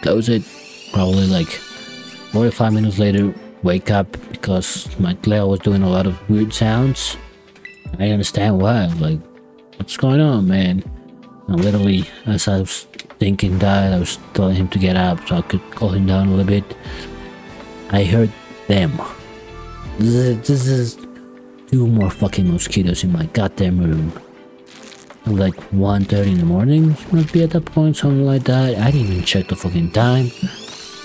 close it, probably like 45 minutes later, wake up because my Cleo was doing a lot of weird sounds. I understand why. Like, what's going on, man? And literally, as I was thinking that, I was telling him to get up so I could calm him down a little bit. I heard them. This is 2 more fucking mosquitoes in my goddamn room. Like 1:30 in the morning, must be at that point, something like that. I didn't even check the fucking time.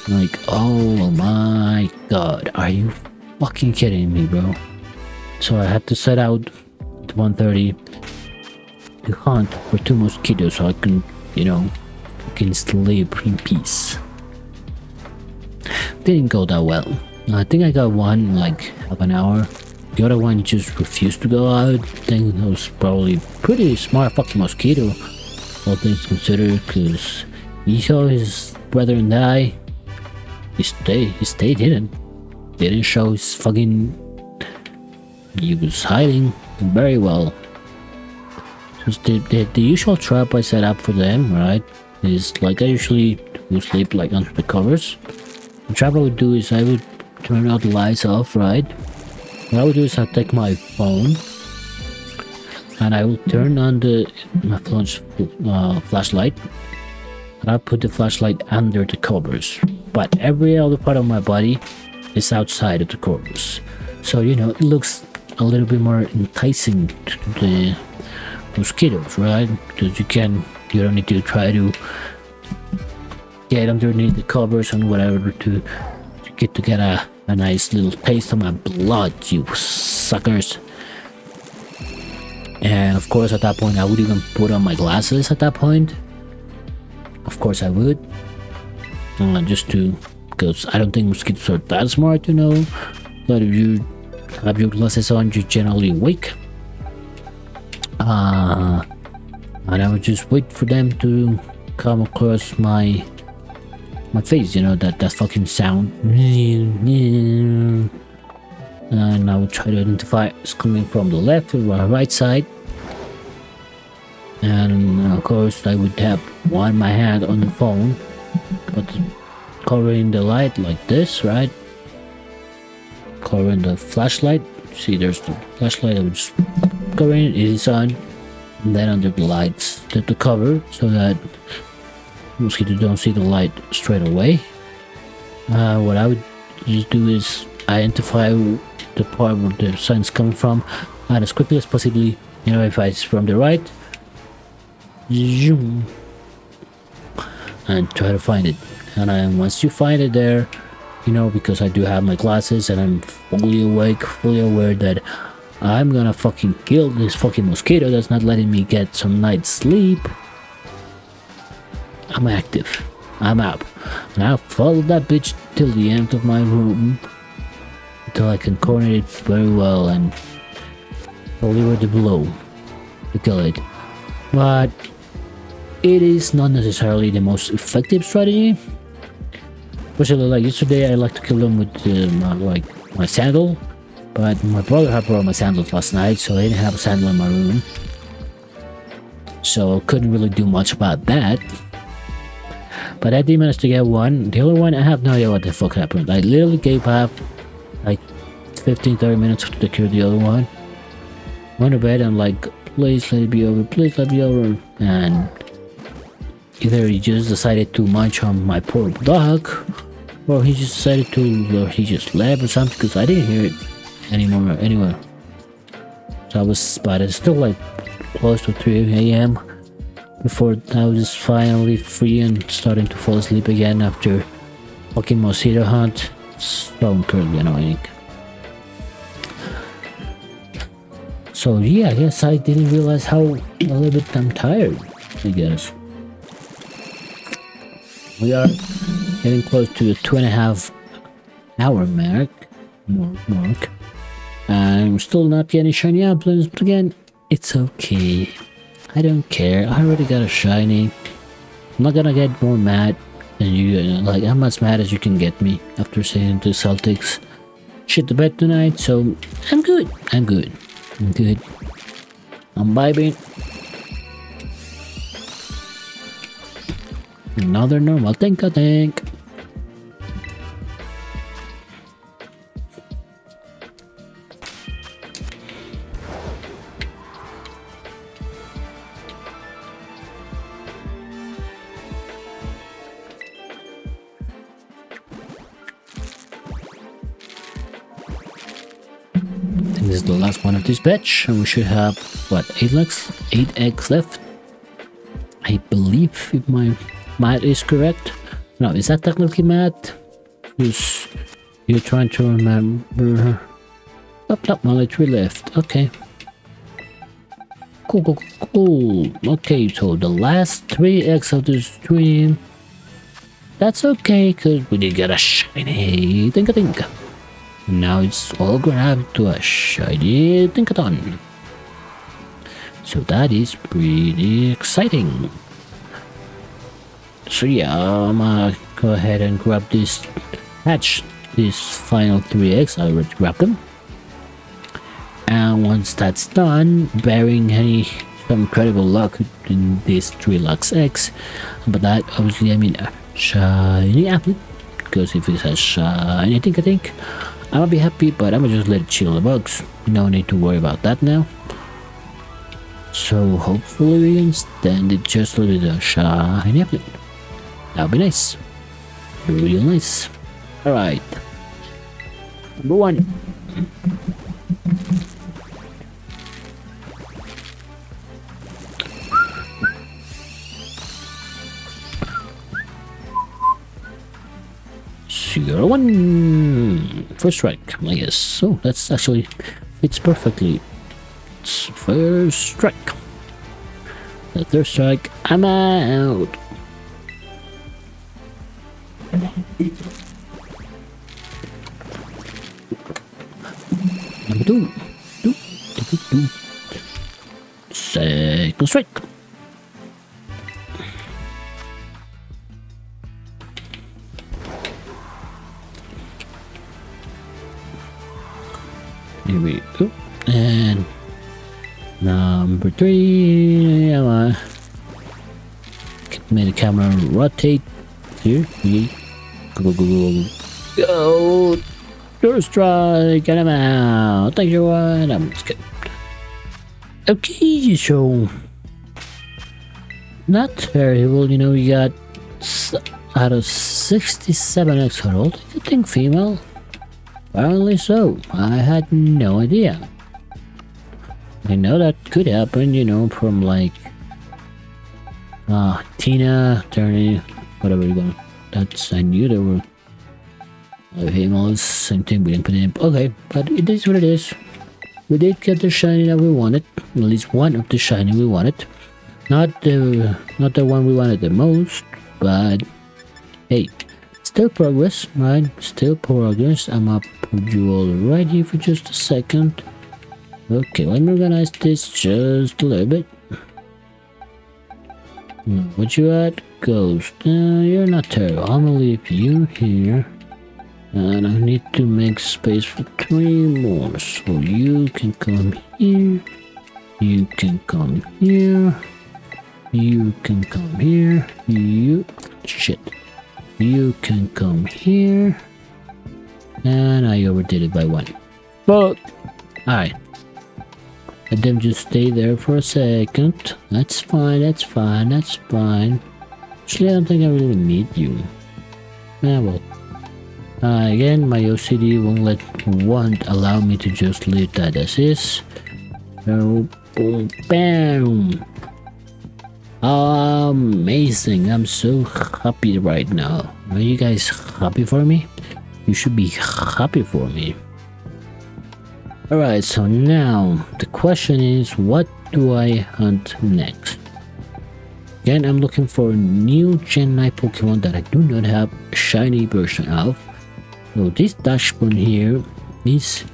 Like, oh my god, are you fucking kidding me, bro? So I had to set out at 1:30 to hunt for 2 mosquitoes so I can, you know, fucking sleep in peace. Didn't go that well. I think I got one like half an hour The other one just refused to go out. I think that was probably pretty smart fucking mosquito, all things considered, because he saw his brethren die. He stayed hidden. Didn't show his fucking... He was hiding very well. Just the usual trap I set up for them, right, is like I usually will sleep like under the covers. The trap I would do is I would turn out the lights off, right? What I would do is I'll take my phone and I will turn on my phone's flashlight, and I'll put the flashlight under the covers, but every other part of my body is outside of the covers, so you know it looks a little bit more enticing to the mosquitoes, right? Because you don't need to try to get underneath the covers and whatever to get a nice little taste of my blood, you suckers. And of course at that point I would even put on my glasses at that point. Of course I would. Just to, because I don't think mosquitoes are that smart, you know. But if you have your glasses on, you're generally awake. And I would just wait for them to come across my face, you know, that fucking sound, and I would try to identify it's coming from the left or the right side. And of course I would have my hand on the phone, but covering the light like this, right? Covering the flashlight. See, there's the flashlight. I would just covering it is on, and then under the lights the cover, so that mosquitoes don't see the light straight away. What I would just do is identify the part where the sun's coming from, and as quickly as possibly, you know, if it's from the right, zoom, and try to find it. And then once you find it there, you know, because I do have my glasses and I'm fully awake, fully aware that I'm gonna fucking kill this fucking mosquito that's not letting me get some night's sleep, I'm active. I'm up. And I'll follow that bitch till the end of my room, until I can corner it very well and deliver the blow to kill it. But it is not necessarily the most effective strategy. Especially like yesterday, I like to kill them with my sandal, but my brother had brought my sandals last night, so I didn't have a sandal in my room, so couldn't really do much about that. But I did manage to get one. The other one, I have no idea what the fuck happened. I literally gave up like 15-30 minutes to cure the other one. Went to bed and like, please let it be over, please let it be over. And either he just decided to munch on my poor dog, or he just decided to, or he just left or something, because I didn't hear it anymore anywhere. So I was, but it's still like close to 3 a.m. before I was just finally free and starting to fall asleep again after fucking mosquito hunt. So incredibly annoying. So yeah, I guess I didn't realize how a little bit I'm tired, I guess. We are getting close to the 2.5 hour mark, and we're still not getting shiny applins, but again, it's okay. I don't care. I already got a shiny. I'm not gonna get more mad than you. Like, I'm as mad as you can get me after saying the Celtics shit the bed tonight. So I'm good. I'm good. I'm good. I'm vibing. Another normal Tinkatink. This is the last one of this batch, and we should have what, 8 eggs left, I believe, if my math is correct. No, is that technically math? Because you're trying to remember. Only 3 left. Okay. Cool. Okay, so the last 3 eggs of the stream. That's okay, because we did get a shiny Tinkatink. And now it's all gonna have to a shiny Tinkaton. So that is pretty exciting. So yeah, I'm gonna go ahead and grab this hatch, these final 3 eggs. I already grabbed them. And once that's done, bearing some incredible luck in these 3 Lux eggs, but that obviously I mean a shiny Applin, because if it has shiny Tinkatink, I'll be happy, but I'm gonna just let it chill the bugs. No need to worry about that now. So hopefully we can stand it just a little bit of shiny Applin. That'll be nice. Real nice. Alright. Number 1. Zero 1. First strike, I guess. So that's actually fits perfectly. It's first strike. The third strike, I'm out. Number 2. Second strike. Here we go. And number 3. Make the camera rotate. Here we go. Third strike. Get him out. Thank you, one. I'm just kidding. Okay, so not terrible. You know, we got out of 67 eggs total. I think female. Apparently so. I had no idea. I know that could happen, you know, from like Tina turning whatever you want. That's I knew there were females, same thing, we didn't put it in. Okay, but it is what it is. We did get the shiny that we wanted. At least one of the shiny we wanted. Not the one we wanted the most, but hey. Still progress, right? Still progress. I'm gonna put you all right here for just a second. Okay, let me organize this just a little bit. What you at? Ghost. You're not terrible. I'm gonna leave you here. And I need to make space for 3 more. So you can come here. You can come here. You can come here. Shit. You can come here. And I overdid it by 1. But alright. Let them just stay there for a second. That's fine, that's fine, that's fine. Actually, I don't think I really need you. Well. Again, my OCD won't allow me to just leave that as is. So, boom, bam. Amazing. I'm so happy right now. Are you guys happy for me? You should be happy for me. Alright, so now the question is, what do I hunt next? Again, I'm looking for a new Gen 9 Pokemon that I do not have a shiny version of. So this dashboard here is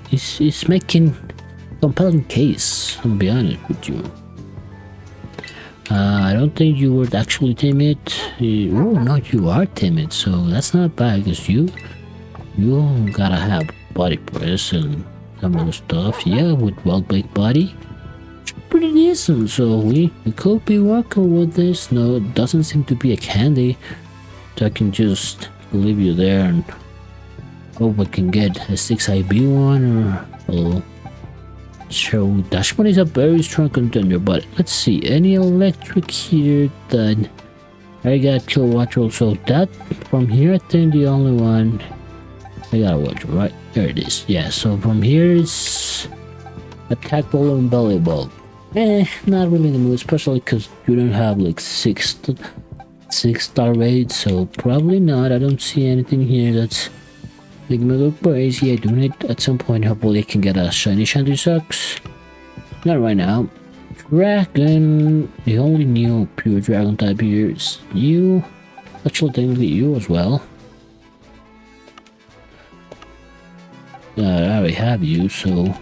making compelling case, I'll be honest with you. I don't think you were actually timid. Oh no, you are timid, so that's not bad because you gotta have body press and some other stuff. Yeah, with well-baked body, it's pretty decent. So we could be working with this. No, it doesn't seem to be a candy. So I can just leave you there and hope I can get a 6IB one or. So Dashmon is a very strong contender, but let's see, any electric here that I got kilowatt roll. So that from here I think the only one I gotta watch, right? There it is. Yeah, so from here it's attack ball and belly ball. Not really in the mood, especially because you don't have like 6-star rate, so probably not. I don't see anything here that's like mega crazy. I do need at some point, hopefully I can get a shiny Shanty-Sucks. Not right now. Dragon, the only new pure dragon type here is you. Actually technically you as well. I already have you, so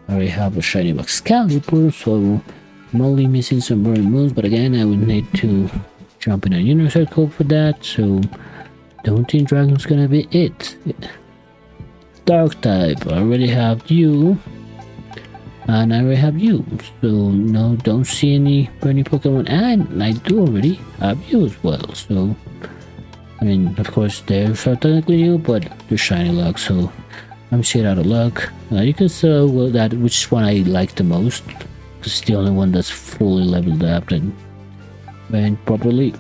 I already have a shiny Excalibur, so I'm only missing some burn moons, but again, I would need to jump in a Unicircle for that, so don't think Dragon's gonna be it. Dark type, I already have you, and I already have you, so no, don't see any burning Pokemon, and I do already have you as well, so I mean, of course, they're technically new, but they're shiny luck, so I'm shit out of luck. You can see that which one I like the most. It's the only one that's fully leveled up and ran properly.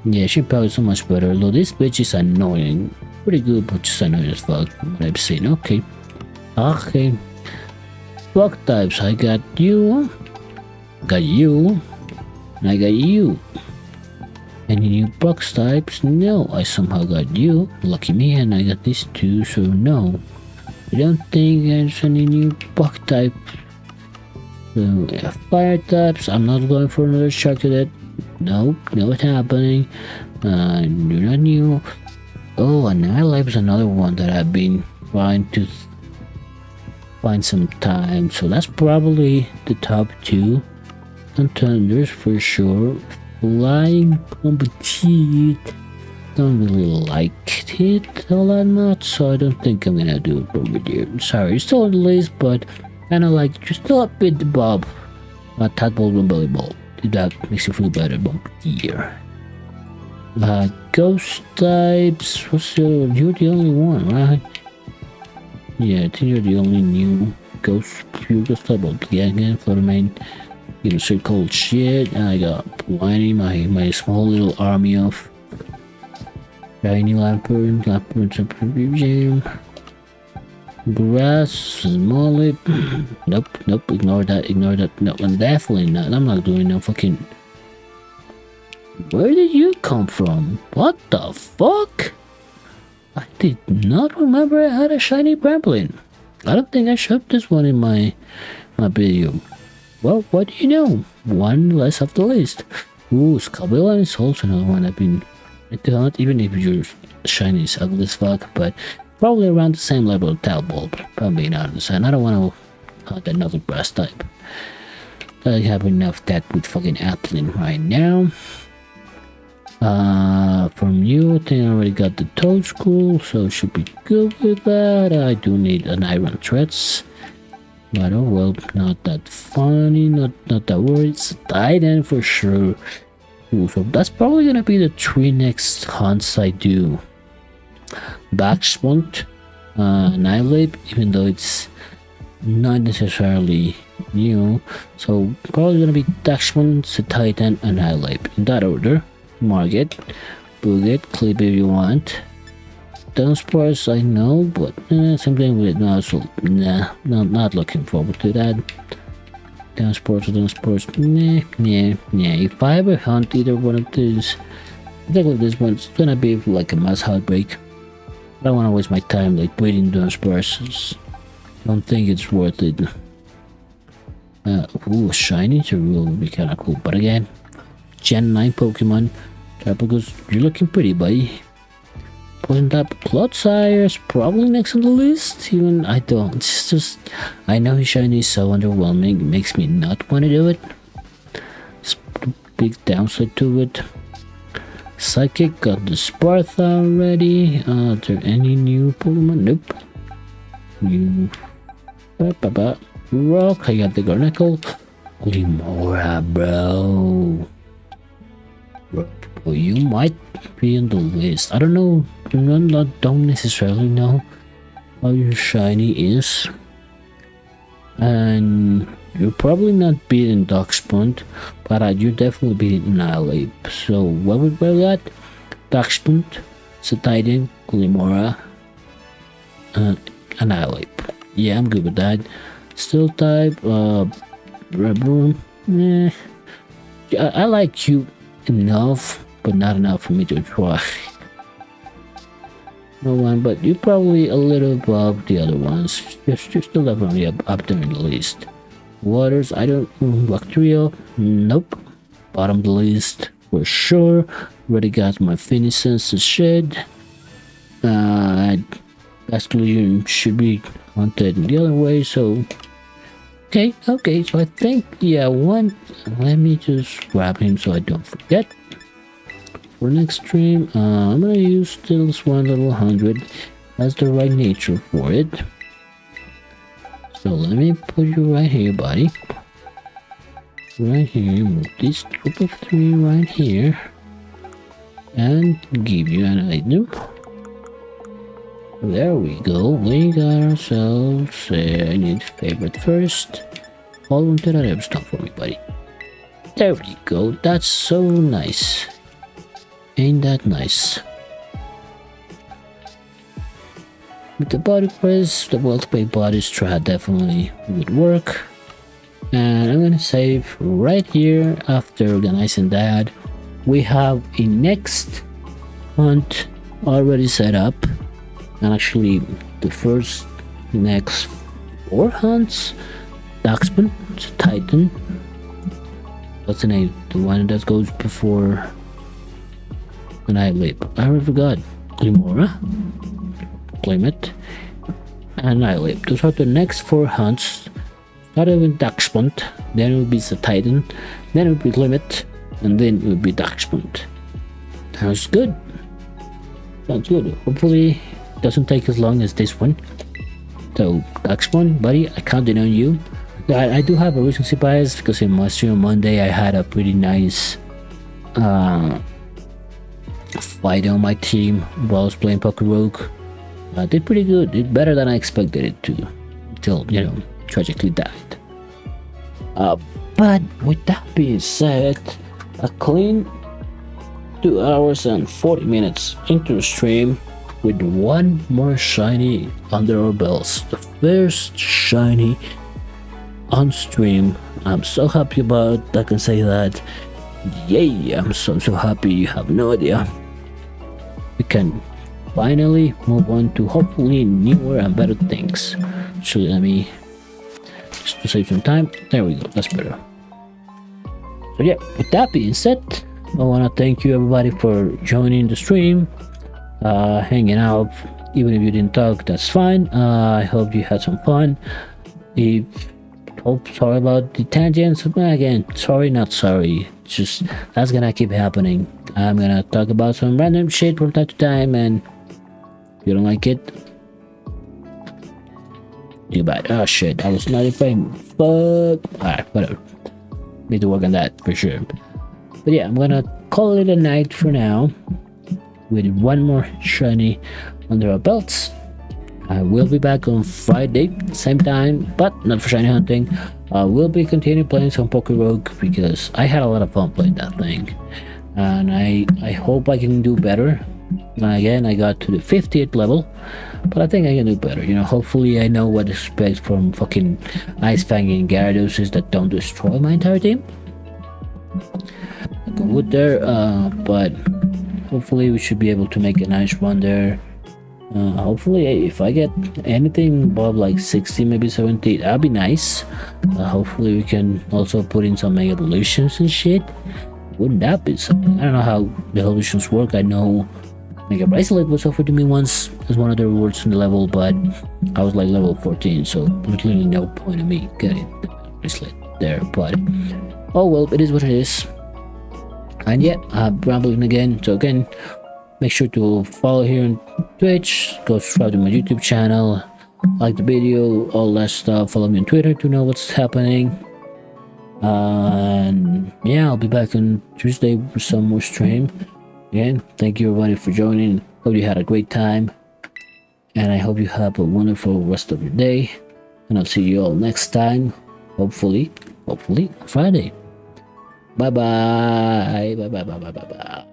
Yeah, she probably so much better. Although this bitch is annoying. Pretty good, but just annoying as fuck. What I've seen. Okay. Okay. Rock types. I got you. Got you. And I got you. Any new box types? No, I somehow got you. Lucky me, and I got these two, so no. I don't think there's any new bug type. So, yeah, fire types. I'm not going for another shark to that. Nope, not happening. You're not new. Oh, Annihilate is another one that I've been trying to find some time. So that's probably the top two contenders for sure. Flying compete. Don't really like it all that much, so I don't think I'm gonna do it over there. Sorry, it's still on the list, but kinda like just still a bit above Tadpole and Belly Ball. If that makes you feel better about here. Ghost types. You're the only one, right? Yeah, I think you're the only new pure ghost type. Again, for the main. You know, so called shit. I got plenty, my small little army of shiny lamperts jam. Grass, small lip. Nope, ignore that. No, I'm definitely not. I'm not doing no fucking. Where did you come from? What the fuck? I did not remember I had a shiny Applin. I don't think I showed this one in my video. Well, what do you know? One less off the list. Ooh, Scabella is also another one I've been to hunt, even if your shiny is ugly as fuck, but probably around the same level of Talbot, probably not. And I don't want to hunt another grass type. I have enough that with fucking Applin right now. From you, I think I already got the Toad School, so should be good with that. I do need an Iron Threats. But oh well, not that funny, not that worried. It's a tight end for sure. Ooh, so that's probably gonna be the 3 next hunts I do. Backspunt, Annihilate, even though it's not necessarily new. So probably gonna be Backspunt, Titan, Annihilate in that order. Market, Booget, Clip if you want. Downspurs I know, but something with no, so nah, not looking forward to that. Downspurs, nah. If I ever hunt either one of these, I think like this one's gonna be like a mass heartbreak. I don't want to waste my time like waiting Downspurs. Don't think it's worth it. Ooh, shiny Tarul would be kind of cool, but again, Gen 9 Pokemon. Because you're looking pretty, buddy. Poison type Clodsire is probably next on the list. Even I don't. It's just I know his shiny is so underwhelming. It makes me not want to do it. It's a big downside to it. Psychic got the Sparta already. Are there any new Pokemon? Nope. New. Rock. I got the Garnacle. Glimora, bro. Well, you might be on the list. I don't know. Don't necessarily know how your shiny is, and you're probably not beating Darkspunt, but you're definitely beating Annihilate. So what would we got? Darkspunt, Titan, Glimora, Annihilate. Yeah, I'm good with that. Steel type, Rebroom. I like you enough, but not enough for me to try. No one, but you're probably a little above the other ones. You're still definitely up there in the list. Waters, I don't. Bacterial, nope. Bottom of the list for sure. Already got my Finiscence shit. basically you should be hunted the other way. So okay, so I think, yeah, one, let me just grab him so I don't forget. For next stream, I'm gonna use still this one level 100. That's the right nature for it. So let me put you right here, buddy. Right here, move this group of 3 right here. And give you an item. There we go. We got ourselves. I need favorite first. All into that everstone for me, buddy. There we go. That's so nice. Ain't that nice? With the body press, the well-paid body strat definitely would work. And I'm gonna save right here after organizing that. We have a next hunt already set up. And actually, the next 4 hunts. Daxman, it's a Titan. What's the name? The one that goes before Annihilate. I already forgot. Glimora. Claim it. Annihilate. Those are the next 4 hunts. Started with Daxpunt, then it will be the Titan, then it will be Limit, and then it will be Daxpunt. Sounds good. Sounds good. Hopefully it doesn't take as long as this one. So Daxpunt, buddy, I counted on you. I do have a recency bias because in my stream on Monday I had a pretty nice fight on my team while I was playing Poker Rogue. I did pretty good. Did better than I expected it to, until, you know, tragically died. But with that being said, a clean 2 hours and 40 minutes into the stream with 1 more shiny under our belts. The first shiny on stream. I'm so happy about it. I can say that. Yay, I'm so happy, you have no idea. We can finally move on to hopefully newer and better things. So let me, just to save some time, there we go, that's better. So yeah, with that being said, I want to thank you everybody for joining the stream, hanging out. Even if you didn't talk, that's fine. I hope you had some fun. Sorry about the tangents. Again, sorry, not sorry. Just, that's gonna keep happening. I'm gonna talk about some random shit from time to time, and if you don't like it, too bad. Oh shit, I was not in frame. Fuck. Alright, whatever. Need to work on that for sure. But yeah, I'm gonna call it a night for now with 1 more shiny under our belts. I will be back on Friday, same time, but not for shiny hunting. I will be continuing playing some Poker Rogue because I had a lot of fun playing that thing, and I hope I can do better. And again, I got to the 50th level, but I think I can do better. You know, hopefully I know what to expect from fucking Ice Fang and Gyarados that don't destroy my entire team. I go wood there, but hopefully we should be able to make a nice run there. Hopefully if I get anything above like 60, maybe 70, that'd be nice. Hopefully we can also put in some mega evolutions and shit. Wouldn't that be something? I don't know how the evolutions work. I know Mega Bracelet was offered to me once as one of the rewards in the level, but I was like level 14, so there's literally no point in me getting the bracelet there. But oh well, it is what it is. And yeah, I'm rambling again. So again, make sure to follow here on Twitch, go subscribe to my YouTube channel, like the video, all that stuff. Follow me on Twitter to know what's happening. And yeah, I'll be back on Tuesday with some more stream. Again, thank you everybody for joining. Hope you had a great time, and I hope you have a wonderful rest of your day. And I'll see you all next time. Hopefully Friday. Bye bye. Bye bye bye bye bye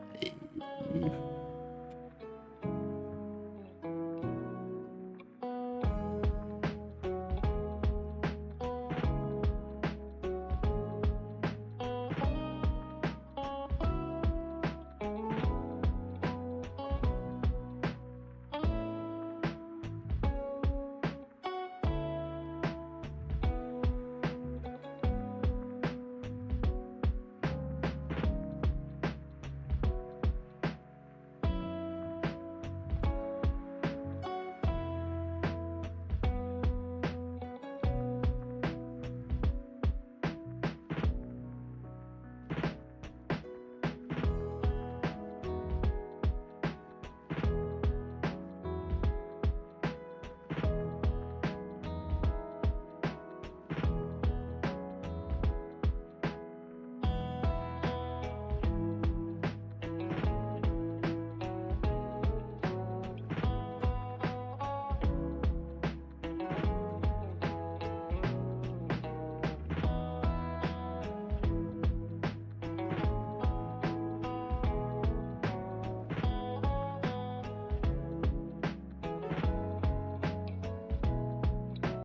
bye.